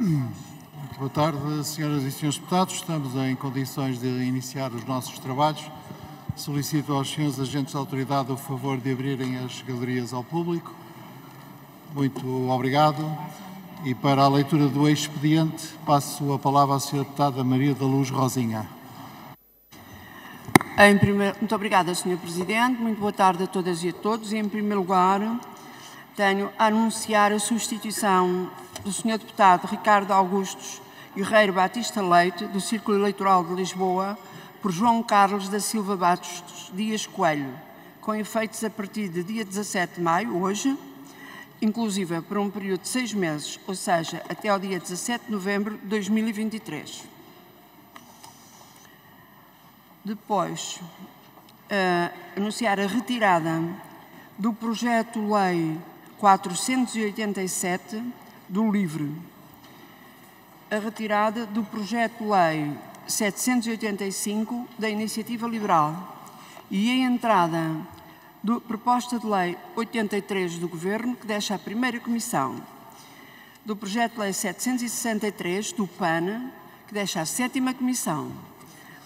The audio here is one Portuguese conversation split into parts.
Muito boa tarde, senhoras e senhores deputados. Estamos em condições de iniciar os nossos trabalhos. Solicito aos senhores agentes da autoridade o favor de abrirem as galerias ao público. Muito obrigado. E para a leitura do expediente, passo a palavra à senhora deputada Maria da Luz Rosinha. Muito obrigada, Sr. Presidente. Muito boa tarde a todas e a todos. Em primeiro lugar, tenho a anunciar a substituição do Sr. Deputado Ricardo Augusto Guerreiro Batista Leite, do Círculo Eleitoral de Lisboa, por João Carlos da Silva Bastos Dias Coelho, com efeitos a partir de dia 17 de maio, hoje, inclusive por um período de 6 meses, ou seja, até ao dia 17 de novembro de 2023. Depois, anunciar a retirada do projeto-lei 487 do LIVRE, a retirada do projeto-lei 785 da Iniciativa Liberal e a entrada da proposta de lei 83 do Governo, que deixa a primeira comissão, do projeto-lei 763 do PAN, que deixa a sétima comissão,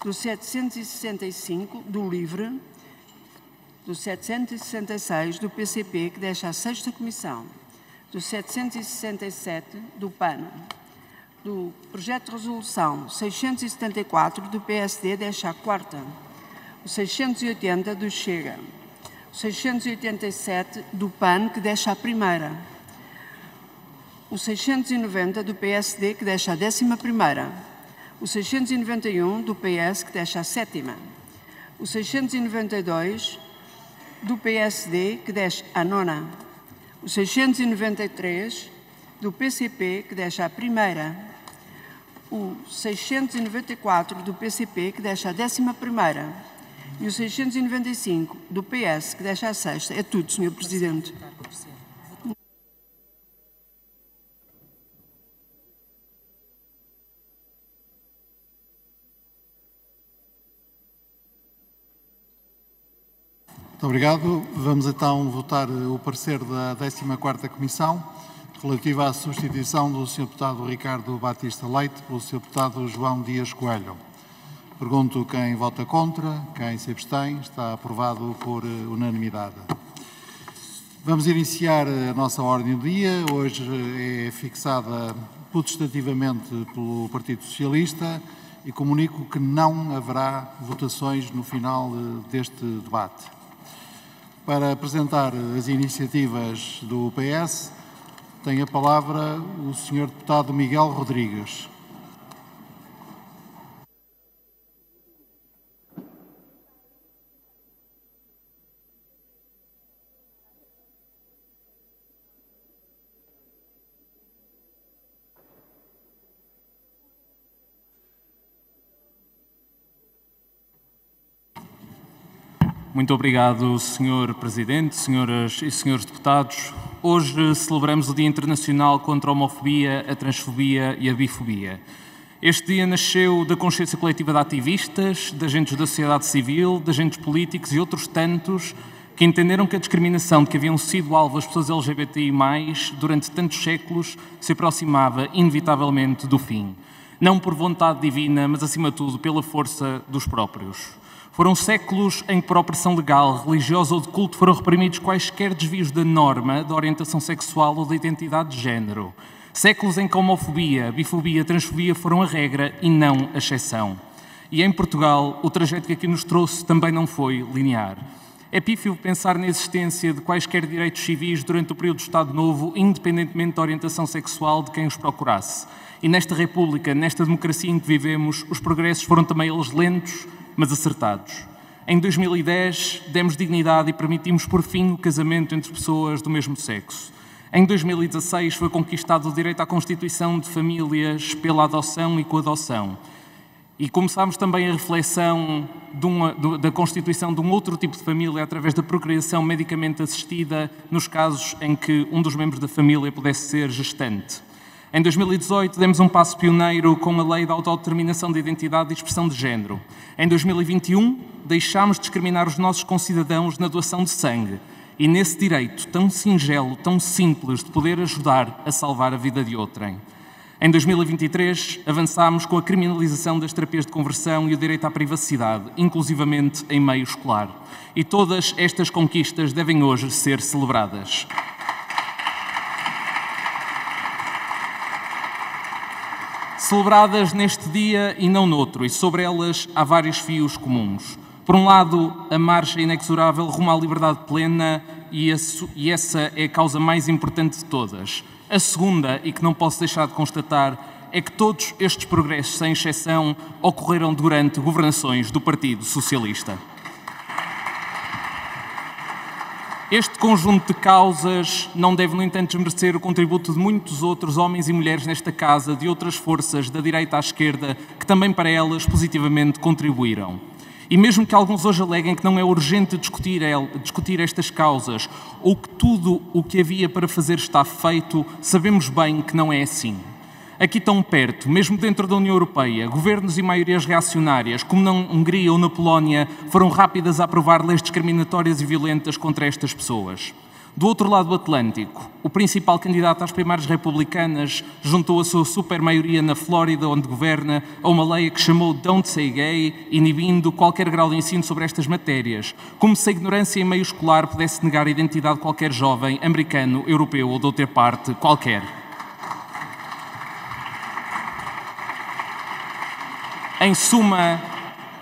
do 765 do LIVRE, do 766 do PCP, que deixa a sexta comissão, do 767 do PAN, do projeto de resolução 674 do PSD, deixa a quarta, o 680 do Chega, o 687 do PAN, que deixa a primeira, o 690 do PSD, que deixa a 11ª, o 691 do PS, que deixa a sétima, o 692 do PSD, que deixa a nona, o 693 do PCP, que deixa a primeira, o 694 do PCP, que deixa a 11ª, e o 695 do PS, que deixa a sexta. É tudo, Sr. Presidente. Muito obrigado. Vamos então votar o parecer da 14ª Comissão, relativa à substituição do Sr. Deputado Ricardo Batista Leite pelo Sr. Deputado João Dias Coelho. Pergunto quem vota contra, quem se abstém. Está aprovado por unanimidade. Vamos iniciar a nossa ordem do dia. Hoje é fixada potestativamente pelo Partido Socialista e comunico que não haverá votações no final deste debate. Para apresentar as iniciativas do PS, tem a palavra o Sr. Deputado Miguel Rodrigues. Muito obrigado, Sr. Presidente, senhoras e senhores deputados. Hoje celebramos o Dia Internacional contra a Homofobia, a Transfobia e a Bifobia. Este dia nasceu da consciência coletiva de ativistas, de agentes da sociedade civil, de agentes políticos e outros tantos que entenderam que a discriminação de que haviam sido alvo as pessoas LGBTI+, durante tantos séculos, se aproximava inevitavelmente do fim. Não por vontade divina, mas acima de tudo pela força dos próprios. Foram séculos em que, por opressão legal, religiosa ou de culto, foram reprimidos quaisquer desvios da norma, da orientação sexual ou da identidade de género. Séculos em que a homofobia, a bifobia, a transfobia foram a regra e não a exceção. E em Portugal, o trajeto que aqui nos trouxe também não foi linear. É pífio pensar na existência de quaisquer direitos civis durante o período do Estado Novo, independentemente da orientação sexual de quem os procurasse. E nesta República, nesta democracia em que vivemos, os progressos foram também eles lentos, mas acertados. Em 2010, demos dignidade e permitimos, por fim, o casamento entre pessoas do mesmo sexo. Em 2016, foi conquistado o direito à constituição de famílias pela adoção e coadoção. E começámos também a reflexão da constituição de um outro tipo de família através da procriação medicamente assistida nos casos em que um dos membros da família pudesse ser gestante. Em 2018, demos um passo pioneiro com a Lei da Autodeterminação de Identidade e Expressão de Género. Em 2021, deixámos de discriminar os nossos concidadãos na doação de sangue e nesse direito tão singelo, tão simples de poder ajudar a salvar a vida de outrem. Em 2023, avançámos com a criminalização das terapias de conversão e o direito à privacidade, inclusivamente em meio escolar. E todas estas conquistas devem hoje ser celebradas. Celebradas neste dia e não noutro, e sobre elas há vários fios comuns. Por um lado, a marcha inexorável rumo à liberdade plena, e essa é a causa mais importante de todas. A segunda, e que não posso deixar de constatar, é que todos estes progressos, sem exceção, ocorreram durante governações do Partido Socialista. Este conjunto de causas não deve, no entanto, desmerecer o contributo de muitos outros homens e mulheres nesta casa, de outras forças, da direita à esquerda, que também para elas positivamente contribuíram. E mesmo que alguns hoje aleguem que não é urgente discutir estas causas, ou que tudo o que havia para fazer está feito, sabemos bem que não é assim. Aqui tão perto, mesmo dentro da União Europeia, governos e maiorias reacionárias, como na Hungria ou na Polónia, foram rápidas a aprovar leis discriminatórias e violentas contra estas pessoas. Do outro lado do Atlântico, o principal candidato às primárias republicanas juntou a sua supermaioria na Flórida, onde governa, a uma lei que chamou Don't Say Gay, inibindo qualquer grau de ensino sobre estas matérias, como se a ignorância em meio escolar pudesse negar a identidade de qualquer jovem americano, europeu ou de outra parte qualquer. Em suma,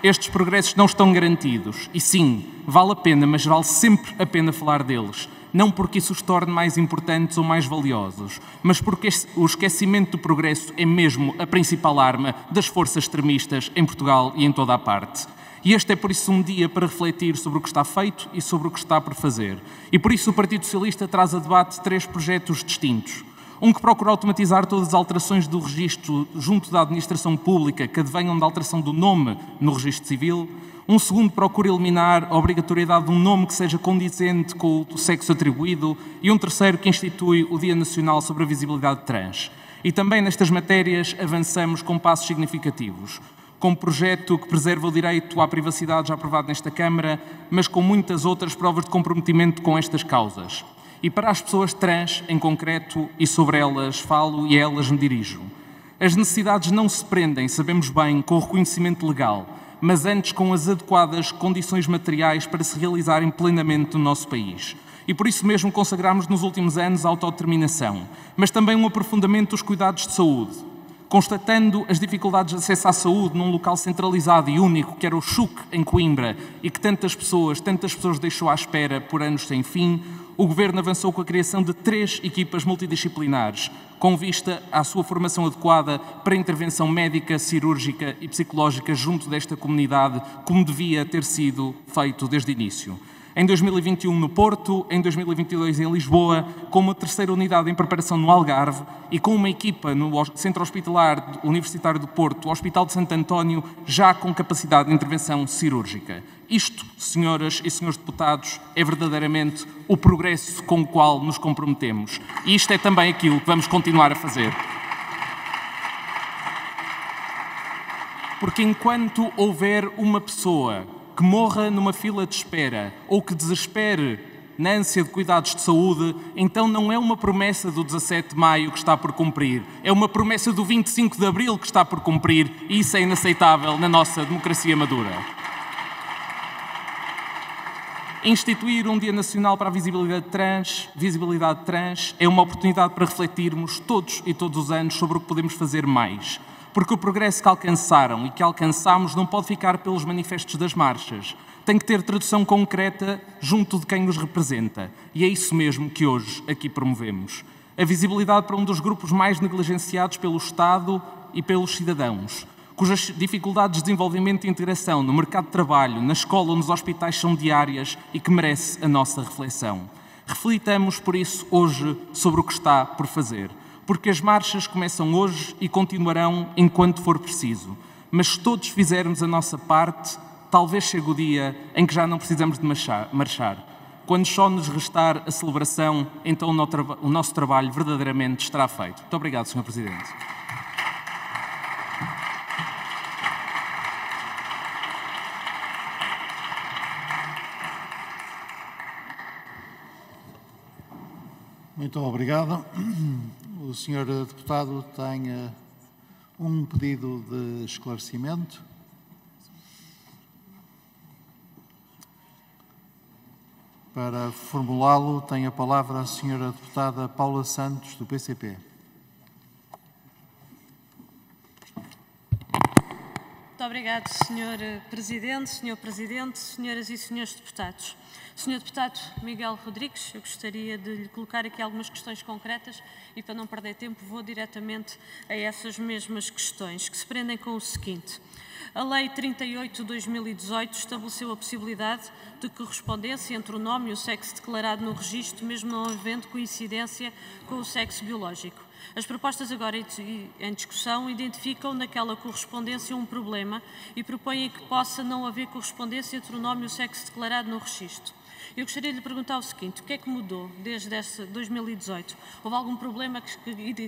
estes progressos não estão garantidos. E sim, vale a pena, mas vale sempre a pena falar deles. Não porque isso os torne mais importantes ou mais valiosos, mas porque o esquecimento do progresso é mesmo a principal arma das forças extremistas em Portugal e em toda a parte. E este é por isso um dia para refletir sobre o que está feito e sobre o que está por fazer. E por isso o Partido Socialista traz a debate 3 projetos distintos. Um que procura automatizar todas as alterações do registro junto da administração pública que advenham da alteração do nome no registro civil. Um segundo procura eliminar a obrigatoriedade de um nome que seja condizente com o sexo atribuído. E um terceiro que institui o Dia Nacional sobre a Visibilidade Trans. E também nestas matérias avançamos com passos significativos. Com um projeto que preserva o direito à privacidade já aprovado nesta Câmara, mas com muitas outras provas de comprometimento com estas causas. E para as pessoas trans, em concreto, e sobre elas falo e a elas me dirijo. As necessidades não se prendem, sabemos bem, com o reconhecimento legal, mas antes com as adequadas condições materiais para se realizarem plenamente no nosso país. E por isso mesmo consagramos nos últimos anos a autodeterminação, mas também um aprofundamento dos cuidados de saúde, constatando as dificuldades de acesso à saúde num local centralizado e único, que era o CHUC, em Coimbra, e que tantas pessoas deixou à espera por anos sem fim. O Governo avançou com a criação de 3 equipas multidisciplinares, com vista à sua formação adequada para a intervenção médica, cirúrgica e psicológica junto desta comunidade, como devia ter sido feito desde o início. Em 2021 no Porto, em 2022 em Lisboa, com uma 3ª unidade em preparação no Algarve e com uma equipa no Centro Hospitalar Universitário do Porto, o Hospital de Santo António, já com capacidade de intervenção cirúrgica. Isto, senhoras e senhores deputados, é verdadeiramente o progresso com o qual nos comprometemos. E isto é também aquilo que vamos continuar a fazer. Porque enquanto houver uma pessoa que morra numa fila de espera ou que desespere na ânsia de cuidados de saúde, então não é uma promessa do 17 de maio que está por cumprir, é uma promessa do 25 de abril que está por cumprir, e isso é inaceitável na nossa democracia madura. Instituir um Dia Nacional para a Visibilidade Trans é uma oportunidade para refletirmos todos e todos os anos sobre o que podemos fazer mais. Porque o progresso que alcançaram e que alcançamos não pode ficar pelos manifestos das marchas. Tem que ter tradução concreta junto de quem os representa. E é isso mesmo que hoje aqui promovemos. A visibilidade para um dos grupos mais negligenciados pelo Estado e pelos cidadãos, cujas dificuldades de desenvolvimento e integração no mercado de trabalho, na escola ou nos hospitais são diárias e que merece a nossa reflexão. Reflitamos, por isso, hoje sobre o que está por fazer. Porque as marchas começam hoje e continuarão enquanto for preciso. Mas se todos fizermos a nossa parte, talvez chegue o dia em que já não precisamos de marchar. Quando só nos restar a celebração, então o nosso trabalho verdadeiramente estará feito. Muito obrigado, Sr. Presidente. Muito obrigado. O senhor deputado tem um pedido de esclarecimento. Para formulá-lo, tem a palavra a senhora deputada Paula Santos, do PCP. Muito obrigado, Sr. Presidente, Sr. Presidente, senhoras e senhores deputados. Sr. Deputado Miguel Rodrigues, eu gostaria de lhe colocar aqui algumas questões concretas e, para não perder tempo, vou diretamente a essas mesmas questões, que se prendem com o seguinte. A Lei 38 de 2018 estabeleceu a possibilidade de correspondência entre o nome e o sexo declarado no registro, mesmo não havendo coincidência com o sexo biológico. As propostas agora em discussão identificam naquela correspondência um problema e propõem que possa não haver correspondência entre o nome e o sexo declarado no registro. Eu gostaria de lhe perguntar o seguinte: o que é que mudou desde 2018? Houve algum problema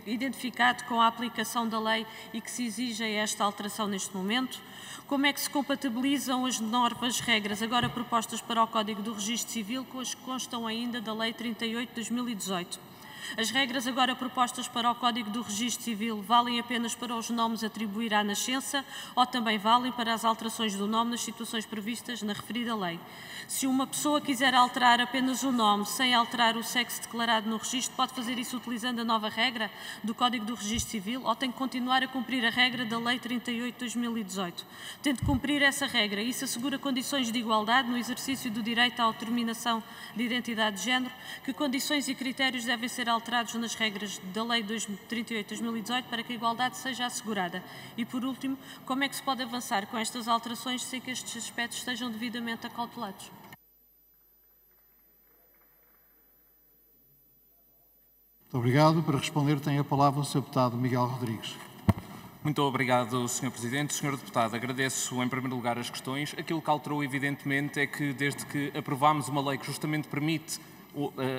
identificado com a aplicação da lei e que se exija esta alteração neste momento? Como é que se compatibilizam as normas, regras agora propostas para o Código do Registro Civil com as que constam ainda da Lei 38 de 2018? As regras agora propostas para o Código do Registro Civil valem apenas para os nomes a atribuir à nascença ou também valem para as alterações do nome nas situações previstas na referida lei? Se uma pessoa quiser alterar apenas o nome sem alterar o sexo declarado no registro, pode fazer isso utilizando a nova regra do Código do Registro Civil ou tem que continuar a cumprir a regra da Lei 38 de 2018? Tendo de cumprir essa regra, isso assegura condições de igualdade no exercício do direito à autodeterminação de identidade de género? Que condições e critérios devem ser alterados nas regras da Lei 38 de 2018 para que a igualdade seja assegurada? E, por último, como é que se pode avançar com estas alterações sem que estes aspectos estejam devidamente acautelados? Muito obrigado. Para responder, tem a palavra o Sr. Deputado Miguel Rodrigues. Muito obrigado, Sr. Presidente. Sr. Deputado, agradeço em primeiro lugar as questões. Aquilo que alterou, evidentemente, é que desde que aprovámos uma lei que justamente permite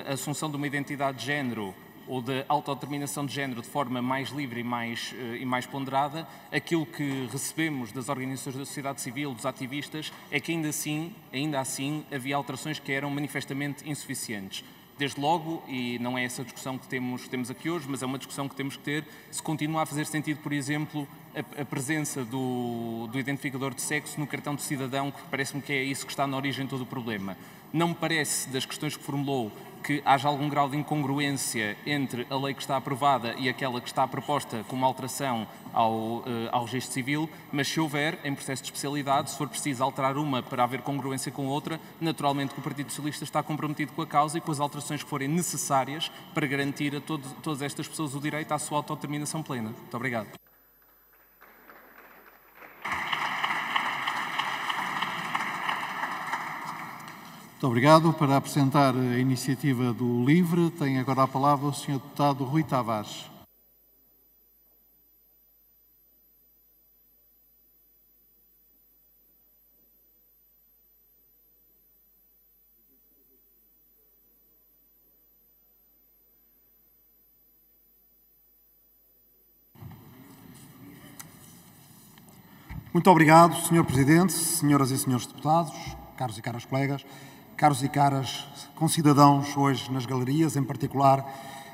a assunção de uma identidade de género ou de autodeterminação de género de forma mais livre e mais ponderada, aquilo que recebemos das organizações da sociedade civil, dos ativistas, é que ainda assim havia alterações que eram manifestamente insuficientes. Desde logo, e não é essa a discussão que temos aqui hoje, mas é uma discussão que temos que ter, se continua a fazer sentido, por exemplo, a presença do identificador de sexo no cartão de cidadão, que parece-me que é isso que está na origem de todo o problema. Não me parece, das questões que formulou, que haja algum grau de incongruência entre a lei que está aprovada e aquela que está proposta como alteração ao registro civil, mas se houver, em processo de especialidade, se for preciso alterar uma para haver congruência com outra, naturalmente que o Partido Socialista está comprometido com a causa e com as alterações que forem necessárias para garantir a todas estas pessoas o direito à sua autodeterminação plena. Muito obrigado. Muito obrigado. Para apresentar a iniciativa do LIVRE, tem agora a palavra o Sr. Deputado Rui Tavares. Muito obrigado, Sr. Presidente, senhoras e senhores deputados, caros e caras colegas, caros e caras concidadãos hoje nas galerias, em particular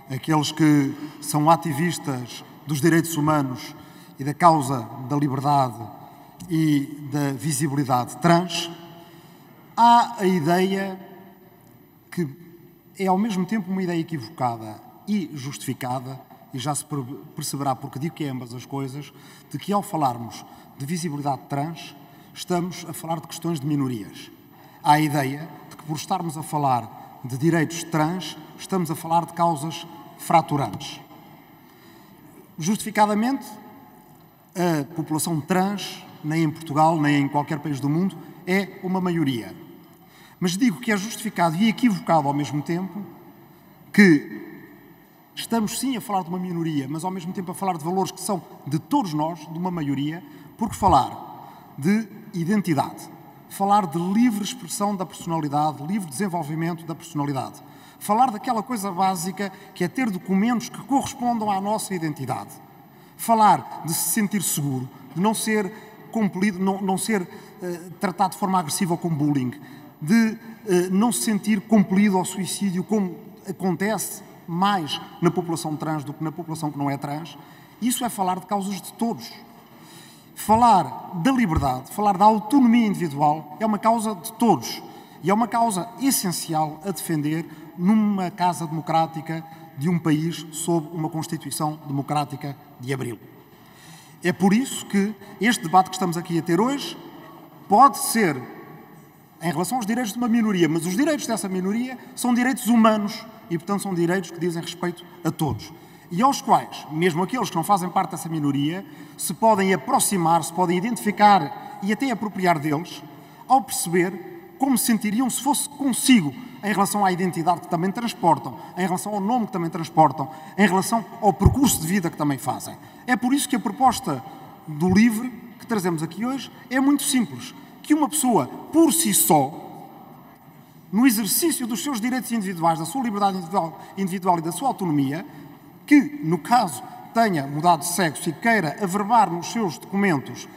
aqueles que são ativistas dos direitos humanos e da causa da liberdade e da visibilidade trans. Há a ideia que é ao mesmo tempo uma ideia equivocada e justificada, e já se perceberá porque digo que é ambas as coisas, de que ao falarmos de visibilidade trans, estamos a falar de questões de minorias. Há a ideia de que por estarmos a falar de direitos trans, estamos a falar de causas fraturantes. Justificadamente, a população trans, nem em Portugal, nem em qualquer país do mundo, é uma maioria. Mas digo que é justificado e equivocado ao mesmo tempo que estamos sim a falar de uma minoria, mas ao mesmo tempo a falar de valores que são de todos nós, de uma maioria, porque falar de identidade, falar de livre expressão da personalidade, livre desenvolvimento da personalidade, falar daquela coisa básica que é ter documentos que correspondam à nossa identidade, falar de se sentir seguro, de não ser compelido, não ser tratado de forma agressiva ou com bullying, de não se sentir compelido ao suicídio, como acontece mais na população trans do que na população que não é trans. Isso é falar de causas de todos. Falar da liberdade, falar da autonomia individual é uma causa de todos e é uma causa essencial a defender numa casa democrática de um país sob uma Constituição democrática de Abril. É por isso que este debate que estamos aqui a ter hoje pode ser em relação aos direitos de uma minoria, mas os direitos dessa minoria são direitos humanos e, portanto, são direitos que dizem respeito a todos. E aos quais, mesmo aqueles que não fazem parte dessa minoria, se podem aproximar, se podem identificar e até apropriar deles, ao perceber como se sentiriam se fosse consigo em relação à identidade que também transportam, em relação ao nome que também transportam, em relação ao percurso de vida que também fazem. É por isso que a proposta do LIVRE que trazemos aqui hoje é muito simples. Que uma pessoa, por si só, no exercício dos seus direitos individuais, da sua liberdade individual e da sua autonomia, que, no caso, tenha mudado de sexo e queira averbar nos seus documentos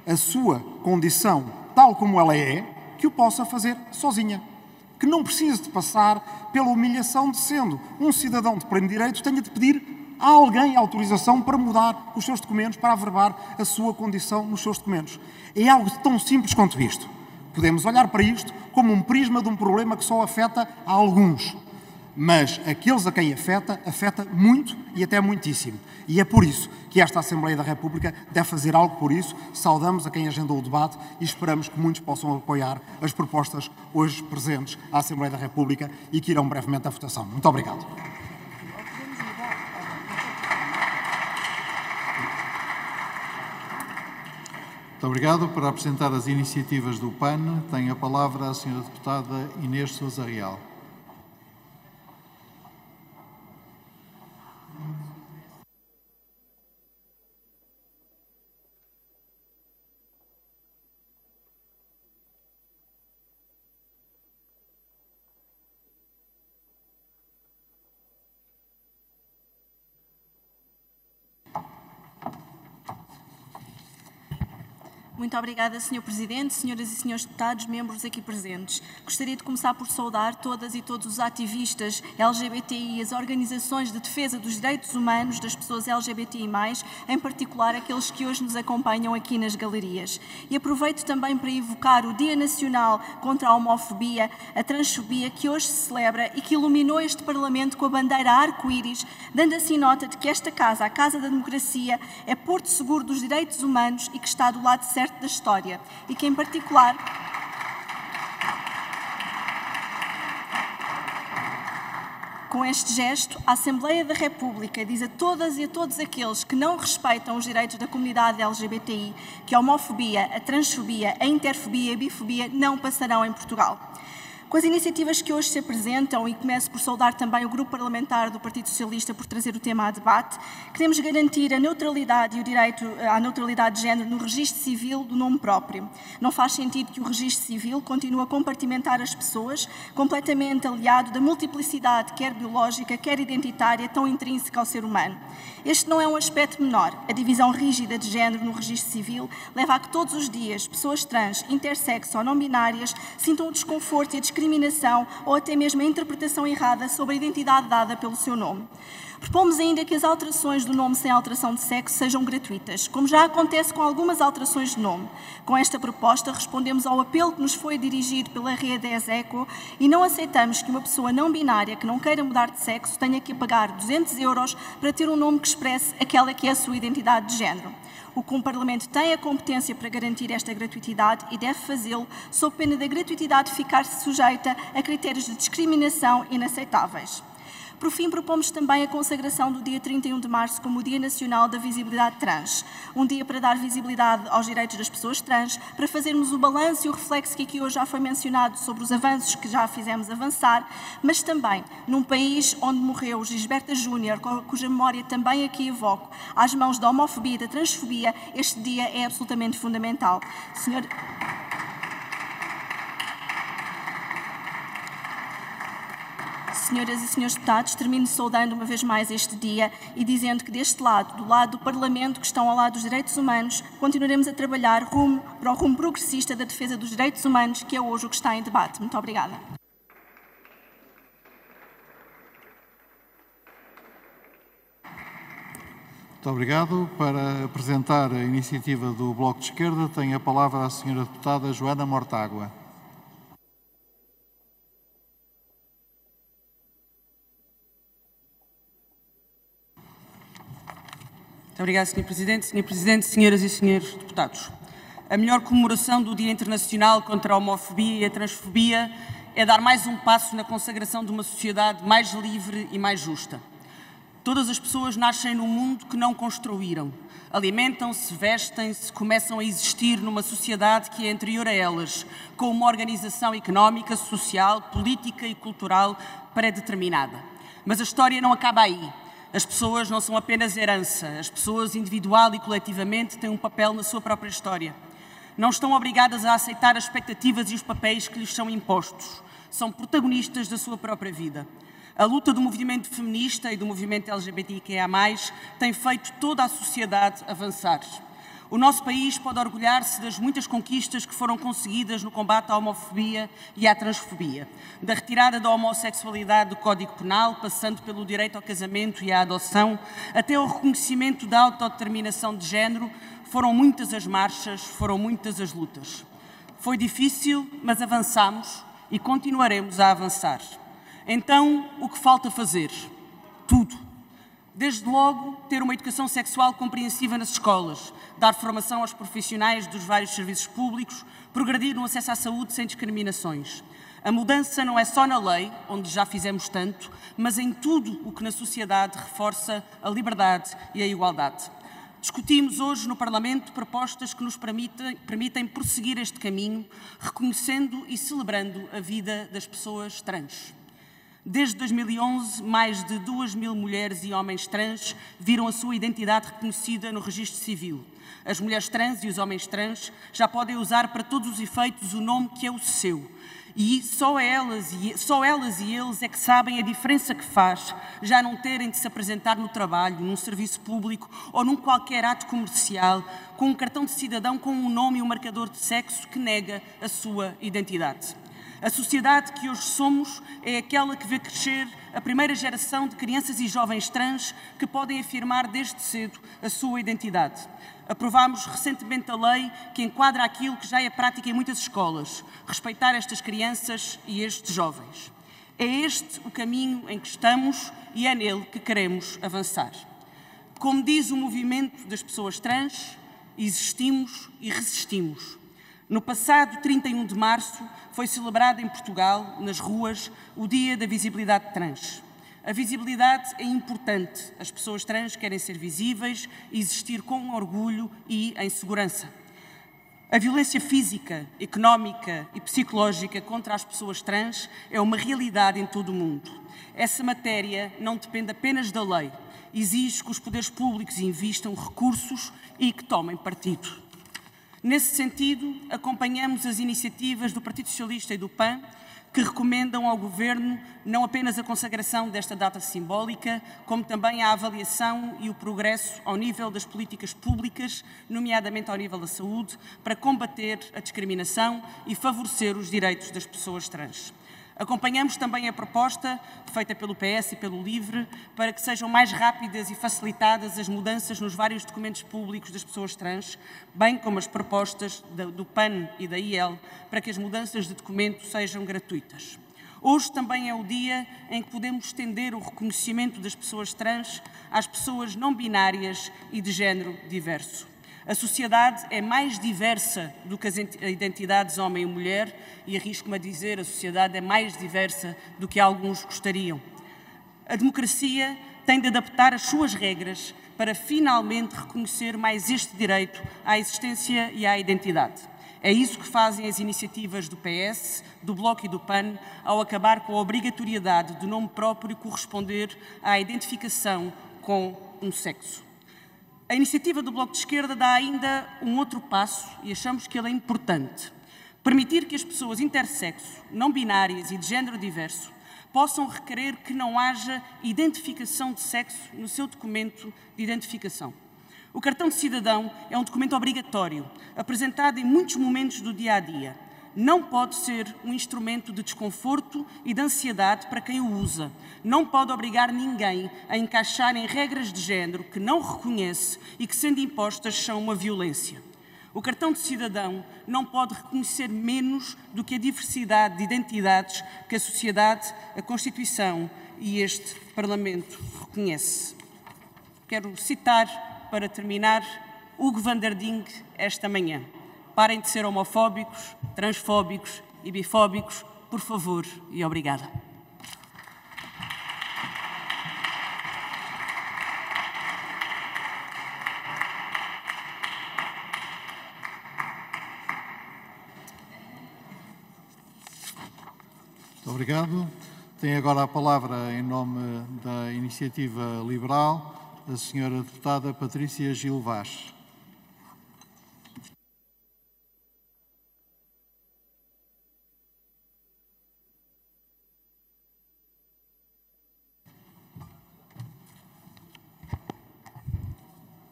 a sua condição tal como ela é, que o possa fazer sozinha. Que não precise de passar pela humilhação de, sendo um cidadão de pleno direito, tenha de pedir a alguém a autorização para mudar os seus documentos, para averbar a sua condição nos seus documentos. É algo tão simples quanto isto. Podemos olhar para isto como um prisma de um problema que só afeta a alguns. Mas aqueles a quem afeta, afeta muito e até muitíssimo. E é por isso que esta Assembleia da República deve fazer algo por isso. Saudamos a quem agendou o debate e esperamos que muitos possam apoiar as propostas hoje presentes à Assembleia da República e que irão brevemente à votação. Muito obrigado. Muito obrigado. Para apresentar as iniciativas do PAN, tem a palavra a Sra. Deputada Inês Sousa Real. Muito obrigada, Sr. Presidente, Senhoras e Senhores Deputados, membros aqui presentes. Gostaria de começar por saudar todas e todos os ativistas LGBTI e as organizações de defesa dos direitos humanos das pessoas LGBTI+, em particular aqueles que hoje nos acompanham aqui nas galerias. E aproveito também para evocar o Dia Nacional contra a Homofobia, a Transfobia, que hoje se celebra e que iluminou este Parlamento com a bandeira arco-íris, dando assim nota de que esta casa, a Casa da Democracia, é porto seguro dos direitos humanos e que está do lado certo da história e que, em particular, com este gesto, a Assembleia da República diz a todas e a todos aqueles que não respeitam os direitos da comunidade LGBTI que a homofobia, a transfobia, a interfobia e a bifobia não passarão em Portugal. Com as iniciativas que hoje se apresentam, e começo por saudar também o Grupo Parlamentar do Partido Socialista por trazer o tema a debate, queremos garantir a neutralidade e o direito à neutralidade de género no registro civil do nome próprio. Não faz sentido que o registro civil continue a compartimentar as pessoas, completamente aliado da multiplicidade, quer biológica, quer identitária, tão intrínseca ao ser humano. Este não é um aspecto menor. A divisão rígida de género no registro civil leva a que todos os dias pessoas trans, intersexo ou não binárias sintam o desconforto e a discriminação ou até mesmo a interpretação errada sobre a identidade dada pelo seu nome. Propomos ainda que as alterações do nome sem alteração de sexo sejam gratuitas, como já acontece com algumas alterações de nome. Com esta proposta, respondemos ao apelo que nos foi dirigido pela Rede ESECO e não aceitamos que uma pessoa não binária que não queira mudar de sexo tenha que pagar 200 € para ter um nome que expresse aquela que é a sua identidade de género. O Parlamento tem a competência para garantir esta gratuitidade e deve fazê-lo sob pena da gratuitidade ficar sujeita a critérios de discriminação inaceitáveis. Por fim, propomos também a consagração do dia 31 de março como o Dia Nacional da Visibilidade Trans. Um dia para dar visibilidade aos direitos das pessoas trans, para fazermos o balanço e o reflexo que aqui hoje já foi mencionado sobre os avanços que já fizemos avançar, mas também num país onde morreu Gisberta Júnior, cuja memória também aqui evoco, às mãos da homofobia e da transfobia, este dia é absolutamente fundamental. Senhoras e senhores deputados, termino saudando uma vez mais este dia e dizendo que deste lado, do lado do Parlamento, que estão ao lado dos direitos humanos, continuaremos a trabalhar para o rumo progressista da defesa dos direitos humanos, que é hoje o que está em debate. Muito obrigada. Muito obrigado. Para apresentar a iniciativa do Bloco de Esquerda, tem a palavra a Sra. Deputada Joana Mortágua. Muito obrigada, Sr. Presidente. Sr. Presidente, senhoras e senhores deputados. A melhor comemoração do Dia Internacional contra a Homofobia e a Transfobia é dar mais um passo na consagração de uma sociedade mais livre e mais justa. Todas as pessoas nascem num mundo que não construíram. Alimentam-se, vestem-se, começam a existir numa sociedade que é anterior a elas, com uma organização económica, social, política e cultural pré-determinada. Mas a história não acaba aí. As pessoas não são apenas herança. As pessoas, individual e coletivamente, têm um papel na sua própria história. Não estão obrigadas a aceitar as expectativas e os papéis que lhes são impostos. São protagonistas da sua própria vida. A luta do movimento feminista e do movimento LGBTQIA+, tem feito toda a sociedade avançar. O nosso país pode orgulhar-se das muitas conquistas que foram conseguidas no combate à homofobia e à transfobia. Da retirada da homossexualidade do Código Penal, passando pelo direito ao casamento e à adoção, até ao reconhecimento da autodeterminação de género, foram muitas as marchas, foram muitas as lutas. Foi difícil, mas avançamos e continuaremos a avançar. Então, o que falta fazer? Tudo. Desde logo, ter uma educação sexual compreensiva nas escolas, dar formação aos profissionais dos vários serviços públicos, progredir no acesso à saúde sem discriminações. A mudança não é só na lei, onde já fizemos tanto, mas em tudo o que na sociedade reforça a liberdade e a igualdade. Discutimos hoje no Parlamento propostas que nos permitem prosseguir este caminho, reconhecendo e celebrando a vida das pessoas trans. Desde 2011, mais de 2.000 mulheres e homens trans viram a sua identidade reconhecida no Registro Civil. As mulheres trans e os homens trans já podem usar para todos os efeitos o nome que é o seu. E só elas e eles é que sabem a diferença que faz já não terem de se apresentar no trabalho, num serviço público ou num qualquer ato comercial com um cartão de cidadão com um nome e um marcador de sexo que nega a sua identidade. A sociedade que hoje somos é aquela que vê crescer a primeira geração de crianças e jovens trans que podem afirmar desde cedo a sua identidade. Aprovámos recentemente a lei que enquadra aquilo que já é prática em muitas escolas, respeitar estas crianças e estes jovens. É este o caminho em que estamos e é nele que queremos avançar. Como diz o movimento das pessoas trans, existimos e resistimos. No passado 31 de março foi celebrado em Portugal, nas ruas, o Dia da Visibilidade Trans. A visibilidade é importante. As pessoas trans querem ser visíveis, existir com orgulho e em segurança. A violência física, económica e psicológica contra as pessoas trans é uma realidade em todo o mundo. Essa matéria não depende apenas da lei. Exige que os poderes públicos investam recursos e que tomem partido. Nesse sentido, acompanhamos as iniciativas do Partido Socialista e do PAN, que recomendam ao Governo não apenas a consagração desta data simbólica, como também a avaliação e o progresso ao nível das políticas públicas, nomeadamente ao nível da saúde, para combater a discriminação e favorecer os direitos das pessoas trans. Acompanhamos também a proposta feita pelo PS e pelo LIVRE para que sejam mais rápidas e facilitadas as mudanças nos vários documentos públicos das pessoas trans, bem como as propostas do PAN e da IEL para que as mudanças de documento sejam gratuitas. Hoje também é o dia em que podemos estender o reconhecimento das pessoas trans às pessoas não binárias e de género diverso. A sociedade é mais diversa do que as identidades homem e mulher e arrisco-me a dizer a sociedade é mais diversa do que alguns gostariam. A democracia tem de adaptar as suas regras para finalmente reconhecer mais este direito à existência e à identidade. É isso que fazem as iniciativas do PS, do Bloco e do PAN ao acabar com a obrigatoriedade do nome próprio corresponder à identificação com um sexo. A iniciativa do Bloco de Esquerda dá ainda um outro passo e achamos que ele é importante. Permitir que as pessoas intersexo, não binárias e de género diverso possam requerer que não haja identificação de sexo no seu documento de identificação. O cartão de cidadão é um documento obrigatório, apresentado em muitos momentos do dia-a-dia. não pode ser um instrumento de desconforto e de ansiedade para quem o usa. Não pode obrigar ninguém a encaixar em regras de género que não reconhece e que, sendo impostas, são uma violência. O cartão de cidadão não pode reconhecer menos do que a diversidade de identidades que a sociedade, a Constituição e este Parlamento reconhece. Quero citar, para terminar, Hugo van der Ding esta manhã. Parem de ser homofóbicos, transfóbicos e bifóbicos, por favor, e obrigada. Muito obrigado. Tem agora a palavra, em nome da Iniciativa Liberal, a senhora deputada Patrícia Gil Vaz.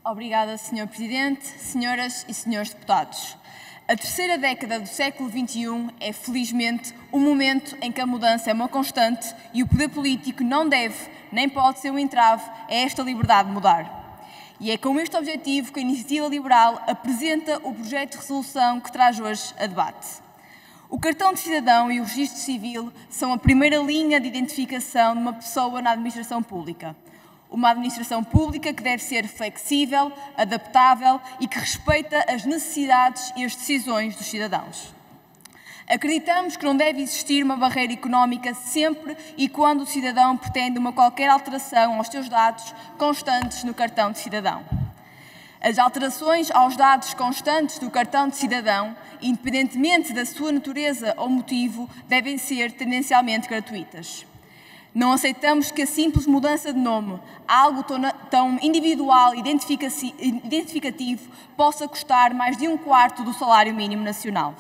Obrigada, Sr. Presidente, senhoras e senhores deputados. A terceira década do século XXI é, felizmente, um momento em que a mudança é uma constante e o poder político não deve, nem pode ser um entrave a esta liberdade de mudar. E é com este objetivo que a Iniciativa Liberal apresenta o projeto de resolução que traz hoje a debate. O cartão de cidadão e o registro civil são a primeira linha de identificação de uma pessoa na administração pública. Uma administração pública que deve ser flexível, adaptável e que respeita as necessidades e as decisões dos cidadãos. Acreditamos que não deve existir uma barreira económica sempre e quando o cidadão pretende uma qualquer alteração aos seus dados constantes no cartão de cidadão. As alterações aos dados constantes do cartão de cidadão, independentemente da sua natureza ou motivo, devem ser tendencialmente gratuitas. Não aceitamos que a simples mudança de nome, algo tão individual e identificativo, possa custar mais de 1/4 do salário mínimo nacional.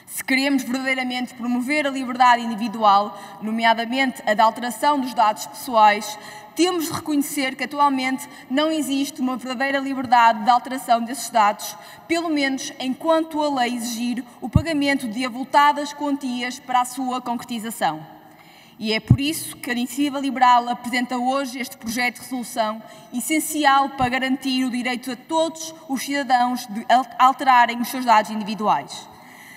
Se queremos verdadeiramente promover a liberdade individual, nomeadamente a da alteração dos dados pessoais, temos de reconhecer que atualmente não existe uma verdadeira liberdade de alteração desses dados, pelo menos enquanto a lei exigir o pagamento de avultadas quantias para a sua concretização. E é por isso que a Iniciativa Liberal apresenta hoje este projeto de resolução, essencial para garantir o direito a todos os cidadãos de alterarem os seus dados individuais.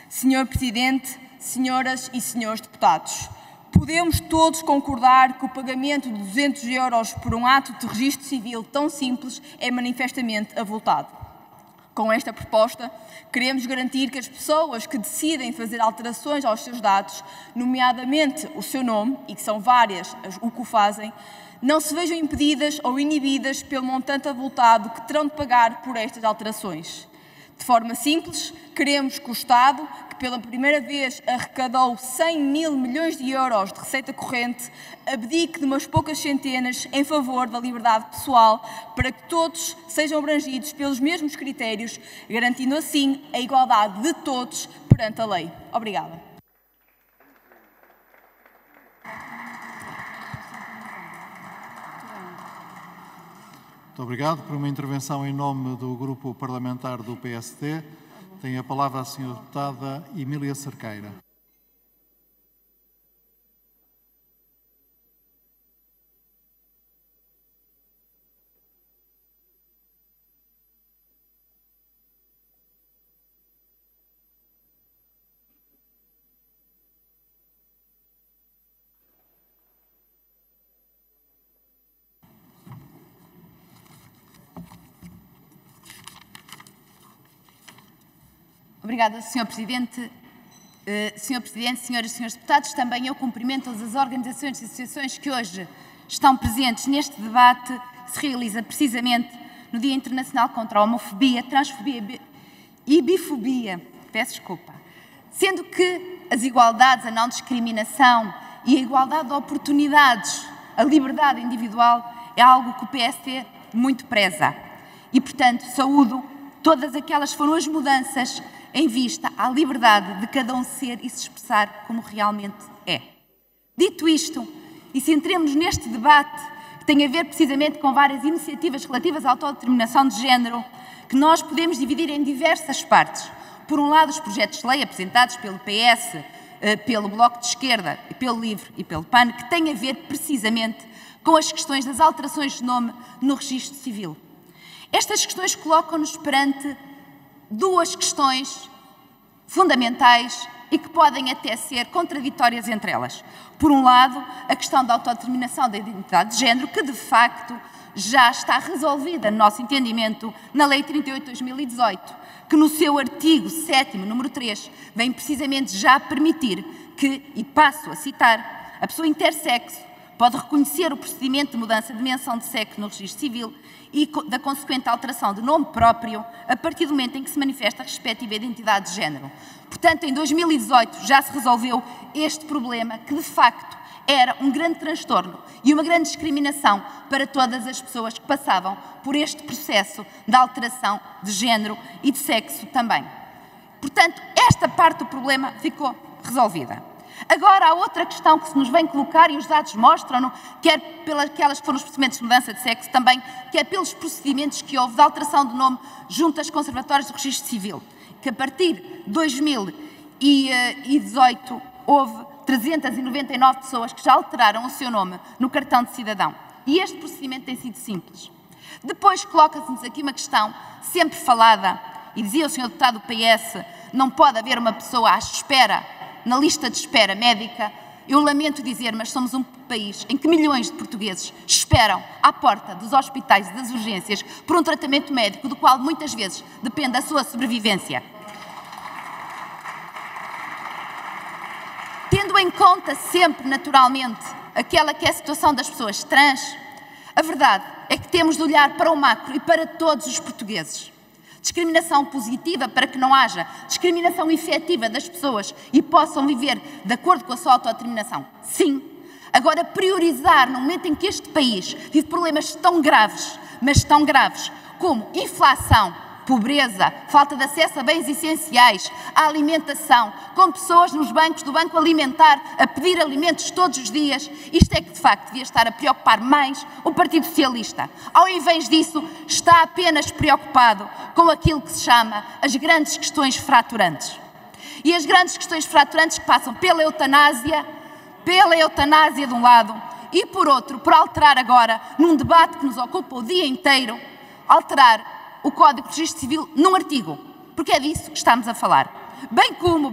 Senhor Presidente, senhoras e senhores deputados, podemos todos concordar que o pagamento de 200 € por um ato de registro civil tão simples é manifestamente avultado. Com esta proposta, queremos garantir que as pessoas que decidem fazer alterações aos seus dados, nomeadamente o seu nome, e que são várias o que o fazem, não se vejam impedidas ou inibidas pelo montante avultado que terão de pagar por estas alterações. De forma simples, queremos que o Estado, que pela primeira vez arrecadou 100 mil milhões de euros de receita corrente, abdique de umas poucas centenas em favor da liberdade pessoal para que todos sejam abrangidos pelos mesmos critérios, garantindo assim a igualdade de todos perante a lei. Obrigada. Muito obrigado. Por uma intervenção em nome do Grupo Parlamentar do PSD, tem a palavra a senhora deputada Emília Cerqueira. Obrigada, Sr. Presidente. Sr. Presidente, senhoras e senhores deputados, também eu cumprimento todas as organizações e associações que hoje estão presentes neste debate que se realiza precisamente no Dia Internacional contra a Homofobia, Transfobia e Bifobia. Peço desculpa. Sendo que as igualdades, a não discriminação e a igualdade de oportunidades, a liberdade individual, é algo que o PSD muito preza. E, portanto, saúdo todas aquelas que foram as mudanças em vista à liberdade de cada um ser e se expressar como realmente é. Dito isto, e centremos neste debate que tem a ver precisamente com várias iniciativas relativas à autodeterminação de género, que nós podemos dividir em diversas partes, por um lado, os projetos de lei apresentados pelo PS, pelo Bloco de Esquerda, pelo LIVRE e pelo PAN, que têm a ver precisamente com as questões das alterações de nome no registro civil. Estas questões colocam-nos perante duas questões fundamentais e que podem até ser contraditórias entre elas. Por um lado, a questão da autodeterminação da identidade de género, que de facto já está resolvida, no nosso entendimento, na Lei 38 de 2018, que no seu artigo 7º, número 3, vem precisamente já permitir que, e passo a citar, a pessoa intersexo pode reconhecer o procedimento de mudança de menção de sexo no registro civil e da consequente alteração de nome próprio a partir do momento em que se manifesta a respectiva identidade de género. Portanto, em 2018 já se resolveu este problema que, de facto, era um grande transtorno e uma grande discriminação para todas as pessoas que passavam por este processo de alteração de género e de sexo também. Portanto, esta parte do problema ficou resolvida. Agora, há outra questão que se nos vem colocar, e os dados mostram-no, quer pelas que foram os procedimentos de mudança de sexo também, quer pelos procedimentos que houve de alteração de nome junto às conservatórias do registro civil, que a partir de 2018 houve 399 pessoas que já alteraram o seu nome no cartão de cidadão. E este procedimento tem sido simples. Depois coloca-se-nos aqui uma questão sempre falada, e dizia o Sr. Deputado do PS, não pode haver uma pessoa à espera, na lista de espera médica. Eu lamento dizer, mas somos um país em que milhões de portugueses esperam à porta dos hospitais e das urgências por um tratamento médico do qual muitas vezes depende a sua sobrevivência. Tendo em conta sempre, naturalmente, aquela que é a situação das pessoas trans, a verdade é que temos de olhar para o macro e para todos os portugueses. Discriminação positiva para que não haja discriminação efetiva das pessoas e possam viver de acordo com a sua autodeterminação. Sim. Agora, priorizar no momento em que este país vive problemas tão graves, mas tão graves, como inflação, pobreza, falta de acesso a bens essenciais, à alimentação, com pessoas nos bancos do Banco Alimentar a pedir alimentos todos os dias, isto é que de facto devia estar a preocupar mais o Partido Socialista. Ao invés disso, está apenas preocupado com aquilo que se chama as grandes questões fraturantes. E as grandes questões fraturantes que passam pela eutanásia de um lado e por outro, por alterar agora, num debate que nos ocupa o dia inteiro, alterar o Código de Registro Civil num artigo, porque é disso que estamos a falar. Bem como,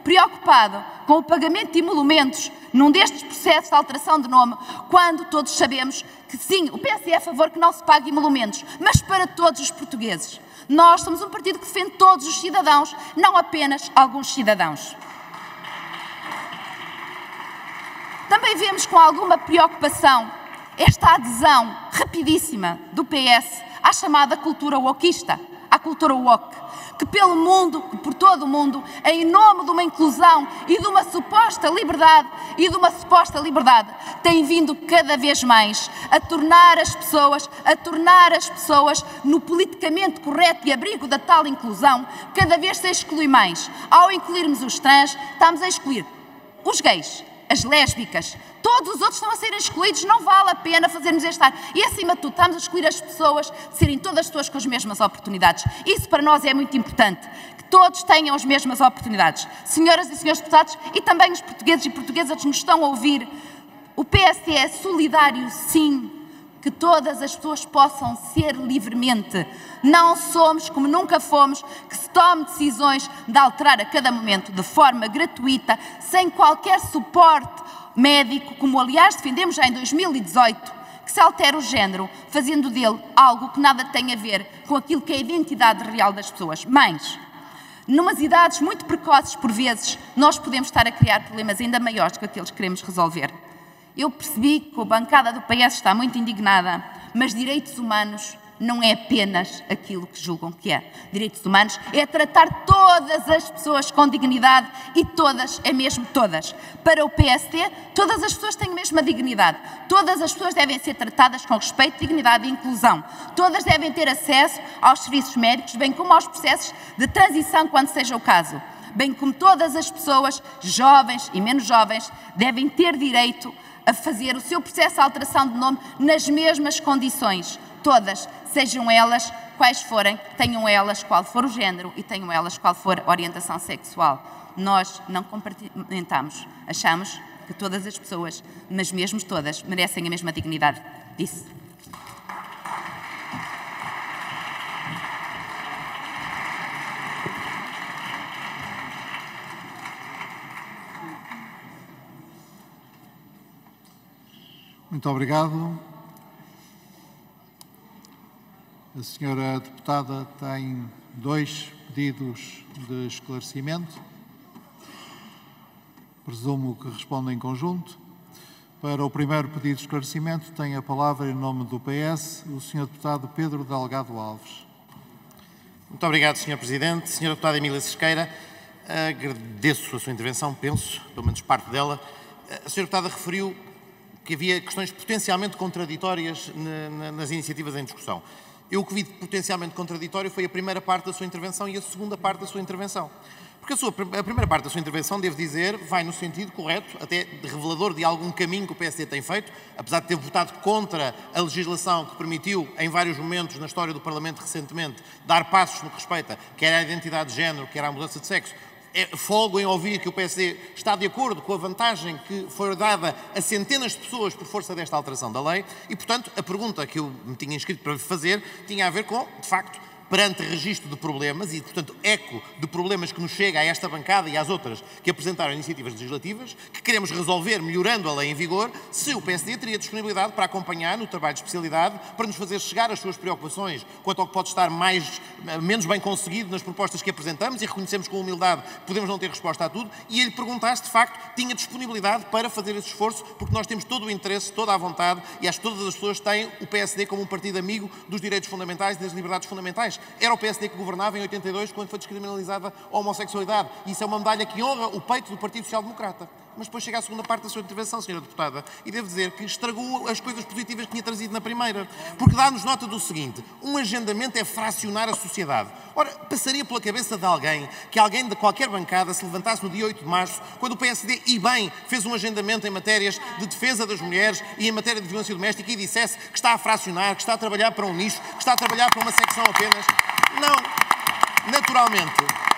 preocupado com o pagamento de emolumentos num destes processos de alteração de nome, quando todos sabemos que sim, o PS é a favor que não se pague emolumentos, mas para todos os portugueses. Nós somos um partido que defende todos os cidadãos, não apenas alguns cidadãos. Também vemos com alguma preocupação esta adesão rapidíssima do PS à chamada cultura wokeista, à cultura woke, que pelo mundo, que por todo o mundo, em nome de uma inclusão e de uma suposta liberdade, tem vindo cada vez mais a tornar as pessoas no politicamente correto e abrigo da tal inclusão, cada vez se exclui mais. Ao incluirmos os trans, estamos a excluir os gays, as lésbicas, todos os outros estão a ser excluídos, não vale a pena fazermos este ar. E acima de tudo, estamos a excluir as pessoas de serem todas as pessoas com as mesmas oportunidades. Isso para nós é muito importante, que todos tenham as mesmas oportunidades. Senhoras e senhores deputados, e também os portugueses e portuguesas que nos estão a ouvir, o PSD é solidário, sim, que todas as pessoas possam ser livremente. Não somos, como nunca fomos, que se tome decisões de alterar a cada momento, de forma gratuita, sem qualquer suporte médico, como aliás defendemos já em 2018, que se altere o género, fazendo dele algo que nada tem a ver com aquilo que é a identidade real das pessoas. Mas, numas idades muito precoces, por vezes, nós podemos estar a criar problemas ainda maiores do que aqueles que queremos resolver. Eu percebi que a bancada do PS está muito indignada, mas direitos humanos não é apenas aquilo que julgam que é. Direitos humanos é tratar todas as pessoas com dignidade e todas, é mesmo todas. Para o PSD, todas as pessoas têm a mesma dignidade. Todas as pessoas devem ser tratadas com respeito, dignidade e inclusão. Todas devem ter acesso aos serviços médicos, bem como aos processos de transição, quando seja o caso. Bem como todas as pessoas, jovens e menos jovens, devem ter direito a fazer o seu processo de alteração de nome nas mesmas condições. Todas, sejam elas quais forem, tenham elas qual for o género e tenham elas qual for a orientação sexual. Nós não compartimentamos, achamos que todas as pessoas, mas mesmo todas, merecem a mesma dignidade. Disse. Muito obrigado. A senhora deputada tem 2 pedidos de esclarecimento. Presumo que respondem em conjunto. Para o primeiro pedido de esclarecimento, tem a palavra, em nome do PS, o Sr. Deputado Pedro Delgado Alves. Muito obrigado, Sr. Presidente. Sra. Deputada Emília Cerqueira, agradeço a sua intervenção, penso, pelo menos parte dela. A Sra. Deputada referiu que havia questões potencialmente contraditórias nas iniciativas em discussão. Eu o que vi de potencialmente contraditório foi a primeira parte da sua intervenção e a segunda parte da sua intervenção. Porque a primeira parte da sua intervenção, devo dizer, vai no sentido correto, até revelador de algum caminho que o PSD tem feito, apesar de ter votado contra a legislação que permitiu, em vários momentos na história do Parlamento recentemente, dar passos no que respeita, quer à identidade de género, quer à mudança de sexo. Folgo em ouvir que o PSD está de acordo com a vantagem que foi dada a centenas de pessoas por força desta alteração da lei e, portanto, a pergunta que eu me tinha inscrito para fazer tinha a ver com, de facto, perante registro de problemas e, portanto, eco de problemas que nos chega a esta bancada e às outras que apresentaram iniciativas legislativas, que queremos resolver melhorando a lei em vigor, se o PSD teria disponibilidade para acompanhar no trabalho de especialidade, para nos fazer chegar as suas preocupações quanto ao que pode estar menos bem conseguido nas propostas que apresentamos e reconhecemos com humildade que podemos não ter resposta a tudo, e ele perguntasse, de facto, tinha disponibilidade para fazer esse esforço, porque nós temos todo o interesse, toda a vontade, e acho que todas as pessoas têm o PSD como um partido amigo dos direitos fundamentais e das liberdades fundamentais. Era o PSD que governava em 82, quando foi descriminalizada a homossexualidade. E isso é uma medalha que honra o peito do Partido Social Democrata. Mas depois chega à segunda parte da sua intervenção, Sra. Deputada, e devo dizer que estragou as coisas positivas que tinha trazido na primeira. Porque dá-nos nota do seguinte: um agendamento é fracionar a sociedade. Ora, passaria pela cabeça de alguém que alguém de qualquer bancada se levantasse no dia 8 de março, quando o PSD, e bem, fez um agendamento em matérias de defesa das mulheres e em matéria de violência doméstica e dissesse que está a fracionar, que está a trabalhar para um nicho, que está a trabalhar para uma secção apenas. Não, naturalmente.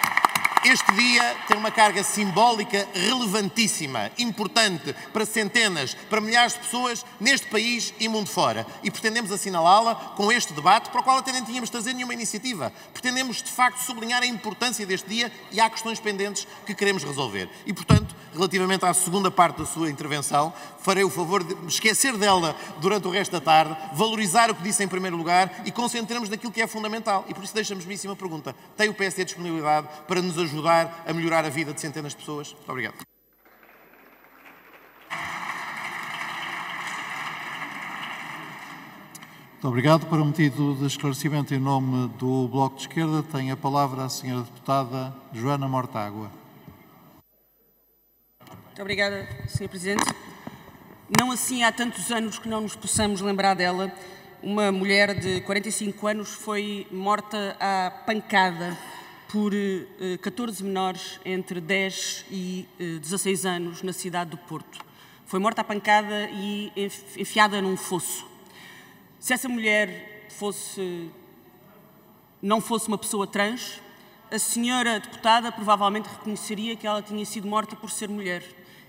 Este dia tem uma carga simbólica relevantíssima, importante para centenas, para milhares de pessoas neste país e mundo fora. E pretendemos assinalá-la com este debate, para o qual até nem tínhamos de trazer nenhuma iniciativa. Pretendemos, de facto, sublinhar a importância deste dia e há questões pendentes que queremos resolver. E, portanto, relativamente à segunda parte da sua intervenção, farei o favor de me esquecer dela durante o resto da tarde, valorizar o que disse em primeiro lugar e concentrarmos naquilo que é fundamental. E por isso deixamos-me uma pergunta. Tem o PSD disponibilidade para nos ajudar a melhorar a vida de centenas de pessoas? Muito obrigado. Muito obrigado. Para um pedido de esclarecimento em nome do Bloco de Esquerda, tem a palavra a Sra. Deputada Joana Mortágua. Muito obrigada, Sr. Presidente. Não assim há tantos anos que não nos possamos lembrar dela. Uma mulher de 45 anos foi morta à pancada por 14 menores entre 10 e 16 anos na cidade do Porto. Foi morta à pancada e enfiada num fosso. Se essa mulher não fosse uma pessoa trans, a senhora deputada provavelmente reconheceria que ela tinha sido morta por ser mulher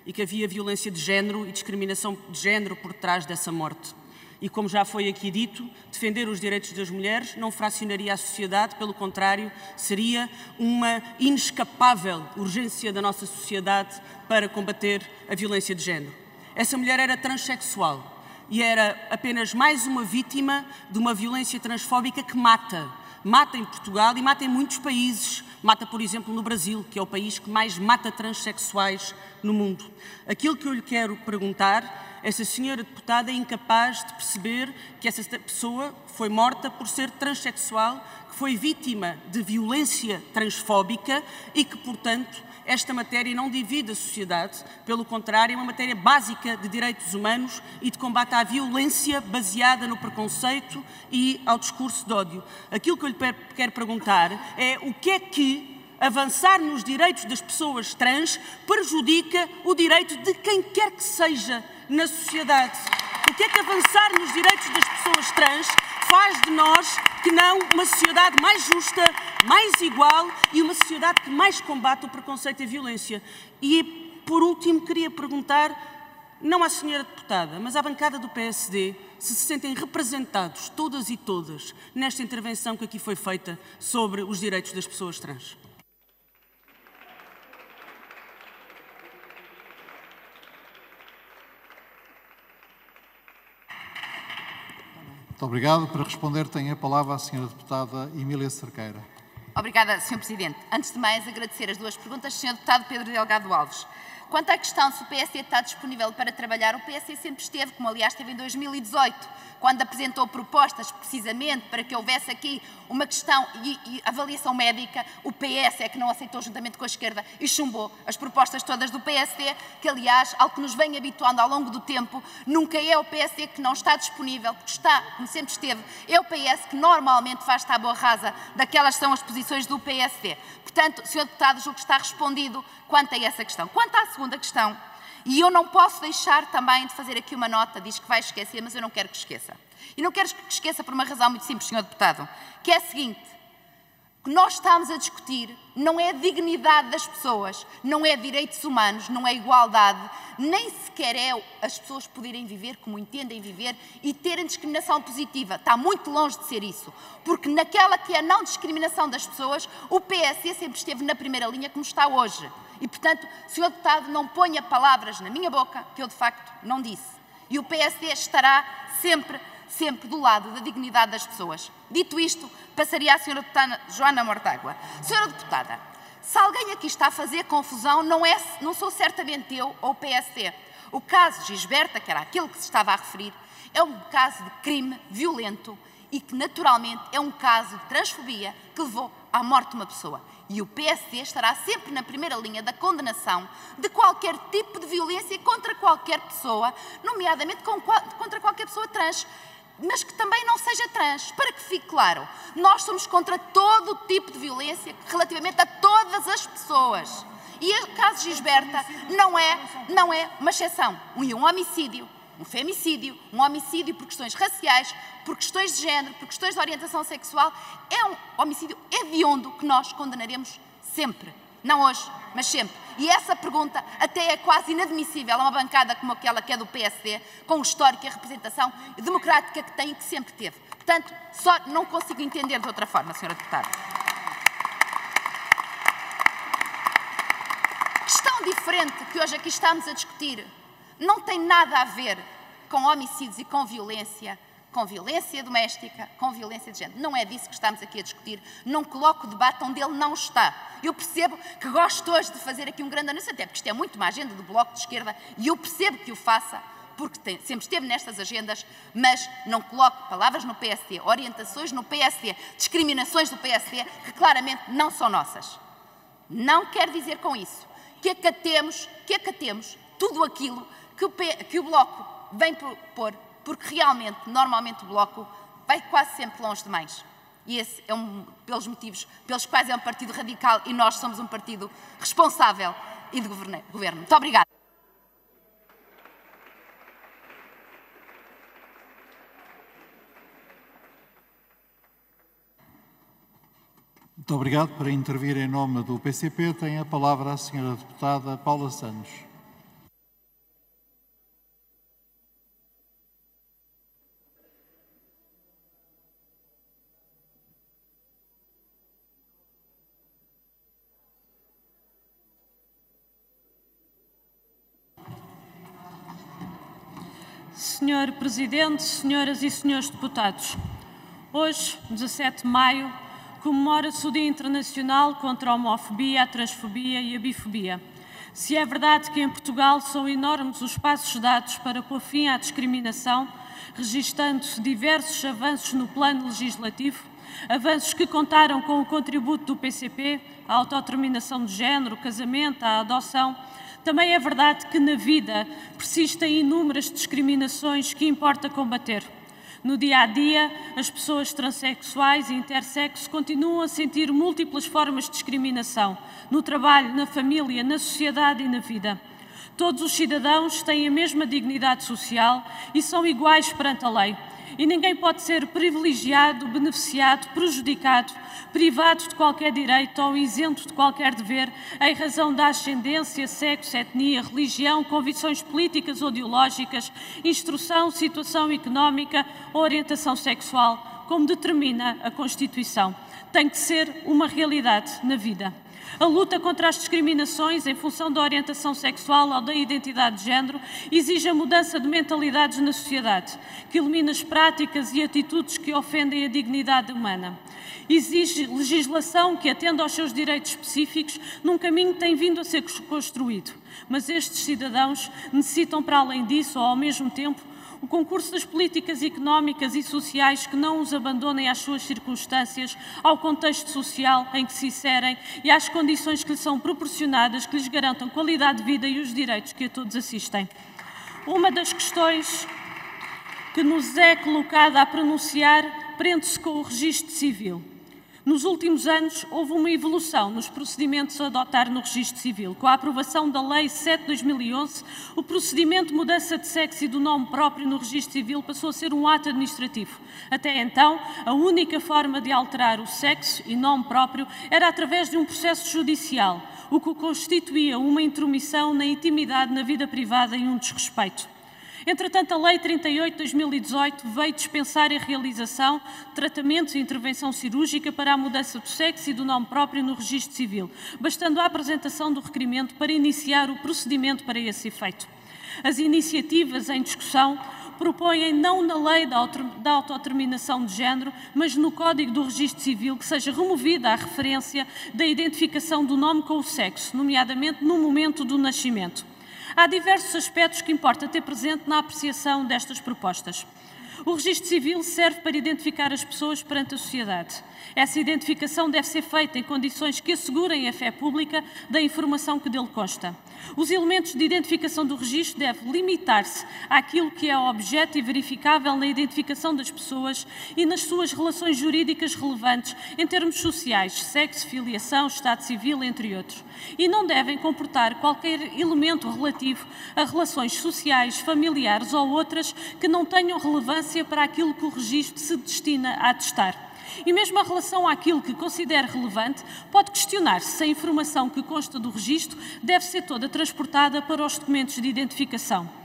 e que havia violência de género e discriminação de género por trás dessa morte. E como já foi aqui dito, defender os direitos das mulheres não fracionaria a sociedade, pelo contrário, seria uma inescapável urgência da nossa sociedade para combater a violência de género. Essa mulher era transexual e era apenas mais uma vítima de uma violência transfóbica que mata. Mata em Portugal e mata em muitos países. Mata, por exemplo, no Brasil, que é o país que mais mata transexuais no mundo. Aquilo que eu lhe quero perguntar é se a senhora deputada é incapaz de perceber que essa pessoa foi morta por ser transexual, que foi vítima de violência transfóbica e que, portanto, esta matéria não divide a sociedade, pelo contrário, é uma matéria básica de direitos humanos e de combate à violência baseada no preconceito e ao discurso de ódio. Aquilo que eu lhe quero perguntar é o que é que avançar nos direitos das pessoas trans prejudica o direito de quem quer que seja na sociedade. O que é que avançar nos direitos das pessoas trans faz de nós que não uma sociedade mais justa, mais igual e uma sociedade que mais combate o preconceito e a violência. E, por último, queria perguntar, não à senhora deputada, mas à bancada do PSD, se sentem representados, todas e todas, nesta intervenção que aqui foi feita sobre os direitos das pessoas trans. Muito obrigado. Para responder, tem a palavra a senhora deputada Emília Cerqueira. Obrigada, Sr. Presidente. Antes de mais, agradecer as duas perguntas, Sr. Deputado Pedro Delgado Alves. Quanto à questão se o PSD está disponível para trabalhar, o PSD sempre esteve, como aliás esteve em 2018, quando apresentou propostas precisamente para que houvesse aqui uma questão e avaliação médica. O PS é que não aceitou juntamente com a esquerda e chumbou as propostas todas do PSD, que aliás, ao que nos vem habituando ao longo do tempo, nunca é o PSD que não está disponível, porque está, como sempre esteve, é o PS que normalmente faz tábua rasa daquelas que são as posições do PSD. Portanto, Sr. Deputado, julgo que está respondido quanto a essa questão. Quanto à segunda questão, e eu não posso deixar também de fazer aqui uma nota, diz que vai esquecer, mas eu não quero que esqueça. E não quero que esqueça por uma razão muito simples, Sr. Deputado, que é a seguinte: o que nós estamos a discutir não é a dignidade das pessoas, não é direitos humanos, não é igualdade, nem sequer é as pessoas poderem viver como entendem viver e terem discriminação positiva. Está muito longe de ser isso, porque naquela que é a não discriminação das pessoas, o PSD sempre esteve na primeira linha como está hoje. E, portanto, Sr. Deputado, não ponha palavras na minha boca que eu, de facto, não disse. E o PSD estará sempre do lado da dignidade das pessoas. Dito isto, passaria à Sra. Deputada Joana Mortágua. Sra. Deputada, se alguém aqui está a fazer confusão, não sou certamente eu ou o PSD. O caso Gisberta, que era aquele que se estava a referir, é um caso de crime violento e que, naturalmente, é um caso de transfobia que levou à morte de uma pessoa. E o PSD estará sempre na primeira linha da condenação de qualquer tipo de violência contra qualquer pessoa, nomeadamente contra qualquer pessoa trans, mas que também não seja trans. Para que fique claro, nós somos contra todo o tipo de violência relativamente a todas as pessoas. E o caso Gisberta não é uma exceção. Um homicídio, um femicídio, um homicídio por questões raciais, por questões de género, por questões de orientação sexual, é um homicídio hediondo que nós condenaremos sempre. Não hoje, mas sempre. E essa pergunta até é quase inadmissível a uma bancada como aquela que é do PSD, com o histórico e a representação democrática que tem e que sempre teve. Portanto, só não consigo entender de outra forma, Sra. Deputada. Questão diferente que hoje aqui estamos a discutir não tem nada a ver com homicídios e com violência doméstica, com violência de género. Não é disso que estamos aqui a discutir. Não coloco o debate onde ele não está. Eu percebo que gosto hoje de fazer aqui um grande anúncio, até porque isto é muito uma agenda do Bloco de Esquerda, e eu percebo que o faça, porque sempre esteve nestas agendas, mas não coloco palavras no PSD, orientações no PSD, discriminações do PSD, que claramente não são nossas. Não quer dizer com isso que acatemos tudo aquilo que o Bloco vem propor, porque realmente, normalmente, o Bloco vai quase sempre longe demais. E esse é um pelos motivos pelos quais é um partido radical e nós somos um partido responsável e de governo. Muito obrigada. Muito obrigado. Para intervir em nome do PCP, tem a palavra a senhora deputada Paula Santos. Senhor Presidente, senhoras e senhores deputados, hoje, 17 de maio, comemora-se o Dia Internacional contra a Homofobia, a Transfobia e a Bifobia. Se é verdade que em Portugal são enormes os passos dados para pôr fim à discriminação, registando-se diversos avanços no plano legislativo, avanços que contaram com o contributo do PCP, a autodeterminação de género, o casamento, a adoção, também é verdade que na vida persistem inúmeras discriminações que importa combater. No dia-a-dia, as pessoas transexuais e intersexo continuam a sentir múltiplas formas de discriminação, no trabalho, na família, na sociedade e na vida. Todos os cidadãos têm a mesma dignidade social e são iguais perante a lei. E ninguém pode ser privilegiado, beneficiado, prejudicado, privado de qualquer direito ou isento de qualquer dever em razão da ascendência, sexo, etnia, religião, convicções políticas ou ideológicas, instrução, situação económica ou orientação sexual, como determina a Constituição. Tem que ser uma realidade na vida. A luta contra as discriminações em função da orientação sexual ou da identidade de género exige a mudança de mentalidades na sociedade, que elimina as práticas e atitudes que ofendem a dignidade humana. Exige legislação que atenda aos seus direitos específicos num caminho que tem vindo a ser construído. Mas estes cidadãos necessitam, para além disso, ou ao mesmo tempo, o concurso das políticas económicas e sociais que não os abandonem às suas circunstâncias, ao contexto social em que se inserem e às condições que lhes são proporcionadas, que lhes garantam qualidade de vida e os direitos que a todos assistem. Uma das questões que nos é colocada a pronunciar prende-se com o registro civil. Nos últimos anos, houve uma evolução nos procedimentos a adotar no registro civil. Com a aprovação da Lei 7 de 2011, o procedimento de mudança de sexo e do nome próprio no registro civil passou a ser um ato administrativo. Até então, a única forma de alterar o sexo e nome próprio era através de um processo judicial, o que constituía uma intromissão na intimidade, na vida privada e um desrespeito. Entretanto, a Lei 38 de 2018 veio dispensar a realização de tratamentos e intervenção cirúrgica para a mudança do sexo e do nome próprio no registro civil, bastando a apresentação do requerimento para iniciar o procedimento para esse efeito. As iniciativas em discussão propõem não na Lei da Autodeterminação de Género, mas no Código do Registro Civil que seja removida a referência da identificação do nome com o sexo, nomeadamente no momento do nascimento. Há diversos aspectos que importa ter presente na apreciação destas propostas. O registro civil serve para identificar as pessoas perante a sociedade. Essa identificação deve ser feita em condições que assegurem a fé pública da informação que dele consta. Os elementos de identificação do registro devem limitar-se àquilo que é objeto e verificável na identificação das pessoas e nas suas relações jurídicas relevantes em termos sociais, sexo, filiação, estado civil, entre outros. E não devem comportar qualquer elemento relativo a relações sociais, familiares ou outras que não tenham relevância para aquilo que o registro se destina a atestar. E mesmo em relação àquilo que considere relevante, pode questionar-se se a informação que consta do registro deve ser toda transportada para os documentos de identificação.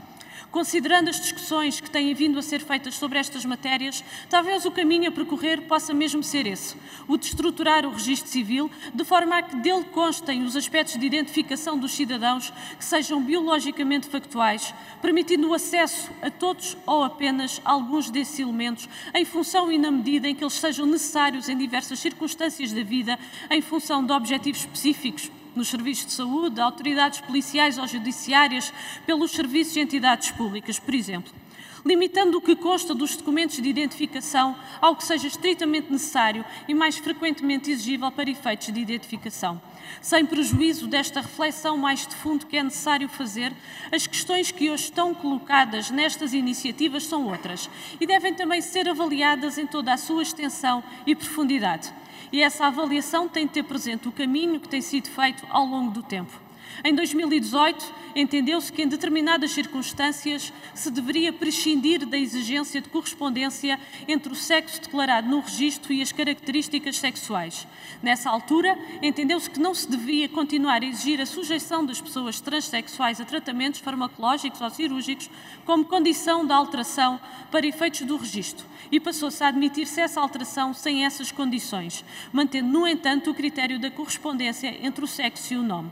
Considerando as discussões que têm vindo a ser feitas sobre estas matérias, talvez o caminho a percorrer possa mesmo ser esse, o de estruturar o registro civil de forma a que dele constem os aspectos de identificação dos cidadãos que sejam biologicamente factuais, permitindo o acesso a todos ou apenas a alguns desses elementos em função e na medida em que eles sejam necessários em diversas circunstâncias da vida, em função de objetivos específicos, nos serviços de saúde, autoridades policiais ou judiciárias, pelos serviços de entidades públicas, por exemplo. Limitando o que consta dos documentos de identificação ao que seja estritamente necessário e mais frequentemente exigível para efeitos de identificação. Sem prejuízo desta reflexão mais de fundo que é necessário fazer, as questões que hoje estão colocadas nestas iniciativas são outras e devem também ser avaliadas em toda a sua extensão e profundidade. E essa avaliação tem de ter presente o caminho que tem sido feito ao longo do tempo. Em 2018, entendeu-se que em determinadas circunstâncias se deveria prescindir da exigência de correspondência entre o sexo declarado no registro e as características sexuais. Nessa altura, entendeu-se que não se devia continuar a exigir a sujeição das pessoas transexuais a tratamentos farmacológicos ou cirúrgicos como condição da alteração para efeitos do registro e passou-se a admitir-se essa alteração sem essas condições, mantendo, no entanto, o critério da correspondência entre o sexo e o nome.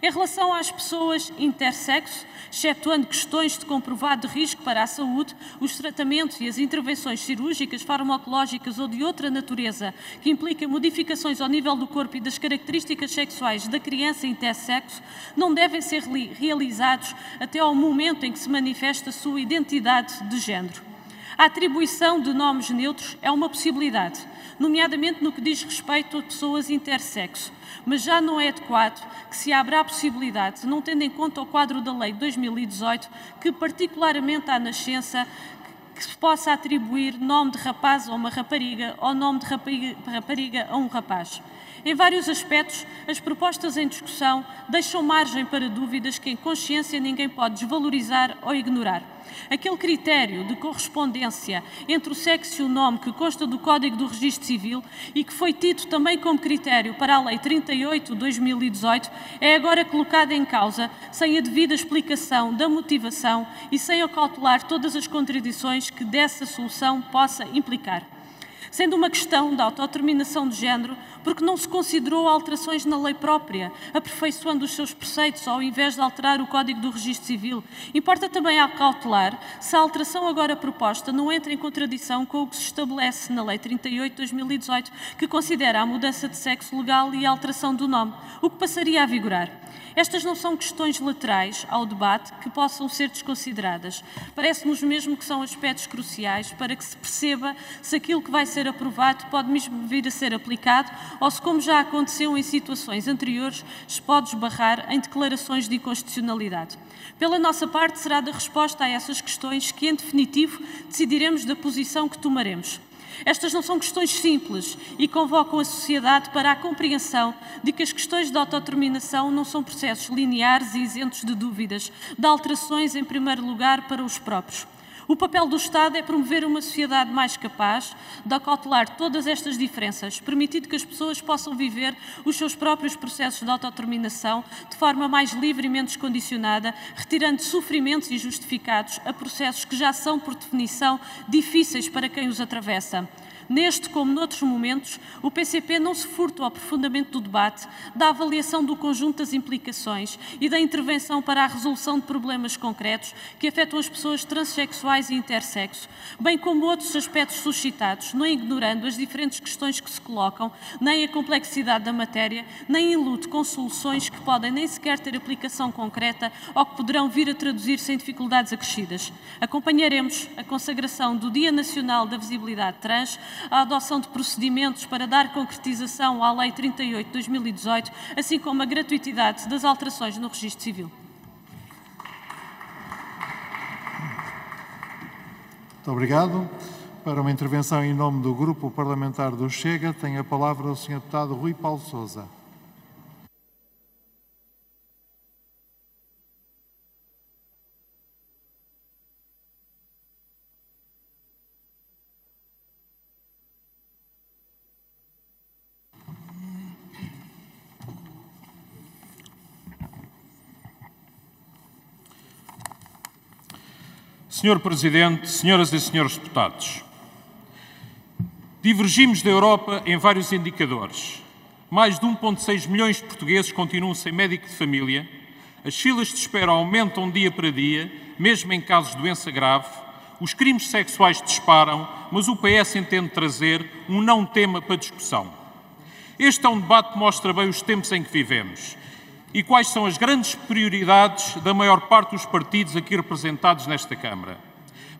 Em relação às pessoas intersexo, excetuando questões de comprovado risco para a saúde, os tratamentos e as intervenções cirúrgicas, farmacológicas ou de outra natureza que impliquem modificações ao nível do corpo e das características sexuais da criança intersexo, não devem ser realizados até ao momento em que se manifesta a sua identidade de género. A atribuição de nomes neutros é uma possibilidade, nomeadamente no que diz respeito a pessoas intersexo, mas já não é adequado que se abra a possibilidade, não tendo em conta o quadro da Lei de 2018, que particularmente à nascença, que se possa atribuir nome de rapaz a uma rapariga ou nome de rapariga a um rapaz. Em vários aspectos, as propostas em discussão deixam margem para dúvidas que, em consciência, ninguém pode desvalorizar ou ignorar. Aquele critério de correspondência entre o sexo e o nome que consta do Código do Registro Civil e que foi tido também como critério para a Lei 38/2018 é agora colocado em causa sem a devida explicação da motivação e sem acautelar todas as contradições que dessa solução possa implicar. Sendo uma questão da autodeterminação de género, porque não se considerou alterações na lei própria, aperfeiçoando os seus preceitos ao invés de alterar o Código do Registro Civil. Importa também acautelar se a alteração agora proposta não entra em contradição com o que se estabelece na Lei 38/2018, que considera a mudança de sexo legal e a alteração do nome, o que passaria a vigorar. Estas não são questões laterais ao debate que possam ser desconsideradas. Parece-nos mesmo que são aspectos cruciais para que se perceba se aquilo que vai ser aprovado pode mesmo vir a ser aplicado ou se, como já aconteceu em situações anteriores, se pode esbarrar em declarações de inconstitucionalidade. Pela nossa parte, será da resposta a essas questões que, em definitivo, decidiremos da posição que tomaremos. Estas não são questões simples e convocam a sociedade para a compreensão de que as questões de autodeterminação não são processos lineares e isentos de dúvidas, de alterações, em primeiro lugar, para os próprios. O papel do Estado é promover uma sociedade mais capaz de acautelar todas estas diferenças, permitindo que as pessoas possam viver os seus próprios processos de autodeterminação de forma mais livre e menos condicionada, retirando sofrimentos injustificados a processos que já são, por definição, difíceis para quem os atravessa. Neste, como noutros momentos, o PCP não se furta ao aprofundamento do debate, da avaliação do conjunto das implicações e da intervenção para a resolução de problemas concretos que afetam as pessoas transexuais e intersexo, bem como outros aspectos suscitados, não ignorando as diferentes questões que se colocam, nem a complexidade da matéria, nem em luto com soluções que podem nem sequer ter aplicação concreta ou que poderão vir a traduzir-se em dificuldades acrescidas. Acompanharemos a consagração do Dia Nacional da Visibilidade Trans, a adoção de procedimentos para dar concretização à Lei 38/2018, assim como a gratuitidade das alterações no Registro Civil. Muito obrigado. Para uma intervenção em nome do Grupo Parlamentar do Chega, tem a palavra o Sr. Deputado Rui Paulo Sousa. Senhor Presidente, senhoras e senhores deputados, divergimos da Europa em vários indicadores. Mais de 1,6 milhões de portugueses continuam sem médico de família, as filas de espera aumentam dia para dia, mesmo em casos de doença grave, os crimes sexuais disparam, mas o PS entende trazer um não tema para discussão. Este é um debate que mostra bem os tempos em que vivemos e quais são as grandes prioridades da maior parte dos partidos aqui representados nesta Câmara.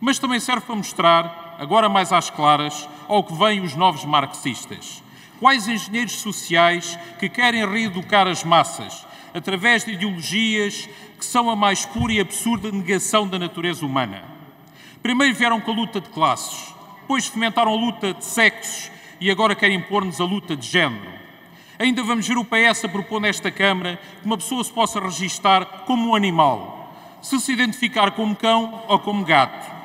Mas também serve para mostrar, agora mais às claras, ao que vêm os novos marxistas. Quais engenheiros sociais que querem reeducar as massas através de ideologias que são a mais pura e absurda negação da natureza humana. Primeiro vieram com a luta de classes, depois fomentaram a luta de sexos e agora querem impor-nos a luta de género. Ainda vamos ver o PS a propor nesta Câmara que uma pessoa se possa registar como um animal, se identificar como cão ou como gato.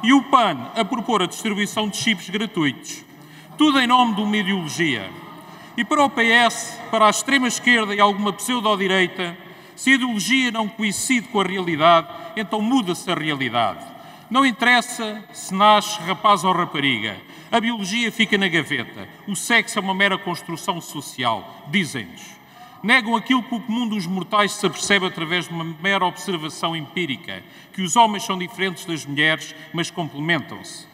E o PAN a propor a distribuição de chips gratuitos. Tudo em nome de uma ideologia. E para o PS, para a extrema-esquerda e alguma pseudo-direita, se a ideologia não coincide com a realidade, então muda-se a realidade. Não interessa se nasce rapaz ou rapariga. A biologia fica na gaveta. O sexo é uma mera construção social, dizem-nos. Negam aquilo que o comum dos mortais se apercebe através de uma mera observação empírica, que os homens são diferentes das mulheres, mas complementam-se.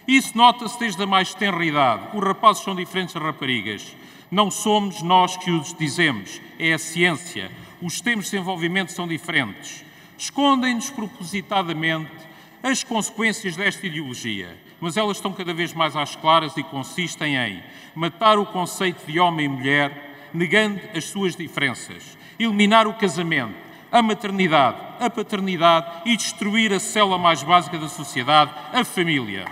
Isso nota-se desde a mais tenra idade. Os rapazes são diferentes das raparigas. Não somos nós que os dizemos, é a ciência. Os tempos de desenvolvimento são diferentes. Escondem-nos propositadamente as consequências desta ideologia, mas elas estão cada vez mais às claras e consistem em matar o conceito de homem e mulher, negando as suas diferenças, eliminar o casamento, a maternidade, a paternidade e destruir a célula mais básica da sociedade, a família.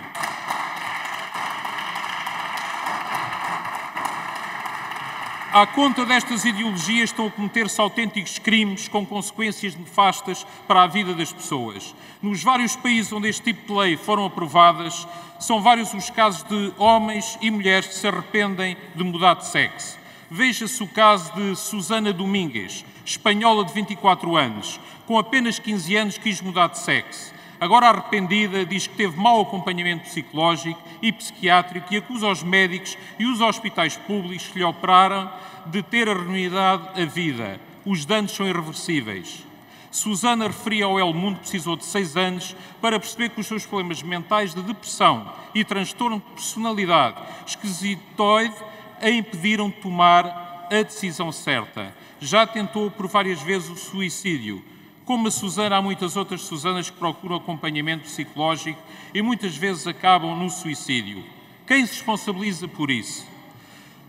À conta destas ideologias estão a cometer-se autênticos crimes com consequências nefastas para a vida das pessoas. Nos vários países onde este tipo de lei foram aprovadas, são vários os casos de homens e mulheres que se arrependem de mudar de sexo. Veja-se o caso de Susana Domingues, espanhola de 24 anos, com apenas 15 anos quis mudar de sexo. Agora arrependida, diz que teve mau acompanhamento psicológico e psiquiátrico e acusa os médicos e os hospitais públicos que lhe operaram de ter arruinado a vida. Os danos são irreversíveis. Susana referia ao El Mundo que precisou de 6 anos para perceber que os seus problemas mentais de depressão e transtorno de personalidade esquisitoide a impediram de tomar a decisão certa. Já tentou por várias vezes o suicídio. Como a Susana, há muitas outras Susanas que procuram acompanhamento psicológico e muitas vezes acabam no suicídio. Quem se responsabiliza por isso?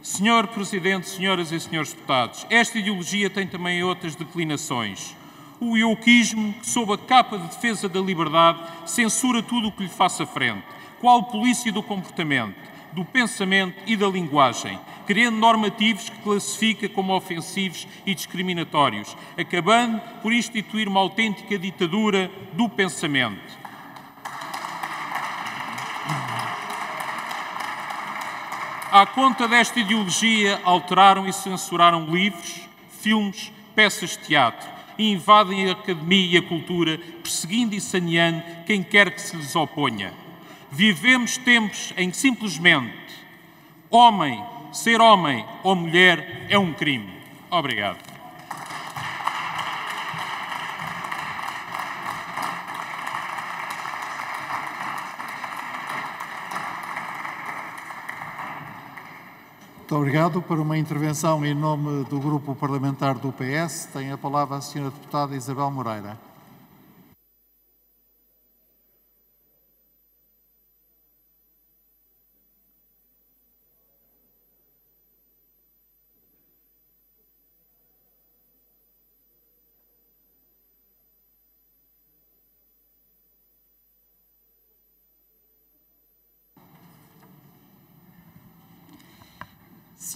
Senhor Presidente, senhoras e senhores deputados, esta ideologia tem também outras declinações. O ioquismo, que sob a capa de defesa da liberdade, censura tudo o que lhe faça frente, qual polícia do comportamento, do pensamento e da linguagem, criando normativos que classifica como ofensivos e discriminatórios, acabando por instituir uma autêntica ditadura do pensamento. À conta desta ideologia, alteraram e censuraram livros, filmes, peças de teatro e invadem a academia e a cultura, perseguindo e saneando quem quer que se lhes oponha. Vivemos tempos em que simplesmente ser homem ou mulher é um crime. Obrigado. Muito obrigado. Para uma intervenção em nome do Grupo Parlamentar do PS, tem a palavra a Sra. Deputada Isabel Moreira.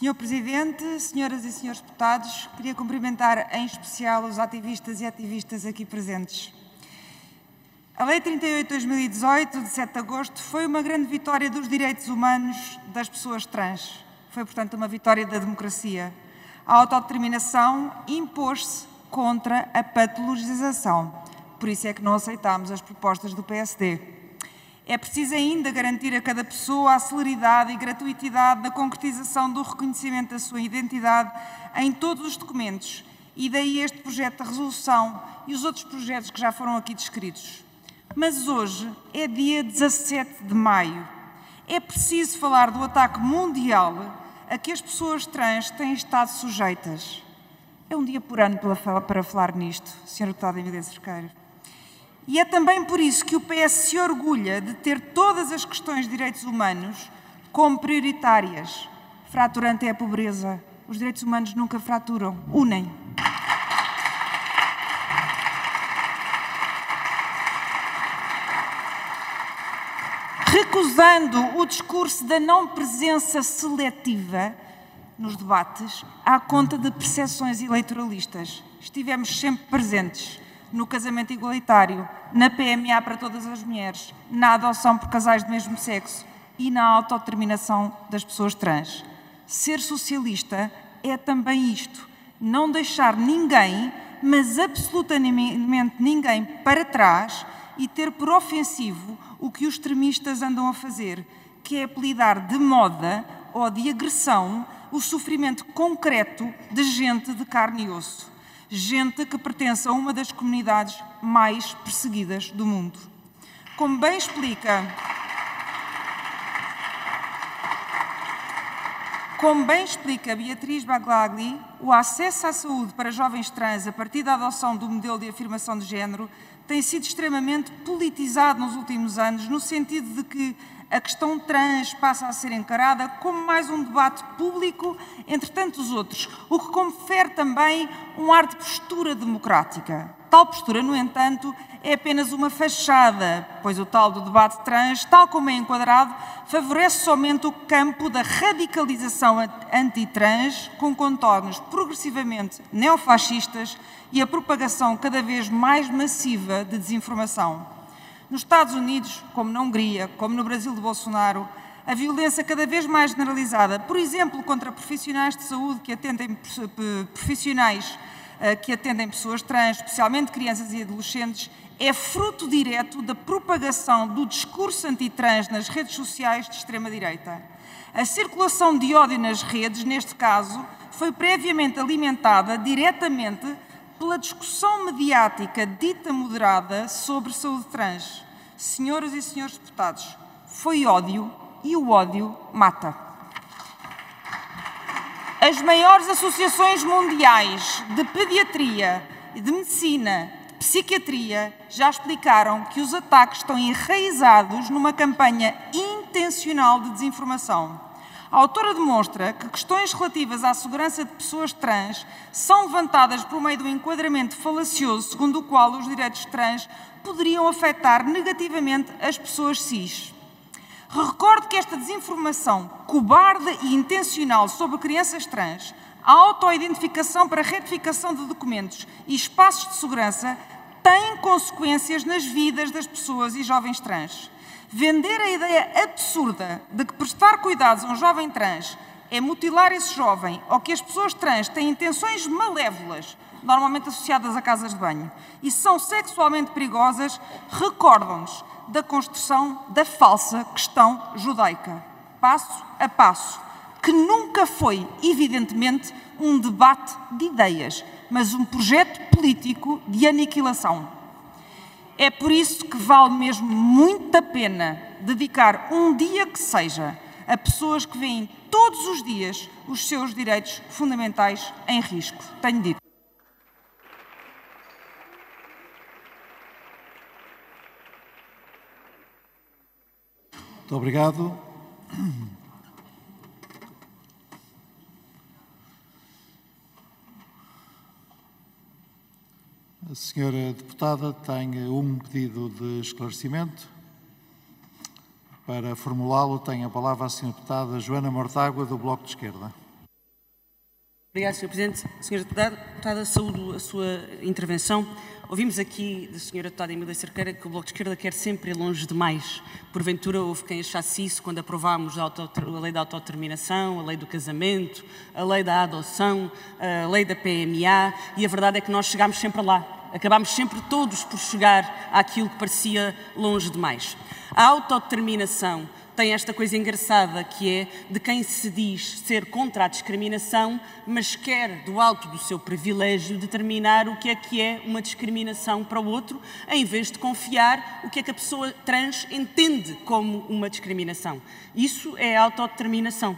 Senhor Presidente, senhoras e senhores deputados, queria cumprimentar em especial os ativistas e ativistas aqui presentes. A Lei 38 de 2018, de 7 de agosto, foi uma grande vitória dos direitos humanos das pessoas trans. Foi, portanto, uma vitória da democracia. A autodeterminação impôs-se contra a patologização. Por isso é que não aceitámos as propostas do PSD. É preciso ainda garantir a cada pessoa a celeridade e gratuitidade da concretização do reconhecimento da sua identidade em todos os documentos, e daí este projeto de resolução e os outros projetos que já foram aqui descritos. Mas hoje é dia 17 de maio. É preciso falar do ataque mundial a que as pessoas trans têm estado sujeitas. É um dia por ano para falar nisto, Sra. Deputada Emília Cerqueira. E é também por isso que o PS se orgulha de ter todas as questões de direitos humanos como prioritárias. Fraturante é a pobreza. Os direitos humanos nunca fraturam, unem. Recusando o discurso da não presença seletiva nos debates à conta de percepções eleitoralistas. Estivemos sempre presentes no casamento igualitário, na PMA para todas as mulheres, na adoção por casais do mesmo sexo e na autodeterminação das pessoas trans. Ser socialista é também isto, não deixar ninguém, mas absolutamente ninguém, para trás e ter por ofensivo o que os extremistas andam a fazer, que é apelidar de moda ou de agressão o sofrimento concreto de gente de carne e osso. Gente que pertence a uma das comunidades mais perseguidas do mundo. Como bem explica Beatriz Baglagli, o acesso à saúde para jovens trans a partir da adoção do modelo de afirmação de género tem sido extremamente politizado nos últimos anos, no sentido de que a questão trans passa a ser encarada como mais um debate público entre tantos outros, o que confere também um ar de postura democrática. Tal postura, no entanto, é apenas uma fachada, pois o tal do debate trans, tal como é enquadrado, favorece somente o campo da radicalização antitrans, com contornos progressivamente neofascistas e a propagação cada vez mais massiva de desinformação. Nos Estados Unidos, como na Hungria, como no Brasil de Bolsonaro, a violência cada vez mais generalizada, por exemplo, contra profissionais de saúde que atendem pessoas trans, especialmente crianças e adolescentes, é fruto direto da propagação do discurso antitrans nas redes sociais de extrema-direita. A circulação de ódio nas redes, neste caso, foi previamente alimentada diretamente pela discussão mediática dita moderada sobre saúde trans. Senhoras e senhores deputados, foi ódio e o ódio mata. As maiores associações mundiais de pediatria, de medicina, de psiquiatria já explicaram que os ataques estão enraizados numa campanha intencional de desinformação. A autora demonstra que questões relativas à segurança de pessoas trans são levantadas por meio do enquadramento falacioso segundo o qual os direitos trans poderiam afetar negativamente as pessoas cis. Recordo que esta desinformação cobarde e intencional sobre crianças trans, a autoidentificação para retificação de documentos e espaços de segurança tem consequências nas vidas das pessoas e jovens trans. Vender a ideia absurda de que prestar cuidados a um jovem trans é mutilar esse jovem ou que as pessoas trans têm intenções malévolas, normalmente associadas a casas de banho, e são sexualmente perigosas, recordam-nos da construção da falsa questão judaica, passo a passo, que nunca foi, evidentemente, um debate de ideias, mas um projeto político de aniquilação. É por isso que vale mesmo muito a pena dedicar um dia que seja a pessoas que veem todos os dias os seus direitos fundamentais em risco. Tenho dito. Muito obrigado. A senhora deputada tem um pedido de esclarecimento. Para formulá-lo, tem a palavra a senhora deputada Joana Mortágua, do Bloco de Esquerda. Obrigado, Sr. Presidente. Senhora Deputada, saúdo a sua intervenção. Ouvimos aqui da Sra. Deputada Emília Cerqueira que o Bloco de Esquerda quer sempre ir longe demais. Porventura houve quem achasse isso quando aprovámos a lei da autodeterminação, a lei do casamento, a lei da adoção, a lei da PMA, e a verdade é que nós chegámos sempre lá. Acabámos sempre todos por chegar àquilo que parecia longe demais. A autodeterminação tem esta coisa engraçada que é de quem se diz ser contra a discriminação, mas quer, do alto do seu privilégio, determinar o que é uma discriminação para o outro, em vez de confiar o que é que a pessoa trans entende como uma discriminação. Isso é a autodeterminação.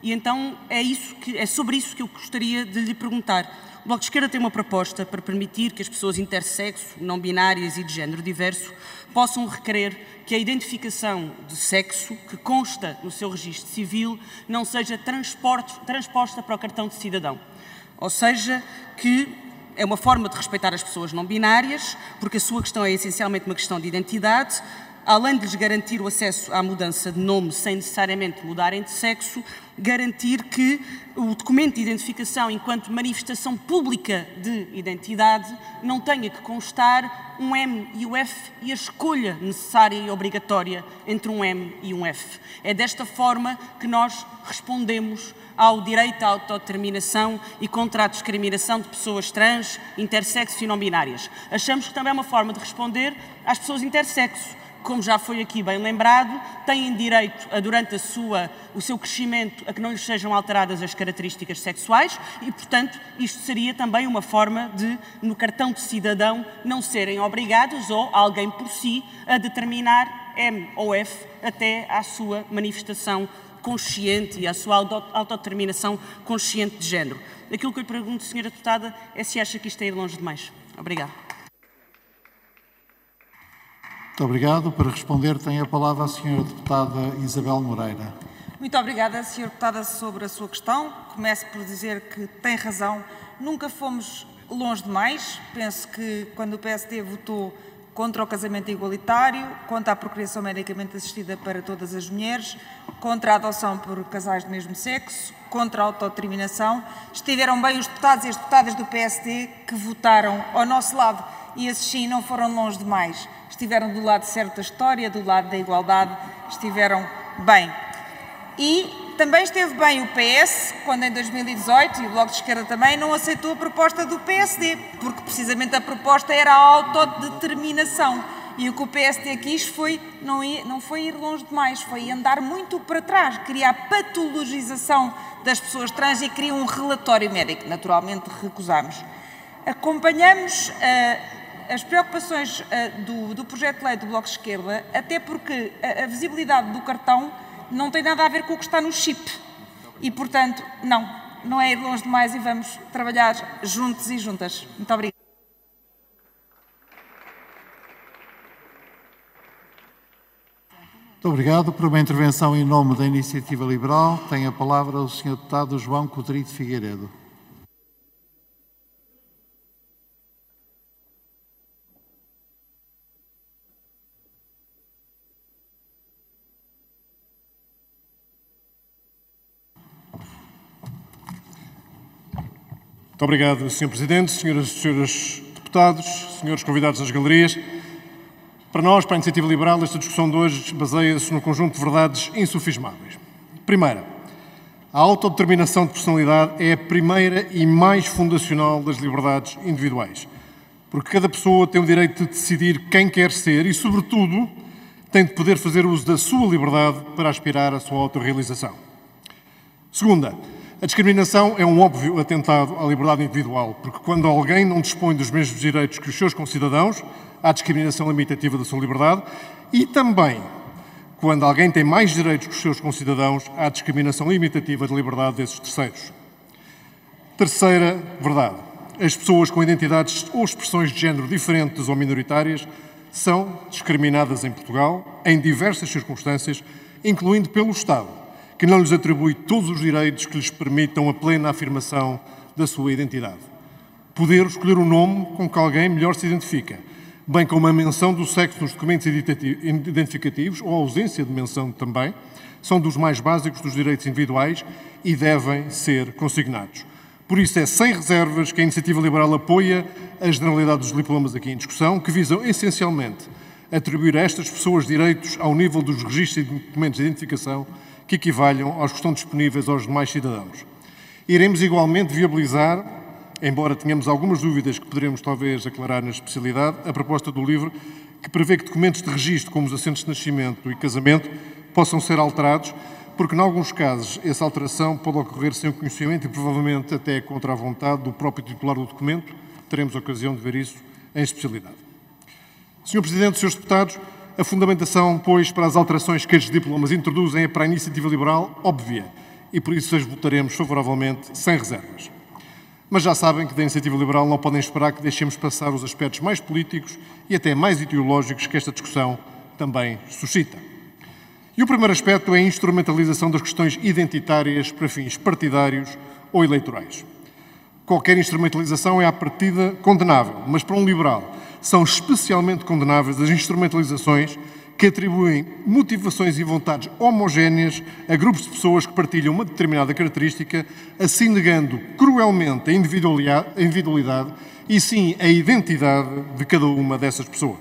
E então é sobre isso que eu gostaria de lhe perguntar. O Bloco de Esquerda tem uma proposta para permitir que as pessoas intersexo, não binárias e de género diverso possam requerer que a identificação de sexo que consta no seu registro civil não seja transposta para o cartão de cidadão. Ou seja, que é uma forma de respeitar as pessoas não binárias, porque a sua questão é essencialmente uma questão de identidade, além de lhes garantir o acesso à mudança de nome sem necessariamente mudarem de sexo, garantir que o documento de identificação, enquanto manifestação pública de identidade, não tenha que constar um M e o F e a escolha necessária e obrigatória entre um M e um F. É desta forma que nós respondemos ao direito à autodeterminação e contra a discriminação de pessoas trans, intersexo e não binárias. Achamos que também é uma forma de responder às pessoas intersexo. Como já foi aqui bem lembrado, têm direito a, durante o seu crescimento, a que não lhes sejam alteradas as características sexuais e, portanto, isto seria também uma forma de, no cartão de cidadão, não serem obrigados ou alguém por si a determinar M ou F até à sua manifestação consciente e à sua autodeterminação consciente de género. Aquilo que eu lhe pergunto, Sra. Deputada, é se acha que isto é ir longe demais. Obrigada. Muito obrigado. Para responder, tem a palavra a senhora deputada Isabel Moreira. Muito obrigada, senhora deputada, sobre a sua questão. Começo por dizer que tem razão. Nunca fomos longe demais. Penso que quando o PSD votou contra o casamento igualitário, contra a procriação medicamente assistida para todas as mulheres, contra a adoção por casais do mesmo sexo, contra a autodeterminação, estiveram bem os deputados e as deputadas do PSD que votaram ao nosso lado, e esses sim não foram longe demais. Estiveram do lado certo da história, do lado da igualdade, estiveram bem. E também esteve bem o PS, quando em 2018, e o Bloco de Esquerda também, não aceitou a proposta do PSD, porque precisamente a proposta era a autodeterminação. E o que o PSD quis não foi ir longe demais, foi andar muito para trás. Queria a patologização das pessoas trans e queria um relatório médico. Naturalmente recusámos. Acompanhamos as preocupações do projeto de lei do Bloco de Esquerda, até porque a visibilidade do cartão não tem nada a ver com o que está no chip. E, portanto, não é ir longe demais e vamos trabalhar juntos e juntas. Muito obrigada. Muito obrigado. Por uma intervenção em nome da Iniciativa Liberal, tem a palavra o Sr. Deputado João Coutinho de Figueiredo. Muito obrigado, Sr. Presidente, senhoras e senhores deputados, senhores convidados das galerias. Para nós, para a Iniciativa Liberal, esta discussão de hoje baseia-se num conjunto de verdades insufismáveis. Primeira, a autodeterminação de personalidade é a primeira e mais fundacional das liberdades individuais, porque cada pessoa tem o direito de decidir quem quer ser e, sobretudo, tem de poder fazer uso da sua liberdade para aspirar à sua autorrealização. Segunda, a discriminação é um óbvio atentado à liberdade individual, porque quando alguém não dispõe dos mesmos direitos que os seus concidadãos, há discriminação limitativa da sua liberdade, e também, quando alguém tem mais direitos que os seus concidadãos, há discriminação limitativa da liberdade desses terceiros. Terceira verdade. As pessoas com identidades ou expressões de género diferentes ou minoritárias são discriminadas em Portugal em diversas circunstâncias, incluindo pelo Estado, que não lhes atribui todos os direitos que lhes permitam a plena afirmação da sua identidade. Poder escolher o nome com que alguém melhor se identifica, bem como a menção do sexo nos documentos identificativos, ou a ausência de menção também, são dos mais básicos dos direitos individuais e devem ser consignados. Por isso é sem reservas que a Iniciativa Liberal apoia a generalidade dos diplomas aqui em discussão, que visam essencialmente atribuir a estas pessoas direitos ao nível dos registros e documentos de identificação que equivalham aos que estão disponíveis aos demais cidadãos. Iremos igualmente viabilizar, embora tenhamos algumas dúvidas que poderemos talvez aclarar na especialidade, a proposta do LIVRE, que prevê que documentos de registro, como os assentos de nascimento e casamento, possam ser alterados, porque, em alguns casos, essa alteração pode ocorrer sem o conhecimento e, provavelmente, até contra a vontade do próprio titular do documento. Teremos ocasião de ver isso em especialidade. Sr. Presidente, Srs. Deputados, a fundamentação, pois, para as alterações que estes diplomas introduzem é para a Iniciativa Liberal óbvia e, por isso, as votaremos favoravelmente, sem reservas. Mas já sabem que da Iniciativa Liberal não podem esperar que deixemos passar os aspectos mais políticos e até mais ideológicos que esta discussão também suscita. E o primeiro aspecto é a instrumentalização das questões identitárias para fins partidários ou eleitorais. Qualquer instrumentalização é, à partida, condenável, mas para um liberal são especialmente condenáveis as instrumentalizações que atribuem motivações e vontades homogéneas a grupos de pessoas que partilham uma determinada característica, assim negando cruelmente a individualidade e sim a identidade de cada uma dessas pessoas.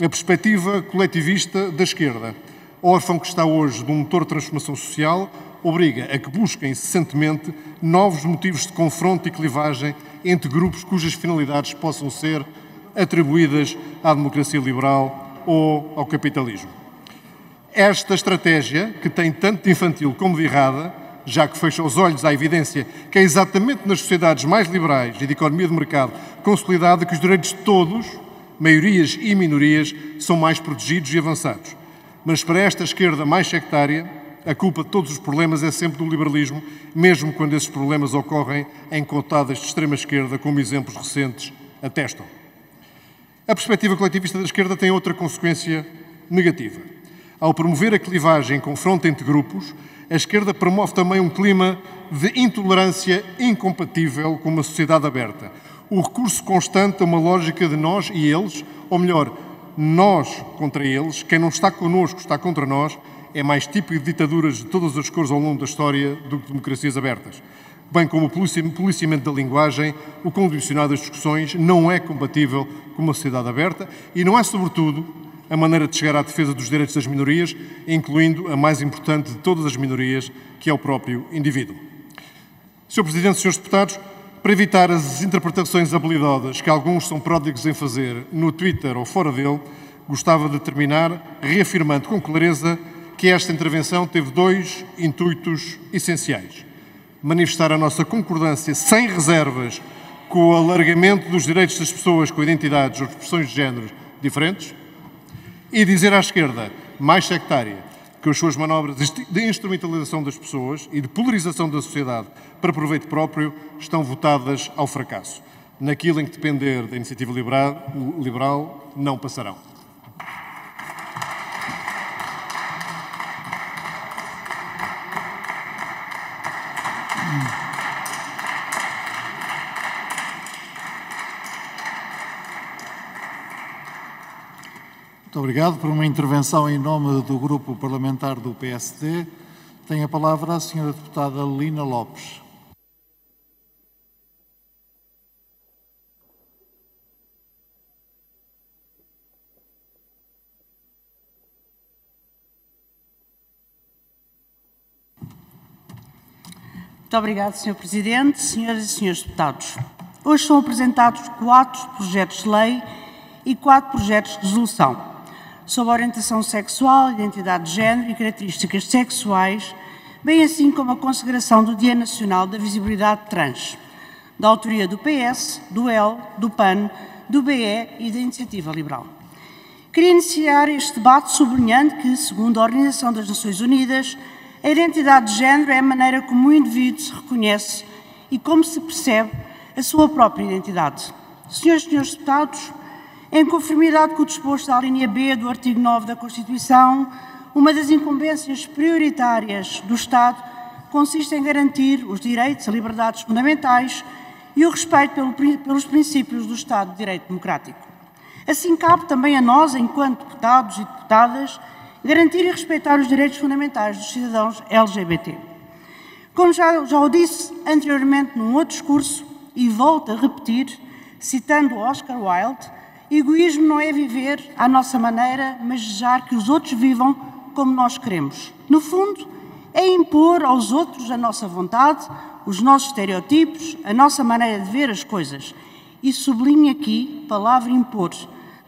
A perspectiva coletivista da esquerda, órfão que está hoje de um motor de transformação social, obriga a que busquem incessantemente novos motivos de confronto e clivagem entre grupos cujas finalidades possam ser atribuídas à democracia liberal ou ao capitalismo. Esta estratégia, que tem tanto de infantil como de errada, já que fecha os olhos à evidência que é exatamente nas sociedades mais liberais e de economia de mercado consolidada que os direitos de todos, maiorias e minorias, são mais protegidos e avançados. Mas para esta esquerda mais sectária, a culpa de todos os problemas é sempre do liberalismo, mesmo quando esses problemas ocorrem em contadas de extrema-esquerda, como exemplos recentes atestam. A perspectiva coletivista da esquerda tem outra consequência negativa. Ao promover a clivagem e confronto entre grupos, a esquerda promove também um clima de intolerância incompatível com uma sociedade aberta, o recurso constante a uma lógica de nós e eles, ou melhor, nós contra eles, quem não está connosco está contra nós, é mais típico de ditaduras de todas as cores ao longo da história do que democracias abertas. Bem como o policiamento da linguagem, o condicionado das discussões não é compatível com uma sociedade aberta e não é, sobretudo, a maneira de chegar à defesa dos direitos das minorias, incluindo a mais importante de todas as minorias, que é o próprio indivíduo. Sr. Presidente, Srs. Deputados, para evitar as interpretações habilidosas que alguns são pródigos em fazer no Twitter ou fora dele, gostava de terminar reafirmando com clareza que esta intervenção teve dois intuitos essenciais. Manifestar a nossa concordância sem reservas com o alargamento dos direitos das pessoas com identidades ou expressões de género diferentes e dizer à esquerda, mais sectária, que as suas manobras de instrumentalização das pessoas e de polarização da sociedade para proveito próprio estão votadas ao fracasso. Naquilo em que depender da iniciativa liberal não passarão. Muito obrigado por uma intervenção em nome do Grupo Parlamentar do PSD. Tem a palavra a Sra. Deputada Lina Lopes. Muito obrigado, Sr. Presidente, Senhoras e Senhores Deputados. Hoje são apresentados 4 projetos de lei e 4 projetos de resolução sobre orientação sexual, identidade de género e características sexuais, bem assim como a consagração do Dia Nacional da Visibilidade Trans, da autoria do PS, do L, do PAN, do BE e da Iniciativa Liberal. Queria iniciar este debate sublinhando que, segundo a Organização das Nações Unidas, a identidade de género é a maneira como o indivíduo se reconhece e como se percebe a sua própria identidade. Senhoras e Senhores Deputados, em conformidade com o disposto da linha B do artigo 9 da Constituição, uma das incumbências prioritárias do Estado consiste em garantir os direitos e liberdades fundamentais e o respeito pelos princípios do Estado de Direito Democrático. Assim cabe também a nós, enquanto deputados e deputadas, garantir e respeitar os direitos fundamentais dos cidadãos LGBT. Como já o disse anteriormente num outro discurso, e volto a repetir, citando Oscar Wilde, egoísmo não é viver à nossa maneira, mas desejar que os outros vivam como nós queremos. No fundo, é impor aos outros a nossa vontade, os nossos estereotipos, a nossa maneira de ver as coisas. E sublinho aqui a palavra impor.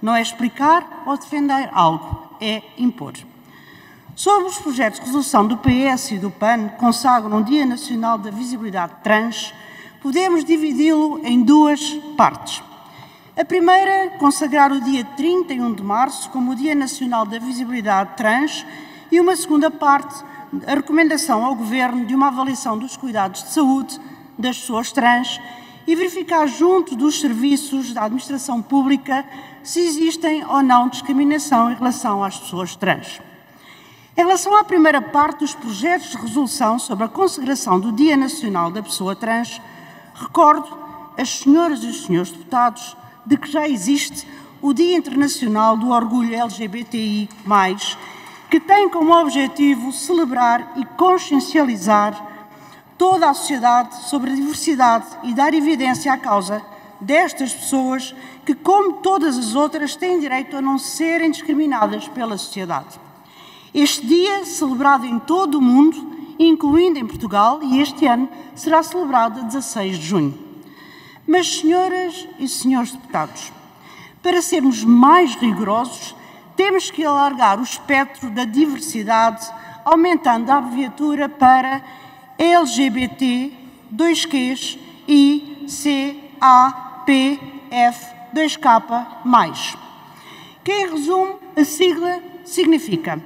Não é explicar ou defender algo, é impor. Sobre os projetos de resolução do PS e do PAN que consagram o Dia Nacional da Visibilidade Trans, podemos dividi-lo em 2 partes. A primeira, consagrar o dia 31 de março como o Dia Nacional da Visibilidade Trans, e uma segunda parte, a recomendação ao Governo de uma avaliação dos cuidados de saúde das pessoas trans e verificar junto dos serviços da administração pública se existem ou não discriminação em relação às pessoas trans. Em relação à primeira parte dos projetos de resolução sobre a consagração do Dia Nacional da Pessoa Trans, recordo às senhoras e os senhores deputados de que já existe o Dia Internacional do Orgulho LGBTI+, que tem como objetivo celebrar e consciencializar toda a sociedade sobre a diversidade e dar evidência à causa destas pessoas que, como todas as outras, têm direito a não serem discriminadas pela sociedade. Este dia, celebrado em todo o mundo, incluindo em Portugal, e este ano será celebrado a 16 de junho. Mas, senhoras e senhores deputados, para sermos mais rigorosos, temos que alargar o espectro da diversidade, aumentando a abreviatura para LGBT, 2 Qs, I, C, A, P, F, 2K+. Que, em resumo, a sigla significa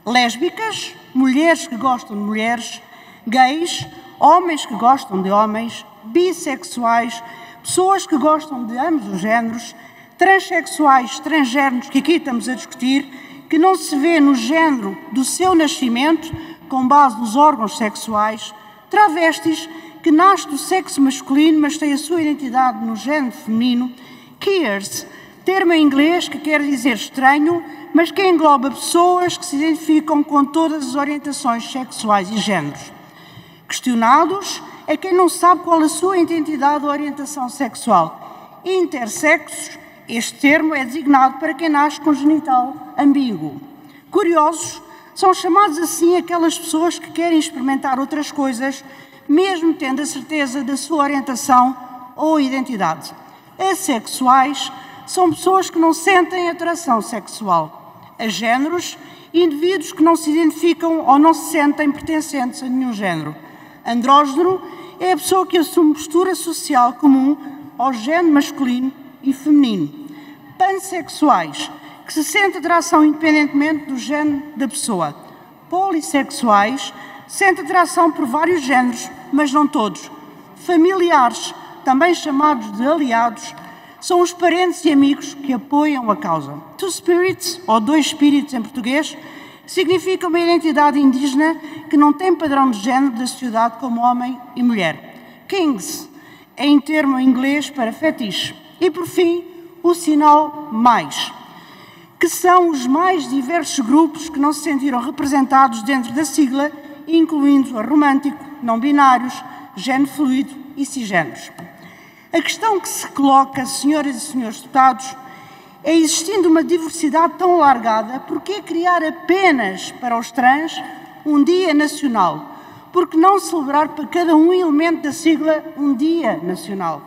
lésbicas, mulheres que gostam de mulheres, gays, homens que gostam de homens, bissexuais, pessoas que gostam de ambos os géneros, transexuais, transgéneros, que aqui estamos a discutir, que não se vê no género do seu nascimento, com base nos órgãos sexuais, travestis, que nasce do sexo masculino, mas tem a sua identidade no género feminino. Queers, termo em inglês que quer dizer estranho, mas que engloba pessoas que se identificam com todas as orientações sexuais e géneros. Questionados é quem não sabe qual a sua identidade ou orientação sexual. Intersexos, este termo é designado para quem nasce com genital ambíguo. Curiosos, são chamados assim aquelas pessoas que querem experimentar outras coisas, mesmo tendo a certeza da sua orientação ou identidade. Assexuais são pessoas que não sentem atração sexual. Agéneros, indivíduos que não se identificam ou não se sentem pertencentes a nenhum género. Andrógeno é a pessoa que assume postura social comum ao género masculino e feminino. Pansexuais, que se sente atração independentemente do género da pessoa. Polissexuais, sente atração por vários géneros, mas não todos. Familiares, também chamados de aliados, são os parentes e amigos que apoiam a causa. Two spirits, ou dois espíritos em português, significa uma identidade indígena que não tem padrão de género da sociedade como homem e mulher. Kings, é em termo inglês para fetiche. E, por fim, o sinal mais, que são os mais diversos grupos que não se sentiram representados dentro da sigla, incluindo aromântico, não binários, género fluido e cisgéneros. A questão que se coloca, senhoras e senhores deputados, é, existindo uma diversidade tão alargada, por que criar apenas para os trans um dia nacional? Por que não celebrar para cada um elemento da sigla um dia nacional?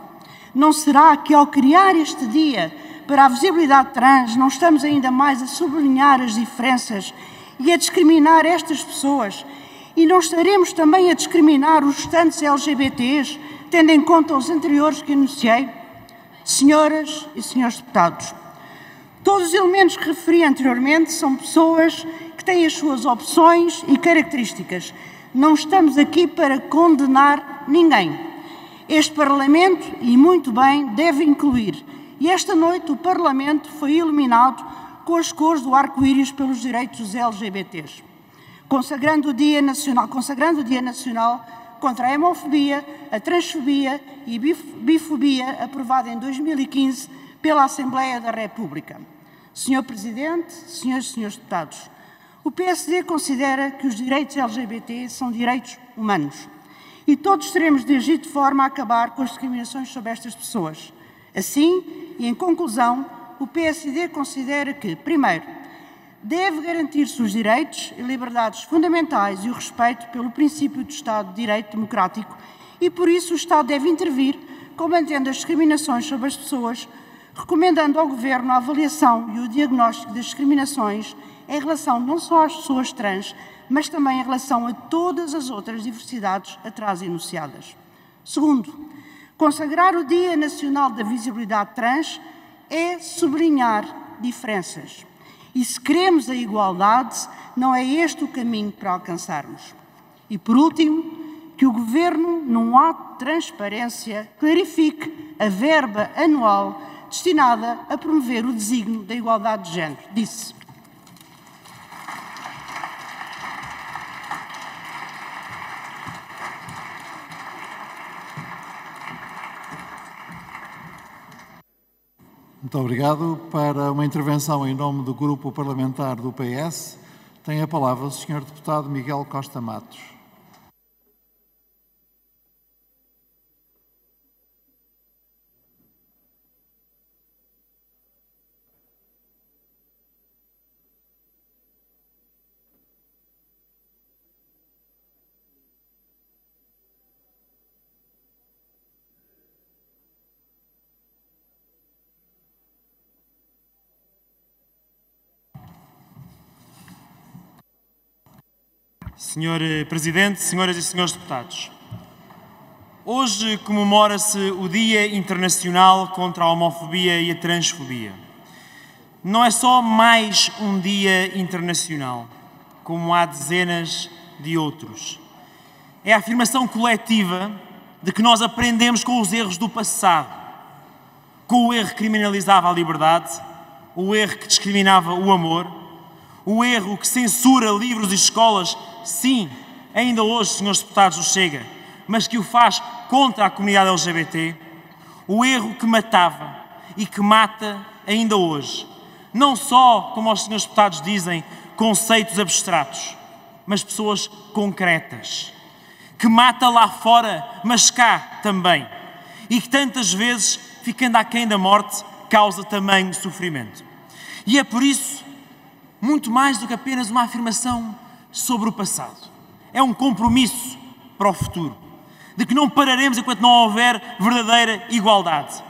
Não será que ao criar este dia para a visibilidade trans não estamos ainda mais a sublinhar as diferenças e a discriminar estas pessoas? E não estaremos também a discriminar os restantes LGBTs, tendo em conta os anteriores que enunciei? Senhoras e senhores deputados, todos os elementos que referi anteriormente são pessoas que têm as suas opções e características. Não estamos aqui para condenar ninguém. Este Parlamento, e muito bem, deve incluir. E esta noite o Parlamento foi iluminado com as cores do arco-íris pelos direitos dos LGBTs, consagrando o Dia Nacional contra a homofobia, a transfobia e bifobia, aprovado em 2015 pela Assembleia da República. Senhor Presidente, senhoras e senhores deputados, o PSD considera que os direitos LGBT são direitos humanos e todos teremos de agir de forma a acabar com as discriminações sobre estas pessoas. Assim, e em conclusão, o PSD considera que, primeiro, deve garantir-se os direitos e liberdades fundamentais e o respeito pelo princípio do Estado de Direito Democrático e, por isso, o Estado deve intervir, combatendo as discriminações sobre as pessoas, recomendando ao Governo a avaliação e o diagnóstico das discriminações em relação não só às pessoas trans, mas também em relação a todas as outras diversidades atrás enunciadas. Segundo, consagrar o Dia Nacional da Visibilidade Trans é sublinhar diferenças. E se queremos a igualdade, não é este o caminho para alcançarmos. E, por último, que o Governo, num ato de transparência, clarifique a verba anual destinada a promover o desígnio da igualdade de género. Disse. Muito obrigado. Para uma intervenção em nome do Grupo Parlamentar do PS, tem a palavra o Sr. Deputado Miguel Costa Matos. Senhor Presidente, senhoras e senhores deputados, hoje comemora-se o Dia Internacional contra a Homofobia e a Transfobia. Não é só mais um dia internacional, como há dezenas de outros. É a afirmação coletiva de que nós aprendemos com os erros do passado, com o erro que criminalizava a liberdade, o erro que discriminava o amor, o erro que censura livros e escolas. Sim, ainda hoje, senhores deputados do Chega, mas que o faz contra a comunidade LGBT, o erro que matava e que mata ainda hoje. Não só, como os senhores deputados dizem, conceitos abstratos, mas pessoas concretas. Que mata lá fora, mas cá também. E que tantas vezes, ficando aquém da morte, causa tamanho sofrimento. E é por isso, muito mais do que apenas uma afirmação sobre o passado. É um compromisso para o futuro. De que não pararemos enquanto não houver verdadeira igualdade.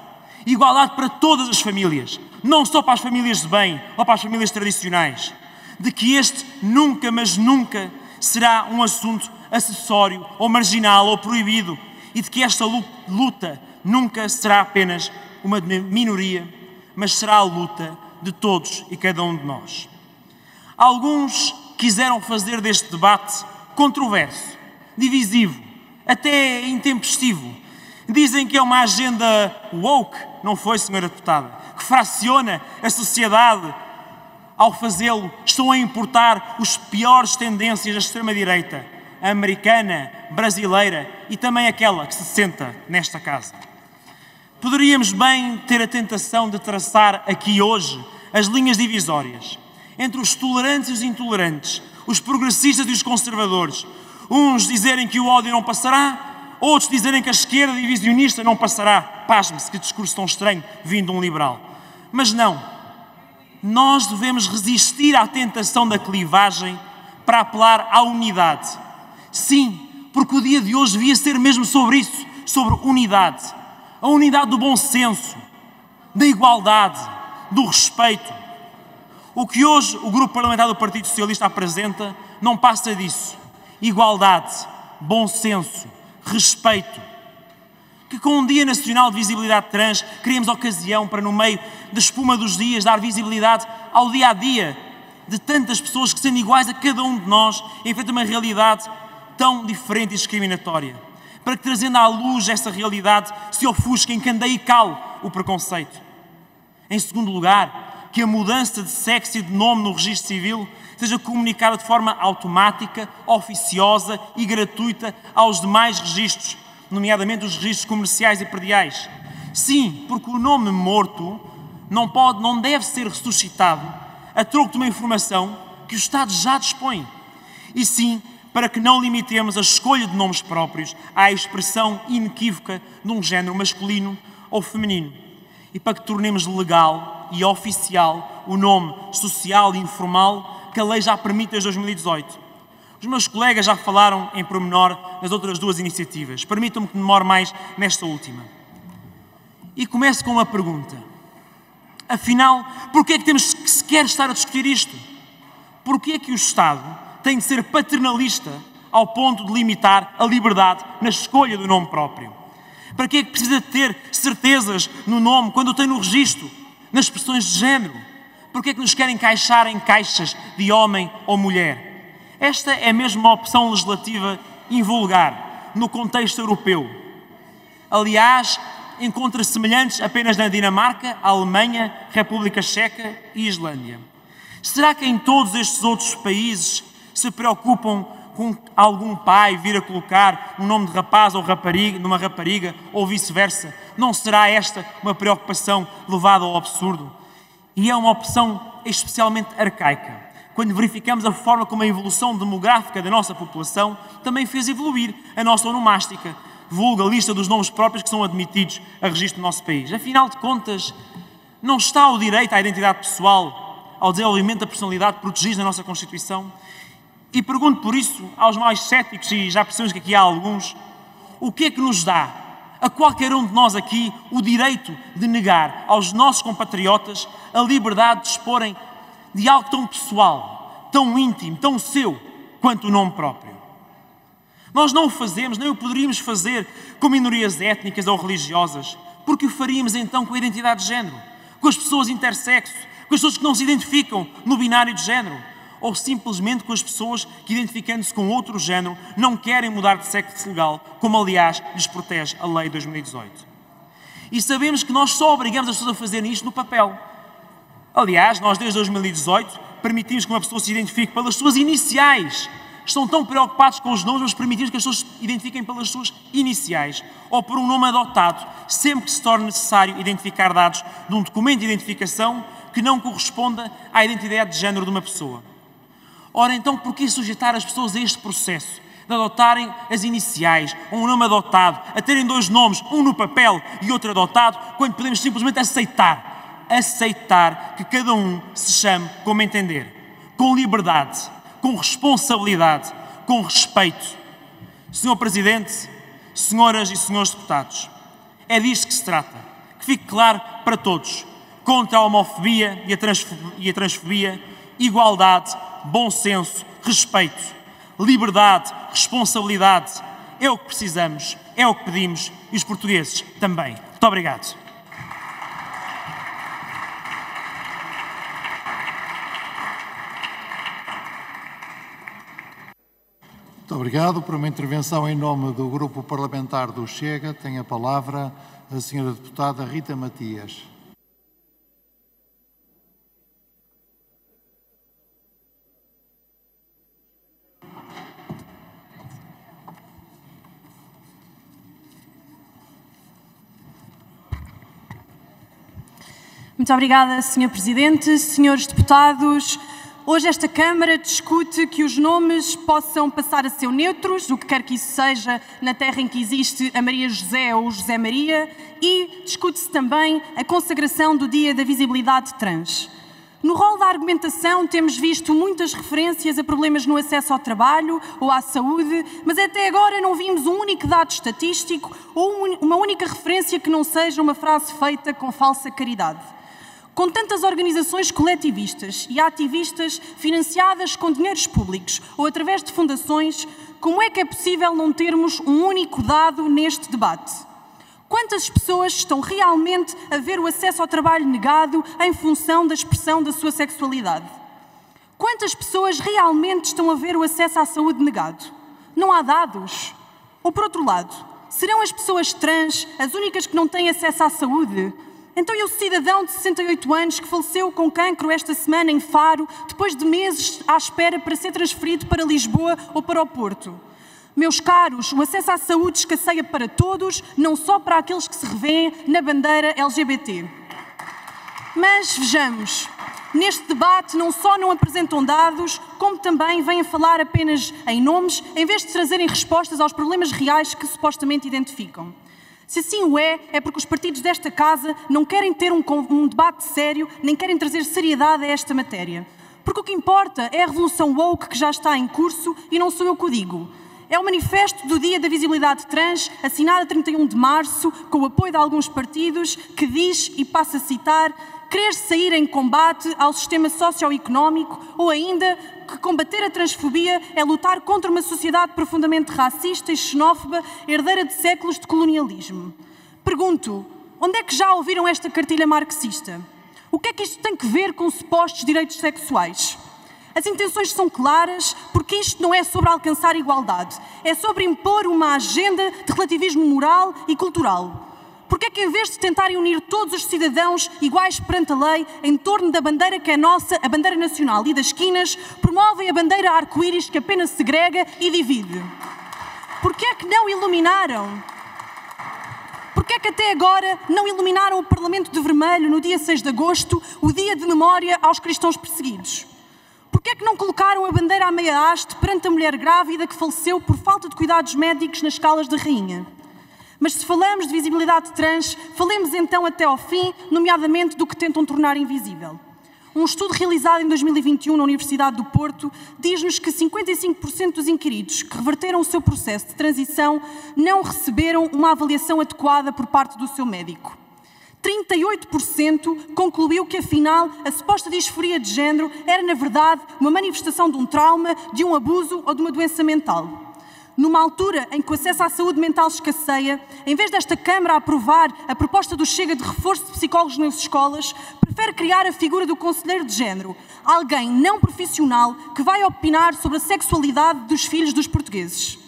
Igualdade para todas as famílias. Não só para as famílias de bem ou para as famílias tradicionais. De que este nunca, mas nunca será um assunto acessório ou marginal ou proibido. E de que esta luta nunca será apenas uma minoria, mas será a luta de todos e cada um de nós. Alguns quiseram fazer deste debate controverso, divisivo, até intempestivo. Dizem que é uma agenda woke, não foi, senhora deputada? Que fraciona a sociedade. Ao fazê-lo, estão a importar as piores tendências da extrema-direita, a americana, brasileira e também aquela que se senta nesta casa. Poderíamos bem ter a tentação de traçar aqui hoje as linhas divisórias entre os tolerantes e os intolerantes, os progressistas e os conservadores. Uns dizerem que o ódio não passará, outros dizerem que a esquerda divisionista não passará. Pasme-se, que discurso tão estranho vindo de um liberal. Mas não. Nós devemos resistir à tentação da clivagem para apelar à unidade. Sim, porque o dia de hoje devia ser mesmo sobre isso, sobre unidade. A unidade do bom senso, da igualdade, do respeito. O que hoje o Grupo Parlamentar do Partido Socialista apresenta não passa disso. Igualdade, bom senso, respeito. Que com um Dia Nacional de Visibilidade Trans criemos ocasião para, no meio da espuma dos dias, dar visibilidade ao dia-a-dia de tantas pessoas que, sendo iguais a cada um de nós, enfrentam uma realidade tão diferente e discriminatória. Para que, trazendo à luz essa realidade, se ofusque, encandeie e cale o preconceito. Em segundo lugar, que a mudança de sexo e de nome no registro civil seja comunicada de forma automática, oficiosa e gratuita aos demais registros, nomeadamente os registros comerciais e prediais. Sim, porque o nome morto não deve ser ressuscitado a troco de uma informação que o Estado já dispõe. E sim, para que não limitemos a escolha de nomes próprios à expressão inequívoca de um género masculino ou feminino. E para que tornemos legal e oficial o nome social e informal que a lei já permite desde 2018. Os meus colegas já falaram em pormenor nas outras duas iniciativas. Permitam-me que demore mais nesta última. E começo com uma pergunta. Afinal, porquê é que temos que sequer estar a discutir isto? Porquê é que o Estado tem de ser paternalista ao ponto de limitar a liberdade na escolha do nome próprio? Para que é que precisa ter certezas no nome quando o tem no registro, nas expressões de género? Porquê é que nos querem encaixar em caixas de homem ou mulher? Esta é mesmo uma opção legislativa invulgar no contexto europeu. Aliás, encontra semelhantes apenas na Dinamarca, Alemanha, República Checa e Islândia. Será que em todos estes outros países se preocupam com algum pai vir a colocar um nome de rapaz ou rapariga, numa rapariga ou vice-versa? Não será esta uma preocupação levada ao absurdo? E é uma opção especialmente arcaica, quando verificamos a forma como a evolução demográfica da nossa população também fez evoluir a nossa onomástica, vulga a lista dos nomes próprios que são admitidos a registro do nosso país. Afinal de contas, não está o direito à identidade pessoal, ao desenvolvimento da personalidade protegido na nossa Constituição? E pergunto por isso aos mais céticos, e já percebemos que aqui há alguns, o que é que nos dá, a qualquer um de nós aqui, o direito de negar aos nossos compatriotas a liberdade de exporem de algo tão pessoal, tão íntimo, tão seu, quanto o nome próprio? Nós não o fazemos, nem o poderíamos fazer com minorias étnicas ou religiosas, porque o faríamos então com a identidade de género, com as pessoas intersexo, com as pessoas que não se identificam no binário de género, ou simplesmente com as pessoas que, identificando-se com outro género, não querem mudar de sexo legal, como aliás lhes protege a Lei de 2018. E sabemos que nós só obrigamos as pessoas a fazerem isto no papel. Aliás, nós desde 2018 permitimos que uma pessoa se identifique pelas suas iniciais, estão tão preocupados com os nomes, mas permitir que as pessoas se identifiquem pelas suas iniciais ou por um nome adotado, sempre que se torne necessário identificar dados de um documento de identificação que não corresponda à identidade de género de uma pessoa. Ora, então, por que sujeitar as pessoas a este processo de adotarem as iniciais ou um nome adotado, a terem dois nomes, um no papel e outro adotado, quando podemos simplesmente aceitar que cada um se chame como entender, com liberdade, com responsabilidade, com respeito? Senhor Presidente, senhoras e senhores deputados, é disto que se trata. Que fique claro para todos: contra a homofobia e a transfobia, igualdade, bom senso, respeito, liberdade, responsabilidade. É o que precisamos, é o que pedimos e os portugueses também. Muito obrigado. Muito obrigado. Por uma intervenção em nome do Grupo Parlamentar do Chega, tem a palavra a senhora deputada Rita Matias. Muito obrigada, Sr. Presidente, senhores deputados. Hoje esta Câmara discute que os nomes possam passar a ser neutros, o que quer que isso seja, na terra em que existe a Maria José ou o José Maria, e discute-se também a consagração do Dia da Visibilidade Trans. No rol da argumentação temos visto muitas referências a problemas no acesso ao trabalho ou à saúde, mas até agora não vimos um único dado estatístico ou uma única referência que não seja uma frase feita com falsa caridade. Com tantas organizações coletivistas e ativistas financiadas com dinheiros públicos ou através de fundações, como é que é possível não termos um único dado neste debate? Quantas pessoas estão realmente a ver o acesso ao trabalho negado em função da expressão da sua sexualidade? Quantas pessoas realmente estão a ver o acesso à saúde negado? Não há dados? Ou, por outro lado, serão as pessoas trans as únicas que não têm acesso à saúde? Então e o cidadão de 68 anos que faleceu com cancro esta semana em Faro, depois de meses à espera para ser transferido para Lisboa ou para o Porto? Meus caros, o acesso à saúde escasseia para todos, não só para aqueles que se revêem na bandeira LGBT. Mas vejamos, neste debate não só não apresentam dados, como também vêm falar apenas em nomes, em vez de trazerem respostas aos problemas reais que supostamente identificam. Se assim o é porque os partidos desta casa não querem ter um debate sério, nem querem trazer seriedade a esta matéria. Porque o que importa é a revolução woke que já está em curso e não sou eu que o digo. É o manifesto do Dia da Visibilidade Trans, assinado a 31 de março, com o apoio de alguns partidos, que diz, e passo a citar, querer sair em combate ao sistema socioeconómico ou ainda que combater a transfobia é lutar contra uma sociedade profundamente racista e xenófoba, herdeira de séculos de colonialismo. Pergunto, onde é que já ouviram esta cartilha marxista? O que é que isto tem que ver com supostos direitos sexuais? As intenções são claras, porque isto não é sobre alcançar igualdade, é sobre impor uma agenda de relativismo moral e cultural. Porque é que, em vez de tentarem unir todos os cidadãos iguais perante a lei em torno da bandeira que é nossa, a bandeira nacional e das esquinas, promovem a bandeira arco-íris que apenas segrega e divide? Porque é que não iluminaram? Porque é que até agora não iluminaram o Parlamento de vermelho no dia 6 de agosto, o dia de memória aos cristãos perseguidos? Porque é que não colocaram a bandeira à meia haste perante a mulher grávida que faleceu por falta de cuidados médicos nas Calas da Rainha? Mas se falamos de visibilidade trans, falemos então até ao fim, nomeadamente do que tentam tornar invisível. Um estudo realizado em 2021 na Universidade do Porto diz-nos que 55% dos inquiridos que reverteram o seu processo de transição não receberam uma avaliação adequada por parte do seu médico. 38% concluiu que, afinal, a suposta disforia de género era, na verdade, uma manifestação de um trauma, de um abuso ou de uma doença mental. Numa altura em que o acesso à saúde mental escasseia, em vez desta Câmara aprovar a proposta do Chega de reforço de psicólogos nas escolas, prefere criar a figura do conselheiro de género, alguém não profissional que vai opinar sobre a sexualidade dos filhos dos portugueses.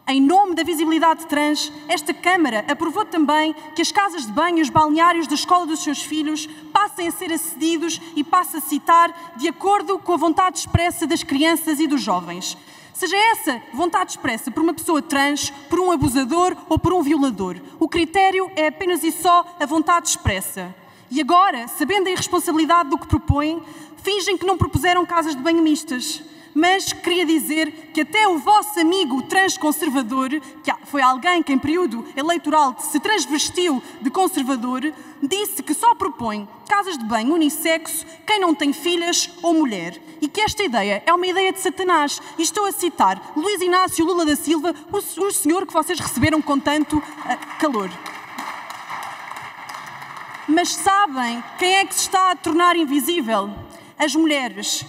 Em nome da visibilidade trans, esta Câmara aprovou também que as casas de banho e os balneários da escola dos seus filhos passem a ser acedidos, e passo a citar, de acordo com a vontade expressa das crianças e dos jovens. Seja essa vontade expressa por uma pessoa trans, por um abusador ou por um violador. O critério é apenas e só a vontade expressa. E agora, sabendo a irresponsabilidade do que propõem, fingem que não propuseram casas de banho mistas. Mas queria dizer que até o vosso amigo transconservador, que foi alguém que em período eleitoral se transvestiu de conservador, disse que só propõe casas de banho unissexo quem não tem filhas ou mulher. E que esta ideia é uma ideia de Satanás. E estou a citar Luís Inácio Lula da Silva, o senhor que vocês receberam com tanto calor. Mas sabem quem é que se está a tornar invisível? As mulheres.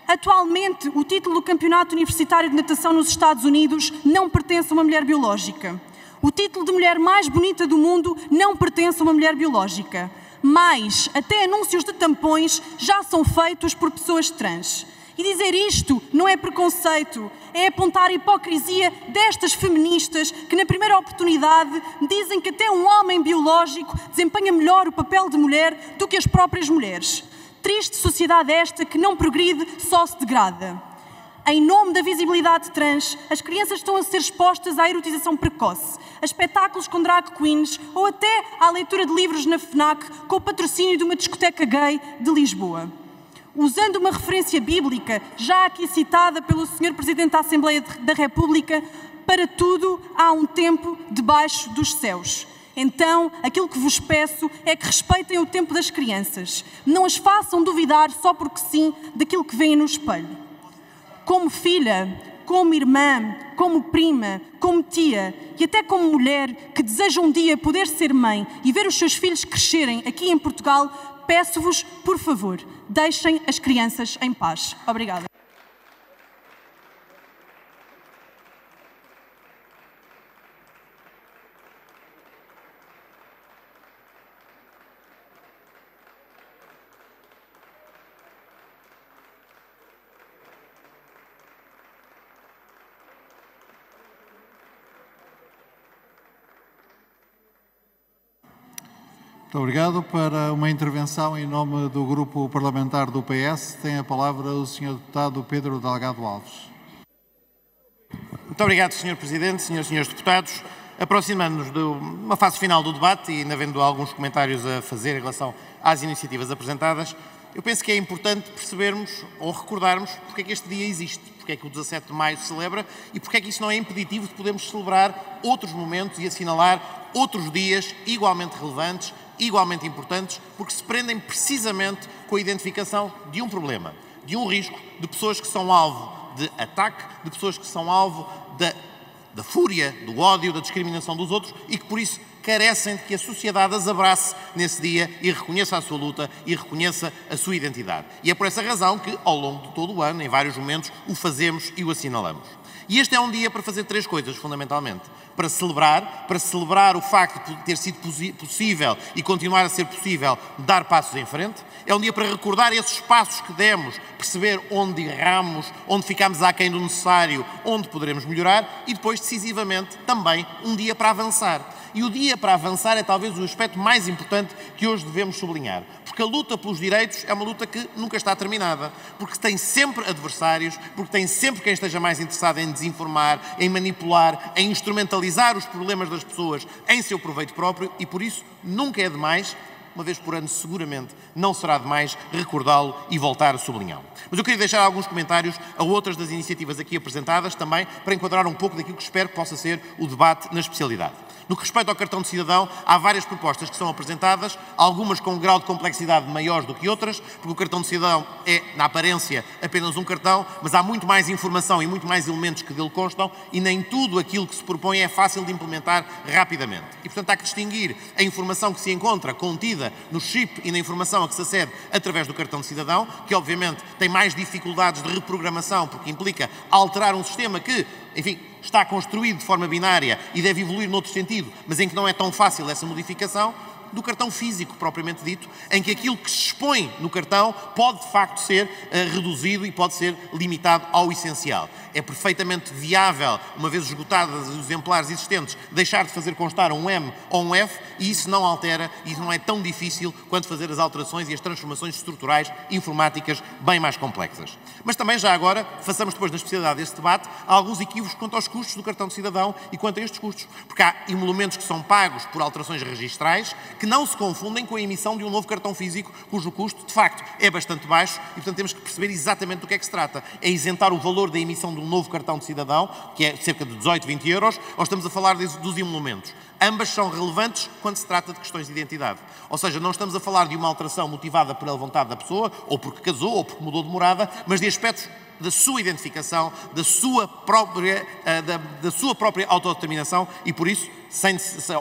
Atualmente, o título do Campeonato Universitário de Natação nos Estados Unidos não pertence a uma mulher biológica. O título de mulher mais bonita do mundo não pertence a uma mulher biológica. Mas, até anúncios de tampões já são feitos por pessoas trans. E dizer isto não é preconceito, é apontar a hipocrisia destas feministas que, na primeira oportunidade, dizem que até um homem biológico desempenha melhor o papel de mulher do que as próprias mulheres. Triste sociedade esta que não progride, só se degrada. Em nome da visibilidade trans, as crianças estão a ser expostas à erotização precoce, a espetáculos com drag queens ou até à leitura de livros na FNAC com o patrocínio de uma discoteca gay de Lisboa. Usando uma referência bíblica, já aqui citada pelo Sr. Presidente da Assembleia da República, para tudo há um tempo debaixo dos céus. Então, aquilo que vos peço é que respeitem o tempo das crianças. Não as façam duvidar só porque sim daquilo que veem no espelho. Como filha, como irmã, como prima, como tia e até como mulher que deseja um dia poder ser mãe e ver os seus filhos crescerem aqui em Portugal, peço-vos, por favor, deixem as crianças em paz. Obrigada. Muito obrigado. Para uma intervenção em nome do Grupo Parlamentar do PS, tem a palavra o Sr. Deputado Pedro Delgado Alves. Muito obrigado, Sr. Presidente, Srs. e Srs. Deputados. Aproximando-nos de uma fase final do debate e ainda havendo alguns comentários a fazer em relação às iniciativas apresentadas, eu penso que é importante percebermos ou recordarmos porque é que este dia existe, porque é que o 17 de maio se celebra e porque é que isso não é impeditivo de podermos celebrar outros momentos e assinalar outros dias igualmente relevantes, igualmente importantes, porque se prendem precisamente com a identificação de um problema, de um risco, de pessoas que são alvo de ataque, de pessoas que são alvo da fúria, do ódio, da discriminação dos outros e que por isso carecem de que a sociedade as abrace nesse dia e reconheça a sua luta e reconheça a sua identidade. E é por essa razão que, ao longo de todo o ano, em vários momentos, o fazemos e o assinalamos. E este é um dia para fazer três coisas, fundamentalmente. Para celebrar o facto de ter sido possível e continuar a ser possível dar passos em frente. É um dia para recordar esses passos que demos, perceber onde erramos, onde ficámos aquém do necessário, onde poderemos melhorar e depois, decisivamente, também um dia para avançar. E o dia para avançar é talvez o aspecto mais importante que hoje devemos sublinhar. Porque a luta pelos direitos é uma luta que nunca está terminada. Porque tem sempre adversários, porque tem sempre quem esteja mais interessado em desinformar, em manipular, em instrumentalizar os problemas das pessoas em seu proveito próprio e por isso nunca é demais, uma vez por ano seguramente não será demais recordá-lo e voltar a sublinhá-lo. Mas eu queria deixar alguns comentários a outras das iniciativas aqui apresentadas também para enquadrar um pouco daquilo que espero que possa ser o debate na especialidade. No que respeita ao cartão de cidadão, há várias propostas que são apresentadas, algumas com um grau de complexidade maior do que outras, porque o cartão de cidadão é, na aparência, apenas um cartão, mas há muito mais informação e muito mais elementos que dele constam e nem tudo aquilo que se propõe é fácil de implementar rapidamente. E, portanto, há que distinguir a informação que se encontra contida no chip e na informação a que se acede através do cartão de cidadão, que obviamente tem mais dificuldades de reprogramação, porque implica alterar um sistema que, enfim, está construído de forma binária e deve evoluir noutro sentido, mas em que não é tão fácil essa modificação, do cartão físico, propriamente dito, em que aquilo que se expõe no cartão pode, de facto, ser reduzido e pode ser limitado ao essencial. É perfeitamente viável, uma vez esgotados os exemplares existentes, deixar de fazer constar um M ou um F, e isso não altera, e não é tão difícil quanto fazer as alterações e as transformações estruturais informáticas bem mais complexas. Mas também, já agora, façamos depois na especialidade deste debate, há alguns equívocos quanto aos custos do cartão de cidadão e quanto a estes custos, porque há emolumentos que são pagos por alterações registrais que não se confundem com a emissão de um novo cartão físico, cujo custo, de facto, é bastante baixo, e, portanto, temos que perceber exatamente do que é que se trata. É isentar o valor da emissão de um novo cartão de cidadão, que é cerca de 18, 20 euros, ou estamos a falar dos emolumentos? Ambas são relevantes quando se trata de questões de identidade. Ou seja, não estamos a falar de uma alteração motivada pela vontade da pessoa, ou porque casou, ou porque mudou de morada, mas de aspectos da sua identificação, da sua própria autodeterminação, e por isso,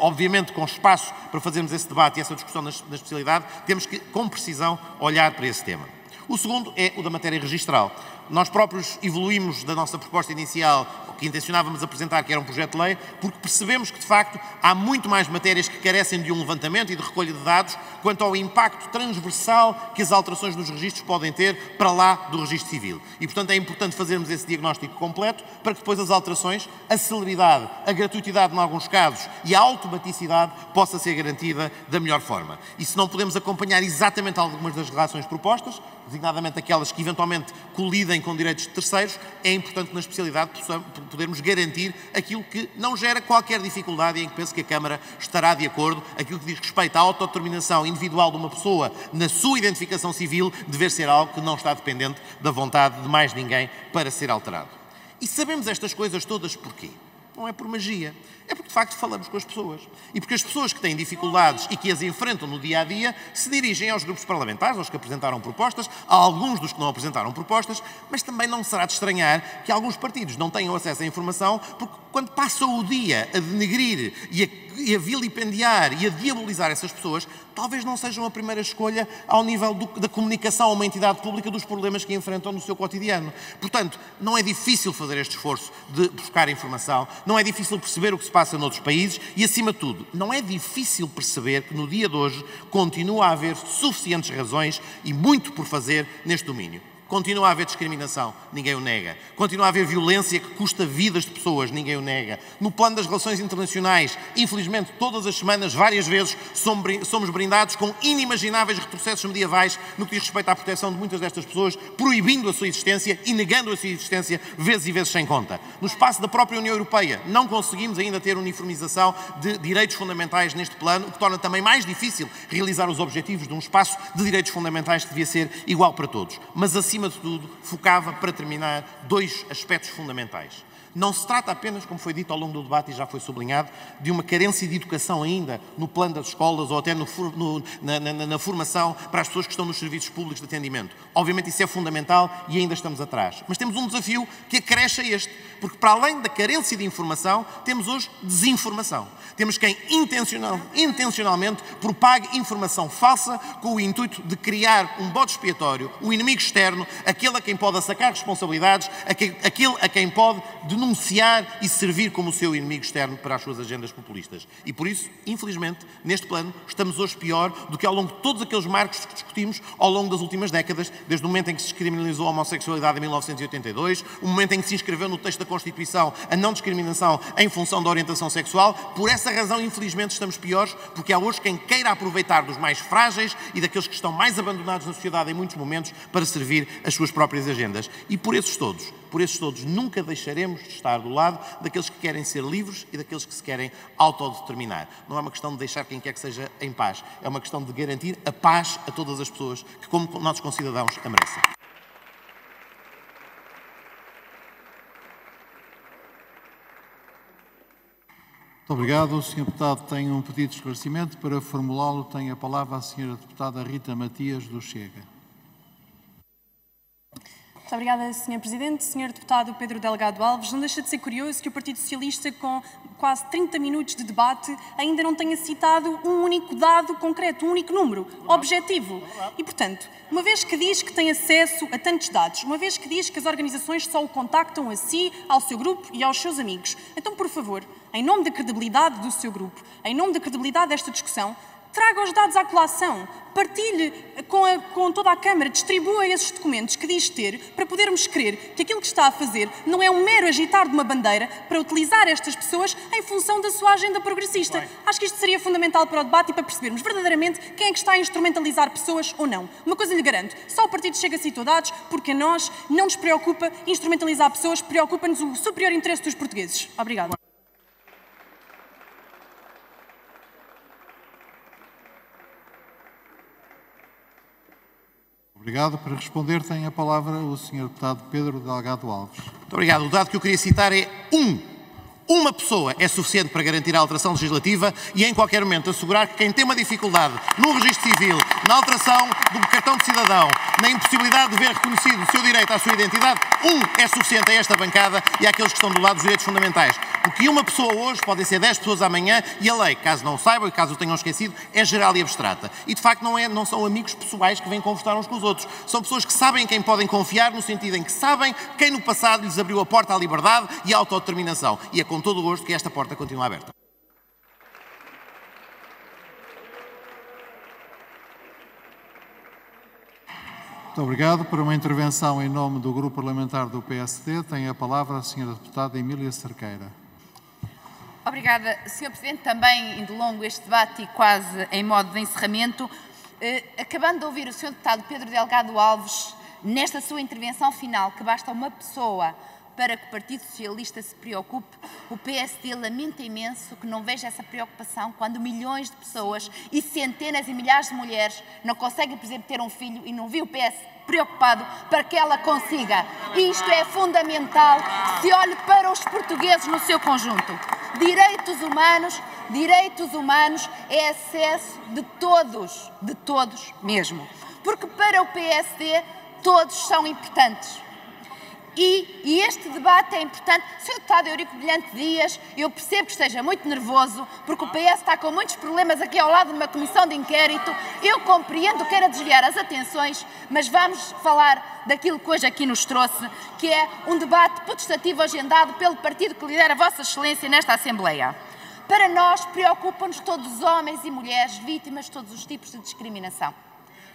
obviamente com espaço para fazermos esse debate e essa discussão na especialidade, temos que, com precisão, olhar para esse tema. O segundo é o da matéria registral. Nós próprios evoluímos da nossa proposta inicial, que intencionávamos apresentar, que era um projeto de lei, porque percebemos que, de facto, há muito mais matérias que carecem de um levantamento e de recolha de dados quanto ao impacto transversal que as alterações nos registros podem ter para lá do registro civil. E, portanto, é importante fazermos esse diagnóstico completo para que depois as alterações, a celeridade, a gratuitidade em alguns casos e a automaticidade possa ser garantida da melhor forma. E se não podemos acompanhar exatamente algumas das relações propostas, designadamente aquelas que eventualmente colidem com direitos de terceiros, é importante que na especialidade podermos garantir aquilo que não gera qualquer dificuldade e em que penso que a Câmara estará de acordo, aquilo que diz respeito à autodeterminação individual de uma pessoa na sua identificação civil, dever ser algo que não está dependente da vontade de mais ninguém para ser alterado. E sabemos estas coisas todas porquê? Não é por magia. É porque, de facto, falamos com as pessoas. E porque as pessoas que têm dificuldades e que as enfrentam no dia-a-dia se dirigem aos grupos parlamentares, aos que apresentaram propostas, a alguns dos que não apresentaram propostas, mas também não será de estranhar que alguns partidos não tenham acesso à informação, porque quando passam o dia a denegrir e a vilipendiar e a diabolizar essas pessoas, talvez não sejam a primeira escolha ao nível da comunicação a uma entidade pública dos problemas que enfrentam no seu cotidiano. Portanto, não é difícil fazer este esforço de buscar informação, não é difícil perceber o que se passa noutros países e, acima de tudo, não é difícil perceber que no dia de hoje continua a haver suficientes razões e muito por fazer neste domínio. Continua a haver discriminação, ninguém o nega. Continua a haver violência que custa vidas de pessoas, ninguém o nega. No plano das relações internacionais, infelizmente, todas as semanas, várias vezes, somos brindados com inimagináveis retrocessos medievais no que diz respeito à proteção de muitas destas pessoas, proibindo a sua existência e negando a sua existência vezes e vezes sem conta. No espaço da própria União Europeia, não conseguimos ainda ter uniformização de direitos fundamentais neste plano, o que torna também mais difícil realizar os objetivos de um espaço de direitos fundamentais que devia ser igual para todos. Mas, acima de tudo, focava, para terminar, dois aspectos fundamentais. Não se trata apenas, como foi dito ao longo do debate e já foi sublinhado, de uma carência de educação ainda no plano das escolas ou até na formação para as pessoas que estão nos serviços públicos de atendimento. Obviamente isso é fundamental e ainda estamos atrás. Mas temos um desafio que acresce a este, porque para além da carência de informação, temos hoje desinformação. Temos quem intencionalmente propague informação falsa com o intuito de criar um bode expiatório, um inimigo externo, aquele a quem pode assacar responsabilidades, aquele a quem pode denunciar e servir como o seu inimigo externo para as suas agendas populistas. E por isso, infelizmente, neste plano, estamos hoje pior do que ao longo de todos aqueles marcos que discutimos ao longo das últimas décadas, desde o momento em que se descriminalizou a homossexualidade em 1982, o momento em que se inscreveu no texto da Constituição a não discriminação em função da orientação sexual. Por essa razão, infelizmente, estamos piores, porque há hoje quem queira aproveitar dos mais frágeis e daqueles que estão mais abandonados na sociedade em muitos momentos para servir as suas próprias agendas. E por esses todos, nunca deixaremos de estar do lado daqueles que querem ser livres e daqueles que se querem autodeterminar. Não é uma questão de deixar quem quer que seja em paz, é uma questão de garantir a paz a todas as pessoas que, como nossos concidadãos, a merecem. Muito obrigado. O Sr. Deputado tem um pedido de esclarecimento. Para formulá-lo, tem a palavra a Sra. Deputada Rita Matias, do Chega. Muito obrigada, Sr. Presidente. Sr. Deputado Pedro Delgado Alves, não deixa de ser curioso que o Partido Socialista, com quase 30 minutos de debate, ainda não tenha citado um único dado concreto, um único número, objetivo. E, portanto, uma vez que diz que tem acesso a tantos dados, uma vez que diz que as organizações só o contactam a si, ao seu grupo e aos seus amigos, então, por favor, em nome da credibilidade do seu grupo, em nome da credibilidade desta discussão, Traga os dados à colação, partilhe com toda a Câmara, distribua esses documentos que diz ter, para podermos crer que aquilo que está a fazer não é um mero agitar de uma bandeira para utilizar estas pessoas em função da sua agenda progressista. Acho que isto seria fundamental para o debate e para percebermos verdadeiramente quem é que está a instrumentalizar pessoas ou não. Uma coisa lhe garanto, só o partido Chega citou dados porque a nós não nos preocupa instrumentalizar pessoas, preocupa-nos o superior interesse dos portugueses. Obrigada. Obrigado. Para responder, tem a palavra o Sr. Deputado Pedro Delgado Alves. Muito obrigado. O dado que eu queria citar é uma pessoa é suficiente para garantir a alteração legislativa e, em qualquer momento, assegurar que quem tem uma dificuldade no registro civil, na alteração do cartão de cidadão, na impossibilidade de ver reconhecido o seu direito à sua identidade, é suficiente a esta bancada e àqueles que estão do lado dos direitos fundamentais. Porque uma pessoa hoje podem ser 10 pessoas amanhã e a lei, caso não saibam e caso o tenham esquecido, é geral e abstrata. E, de facto, não são amigos pessoais que vêm conversar uns com os outros. São pessoas que sabem em quem podem confiar, no sentido em que sabem quem no passado lhes abriu a porta à liberdade e à autodeterminação. E é com todo o gosto que esta porta continua aberta. Muito obrigado. Para uma intervenção em nome do Grupo Parlamentar do PSD, tem a palavra a Sra. Deputada Emília Cerqueira. Obrigada, Sr. Presidente. Também indo longo este debate e quase em modo de encerramento, acabando de ouvir o Sr. Deputado Pedro Delgado Alves, nesta sua intervenção final, que basta uma pessoa para que o Partido Socialista se preocupe, o PSD lamenta imenso que não veja essa preocupação quando milhões de pessoas e centenas e milhares de mulheres não conseguem, por exemplo, ter um filho e não viu o PS preocupado para que ela consiga. E isto é fundamental que se olhe para os portugueses no seu conjunto. Direitos humanos é acesso de todos mesmo. Porque para o PSD todos são importantes. E este debate é importante. Sr. Deputado Eurico Brilhante Dias, eu percebo que esteja muito nervoso, porque o PS está com muitos problemas aqui ao lado de uma comissão de inquérito. Eu compreendo que queira desviar as atenções, mas vamos falar daquilo que hoje aqui nos trouxe, que é um debate potestativo agendado pelo partido que lidera Vossa Excelência nesta Assembleia. Para nós, preocupam-nos todos os homens e mulheres vítimas de todos os tipos de discriminação.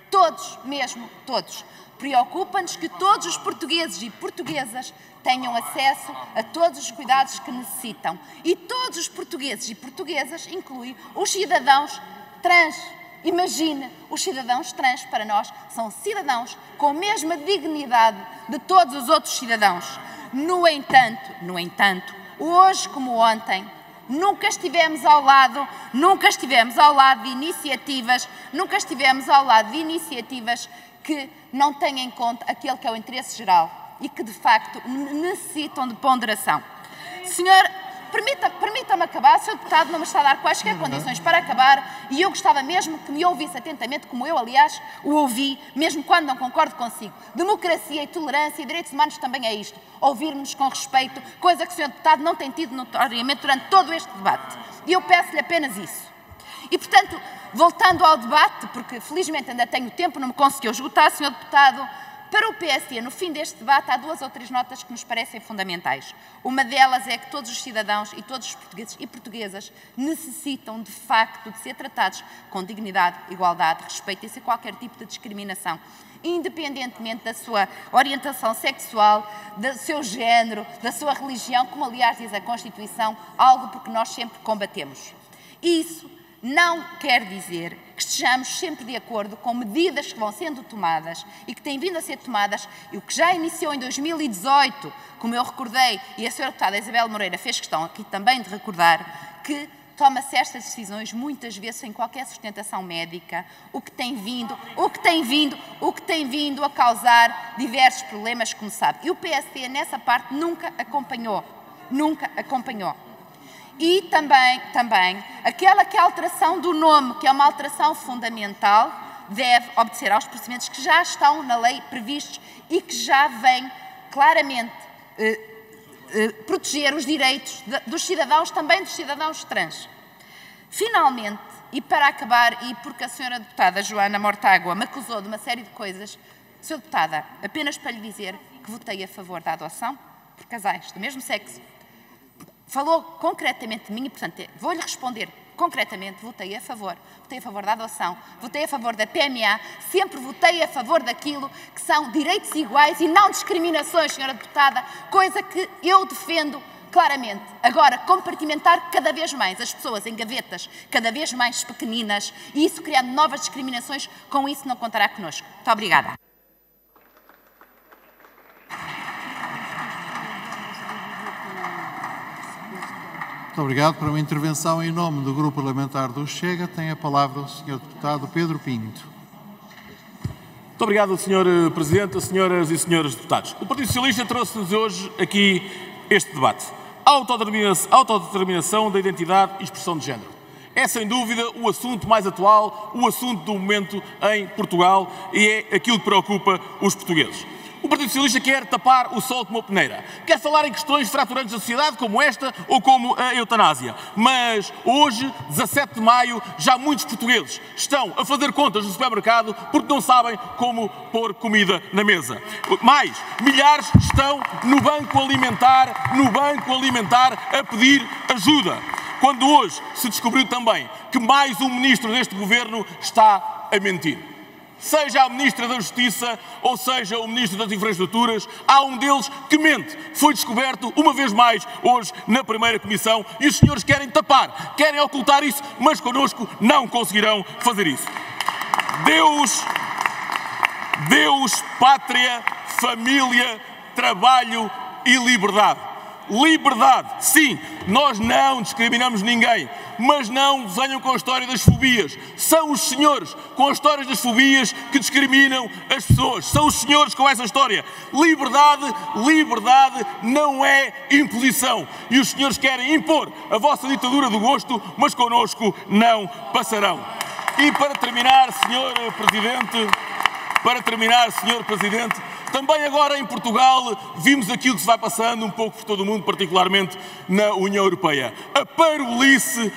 Todos, mesmo todos. Preocupa-nos que todos os portugueses e portuguesas tenham acesso a todos os cuidados que necessitam. E todos os portugueses e portuguesas incluem os cidadãos trans. Imagine, os cidadãos trans para nós são cidadãos com a mesma dignidade de todos os outros cidadãos. No entanto, hoje como ontem, nunca estivemos ao lado de iniciativas que não têm em conta aquele que é o interesse geral e que, de facto, necessitam de ponderação. Senhor, permita-me acabar, Sr. Deputado não me está a dar quaisquer condições para acabar e eu gostava mesmo que me ouvisse atentamente, como eu, aliás, o ouvi, mesmo quando não concordo consigo. Democracia e tolerância e direitos humanos também é isto. Ouvir-nos com respeito, coisa que o Sr. Deputado não tem tido notoriamente durante todo este debate. E eu peço-lhe apenas isso. E, portanto, voltando ao debate, porque felizmente ainda tenho tempo, não me conseguiu esgotar, Sr. Deputado, para o PSD, no fim deste debate, há 2 ou 3 notas que nos parecem fundamentais. Uma delas é que todos os cidadãos e todos os portugueses e portuguesas necessitam, de facto, de ser tratados com dignidade, igualdade, respeito e sem qualquer tipo de discriminação, independentemente da sua orientação sexual, do seu género, da sua religião, como aliás diz a Constituição, algo por que nós sempre combatemos. Isso não quer dizer que estejamos sempre de acordo com medidas que vão sendo tomadas e que têm vindo a ser tomadas e o que já iniciou em 2018, como eu recordei, e a Sra. Deputada Isabel Moreira fez questão aqui também de recordar, que toma-se estas decisões muitas vezes sem qualquer sustentação médica, o que tem vindo a causar diversos problemas, como sabe. E o PSD nessa parte nunca acompanhou. E também, aquela que é a alteração do nome, que é uma alteração fundamental, deve obedecer aos procedimentos que já estão na lei previstos e que já vêm claramente proteger os direitos dos cidadãos, também dos cidadãos trans. Finalmente, e para acabar, e porque a Sra. Deputada Joana Mortágua me acusou de uma série de coisas, Sra. Deputada, apenas para lhe dizer que votei a favor da adoção por casais do mesmo sexo. Falou concretamente de mim e, portanto, vou-lhe responder concretamente, votei a favor. Votei a favor da adoção, votei a favor da PMA, sempre votei a favor daquilo que são direitos iguais e não discriminações, senhora deputada, coisa que eu defendo claramente. Agora, compartimentar cada vez mais as pessoas em gavetas cada vez mais pequeninas e isso criando novas discriminações, com isso não contará connosco. Muito obrigada. Muito obrigado. Para uma intervenção em nome do Grupo Parlamentar do Chega, tem a palavra o Sr. Deputado Pedro Pinto. Muito obrigado, Sr. Presidente, senhoras e senhores deputados. O Partido Socialista trouxe-nos hoje aqui este debate. Autodeterminação da identidade e expressão de género. É, sem dúvida, o assunto mais atual, o assunto do momento em Portugal e é aquilo que preocupa os portugueses. O Partido Socialista quer tapar o sol com uma peneira. Quer falar em questões fraturantes da sociedade, como esta ou como a eutanásia. Mas hoje, 17 de maio, já muitos portugueses estão a fazer contas no supermercado porque não sabem como pôr comida na mesa. Mais, milhares estão no banco alimentar a pedir ajuda. Quando hoje se descobriu também que mais um ministro deste governo está a mentir. Seja a Ministra da Justiça ou seja o Ministro das Infraestruturas, há um deles que mente. Foi descoberto uma vez mais hoje na primeira comissão e os senhores querem tapar, querem ocultar isso, mas connosco não conseguirão fazer isso. Deus, pátria, família, trabalho e liberdade. Liberdade, sim, nós não discriminamos ninguém, mas não venham com a história das fobias. São os senhores com as histórias das fobias que discriminam as pessoas. São os senhores com essa história. Liberdade não é imposição. E os senhores querem impor a vossa ditadura do gosto, mas connosco não passarão. E para terminar, Senhor Presidente, também agora em Portugal vimos aquilo que se vai passando um pouco por todo o mundo, particularmente na União Europeia. A parolice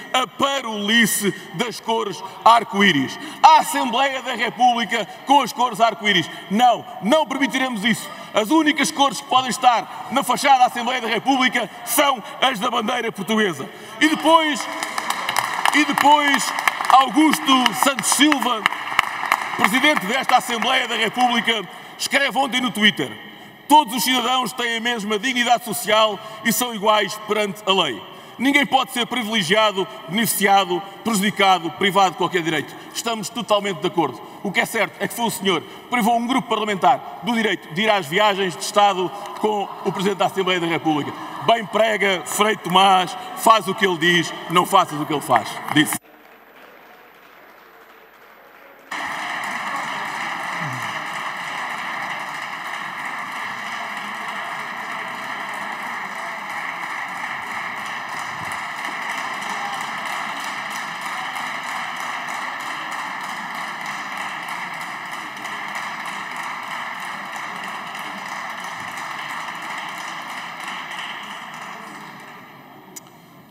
das cores arco-íris. A Assembleia da República com as cores arco-íris. Não permitiremos isso. As únicas cores que podem estar na fachada da Assembleia da República são as da bandeira portuguesa. E depois Augusto Santos Silva, Presidente desta Assembleia da República, escreve ontem no Twitter: todos os cidadãos têm a mesma dignidade social e são iguais perante a lei. Ninguém pode ser privilegiado, beneficiado, prejudicado, privado de qualquer direito. Estamos totalmente de acordo. O que é certo é que foi o senhor que privou um grupo parlamentar do direito de ir às viagens de Estado com o Presidente da Assembleia da República. Bem prega, Frei Tomás, faz o que ele diz, não faças o que ele faz. Disse.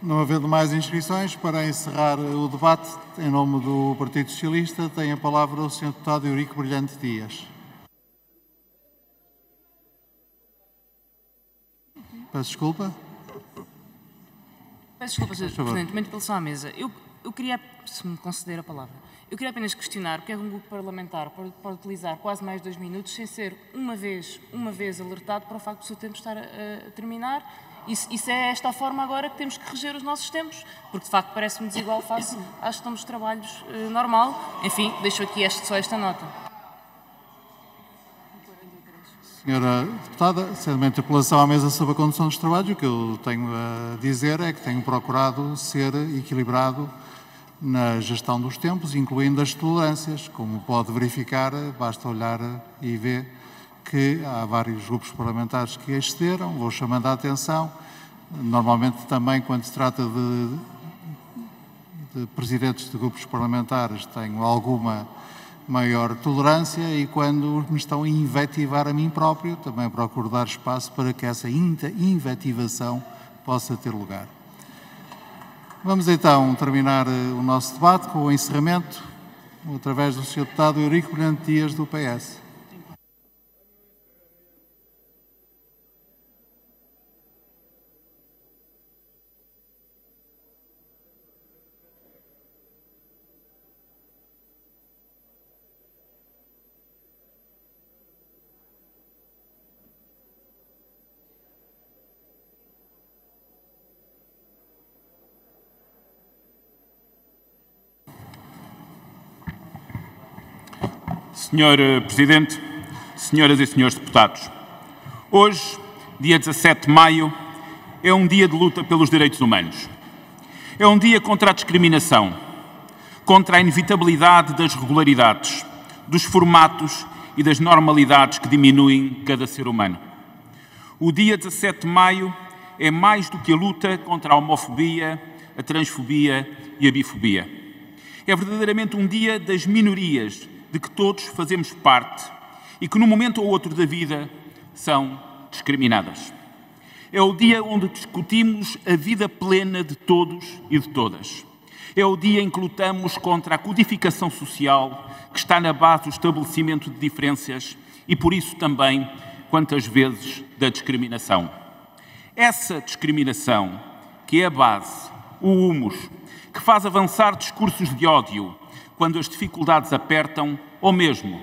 Não havendo mais inscrições, para encerrar o debate, em nome do Partido Socialista, tem a palavra o Sr. Deputado Eurico Brilhante Dias. Peço desculpa. Peço desculpa, Sr. Presidente, uma interpelação à mesa. Eu queria, se me conceder a palavra, eu queria apenas questionar porque é que um grupo parlamentar pode utilizar quase mais de 2 minutos sem ser uma vez alertado para o facto do seu tempo estar a terminar. Isso é esta a forma agora que temos que reger os nossos tempos, porque de facto parece-me desigual face à gestão dos trabalhos normal. Enfim, deixo aqui só esta nota. Senhora Deputada, sendo uma interpelação à mesa sobre a condução dos trabalhos, o que eu tenho a dizer é que tenho procurado ser equilibrado na gestão dos tempos, incluindo as tolerâncias. Como pode verificar, basta olhar e ver que há vários grupos parlamentares que excederam, vou chamando a atenção. Normalmente também quando se trata de presidentes de grupos parlamentares tenho alguma maior tolerância e quando me estão a invetivar a mim próprio também procuro dar espaço para que essa invetivação possa ter lugar. Vamos então terminar o nosso debate com o encerramento através do Sr. Deputado Eurico Brilhante Dias do PS. Senhor Presidente, senhoras e senhores deputados, hoje, dia 17 de maio, é um dia de luta pelos direitos humanos. É um dia contra a discriminação, contra a inevitabilidade das regularidades, dos formatos e das normalidades que diminuem cada ser humano. O dia 17 de maio é mais do que a luta contra a homofobia, a transfobia e a bifobia. É verdadeiramente um dia das minorias de que todos fazemos parte e que, num momento ou outro da vida, são discriminadas. É o dia onde discutimos a vida plena de todos e de todas. É o dia em que lutamos contra a codificação social que está na base do estabelecimento de diferenças e, por isso, também, quantas vezes, da discriminação. Essa discriminação, que é a base, o humus, que faz avançar discursos de ódio quando as dificuldades apertam, ou mesmo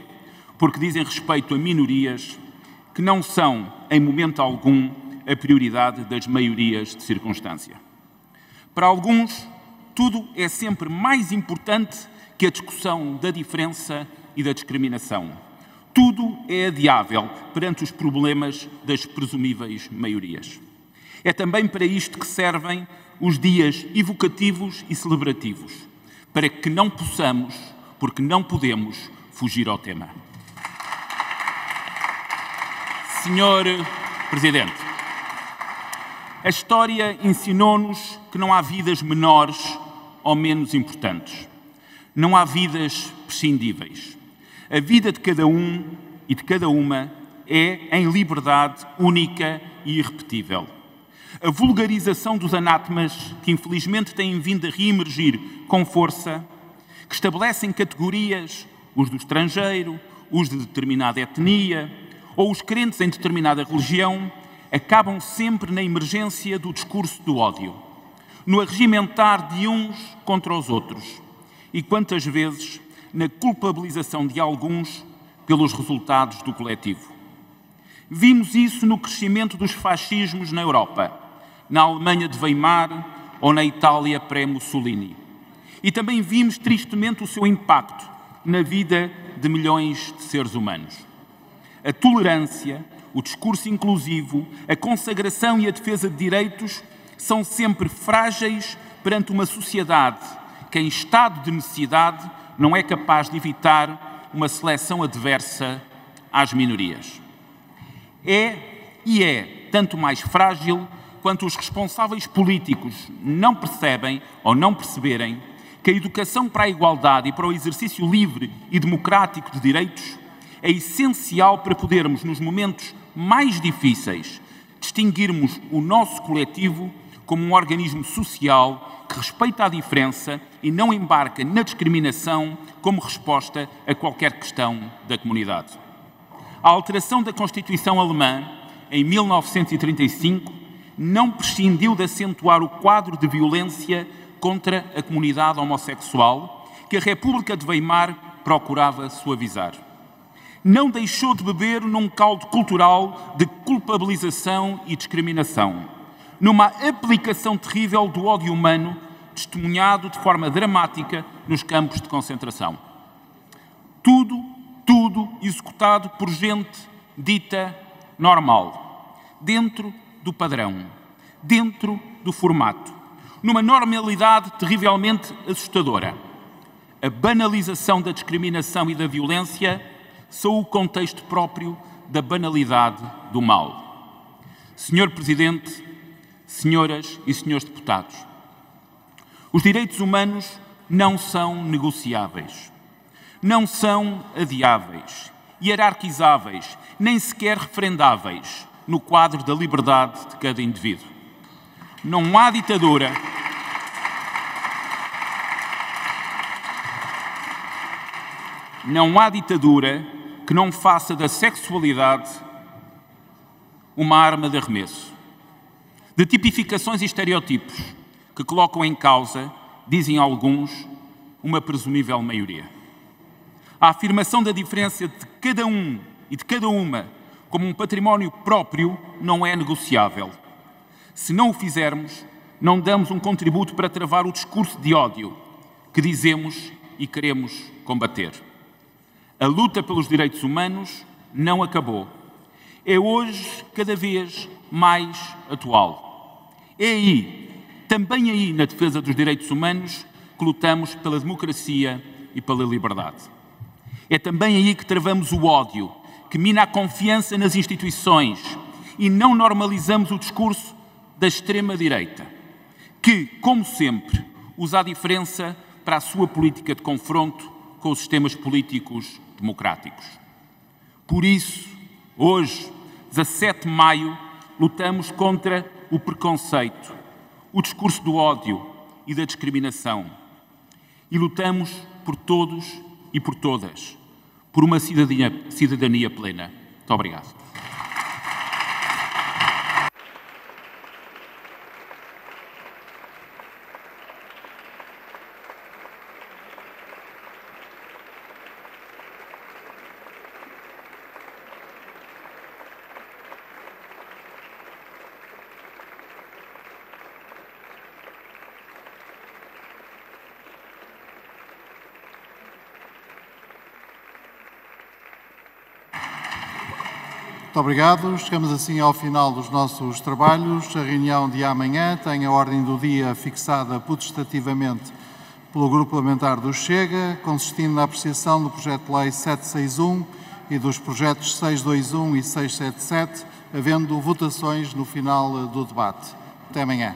porque dizem respeito a minorias que não são, em momento algum, a prioridade das maiorias de circunstância. Para alguns, tudo é sempre mais importante que a discussão da diferença e da discriminação. Tudo é adiável perante os problemas das presumíveis maiorias. É também para isto que servem os dias evocativos e celebrativos, para que não possamos, porque não podemos, fugir ao tema. Senhor Presidente, a história ensinou-nos que não há vidas menores ou menos importantes. Não há vidas prescindíveis. A vida de cada um e de cada uma é, em liberdade, única e irrepetível. A vulgarização dos anátemas, que infelizmente têm vindo a reemergir com força, que estabelecem categorias, os do estrangeiro, os de determinada etnia ou os crentes em determinada religião, acabam sempre na emergência do discurso do ódio, no arregimentar de uns contra os outros e, quantas vezes, na culpabilização de alguns pelos resultados do coletivo. Vimos isso no crescimento dos fascismos na Europa, na Alemanha de Weimar ou na Itália pré-Mussolini. E também vimos tristemente o seu impacto na vida de milhões de seres humanos. A tolerância, o discurso inclusivo, a consagração e a defesa de direitos são sempre frágeis perante uma sociedade que, em estado de necessidade, não é capaz de evitar uma seleção adversa às minorias. É tanto mais frágil quanto os responsáveis políticos não percebem ou não perceberem que a educação para a igualdade e para o exercício livre e democrático de direitos é essencial para podermos, nos momentos mais difíceis, distinguirmos o nosso coletivo como um organismo social que respeita a diferença e não embarca na discriminação como resposta a qualquer questão da comunidade. A alteração da Constituição alemã, em 1935, não prescindiu de acentuar o quadro de violência contra a comunidade homossexual que a República de Weimar procurava suavizar. Não deixou de beber num caldo cultural de culpabilização e discriminação, numa aplicação terrível do ódio humano, testemunhado de forma dramática nos campos de concentração. Tudo executado por gente dita normal, dentro do padrão, dentro do formato, numa normalidade terrivelmente assustadora. A banalização da discriminação e da violência são o contexto próprio da banalidade do mal. Senhor Presidente, senhoras e senhores deputados, os direitos humanos não são negociáveis, não são adiáveis, hierarquizáveis, nem sequer referendáveis no quadro da liberdade de cada indivíduo. Não há ditadura que não faça da sexualidade uma arma de arremesso, de tipificações e estereotipos que colocam em causa, dizem alguns, uma presumível maioria. A afirmação da diferença de cada um e de cada uma como um património próprio não é negociável. Se não o fizermos, não damos um contributo para travar o discurso de ódio que dizemos e queremos combater. A luta pelos direitos humanos não acabou. É hoje cada vez mais atual. É aí, também aí na defesa dos direitos humanos, que lutamos pela democracia e pela liberdade. É também aí que travamos o ódio, que mina a confiança nas instituições e não normalizamos o discurso da extrema-direita, que, como sempre, usa a diferença para a sua política de confronto com os sistemas políticos democráticos. Por isso, hoje, 17 de maio, lutamos contra o preconceito, o discurso do ódio e da discriminação. E lutamos por todos e por todas, por uma cidadania plena. Muito obrigado. Muito obrigado. Chegamos assim ao final dos nossos trabalhos. A reunião de amanhã tem a ordem do dia fixada potestativamente pelo Grupo Parlamentar do Chega, consistindo na apreciação do projeto de lei 761 e dos projetos 621 e 677, havendo votações no final do debate. Até amanhã.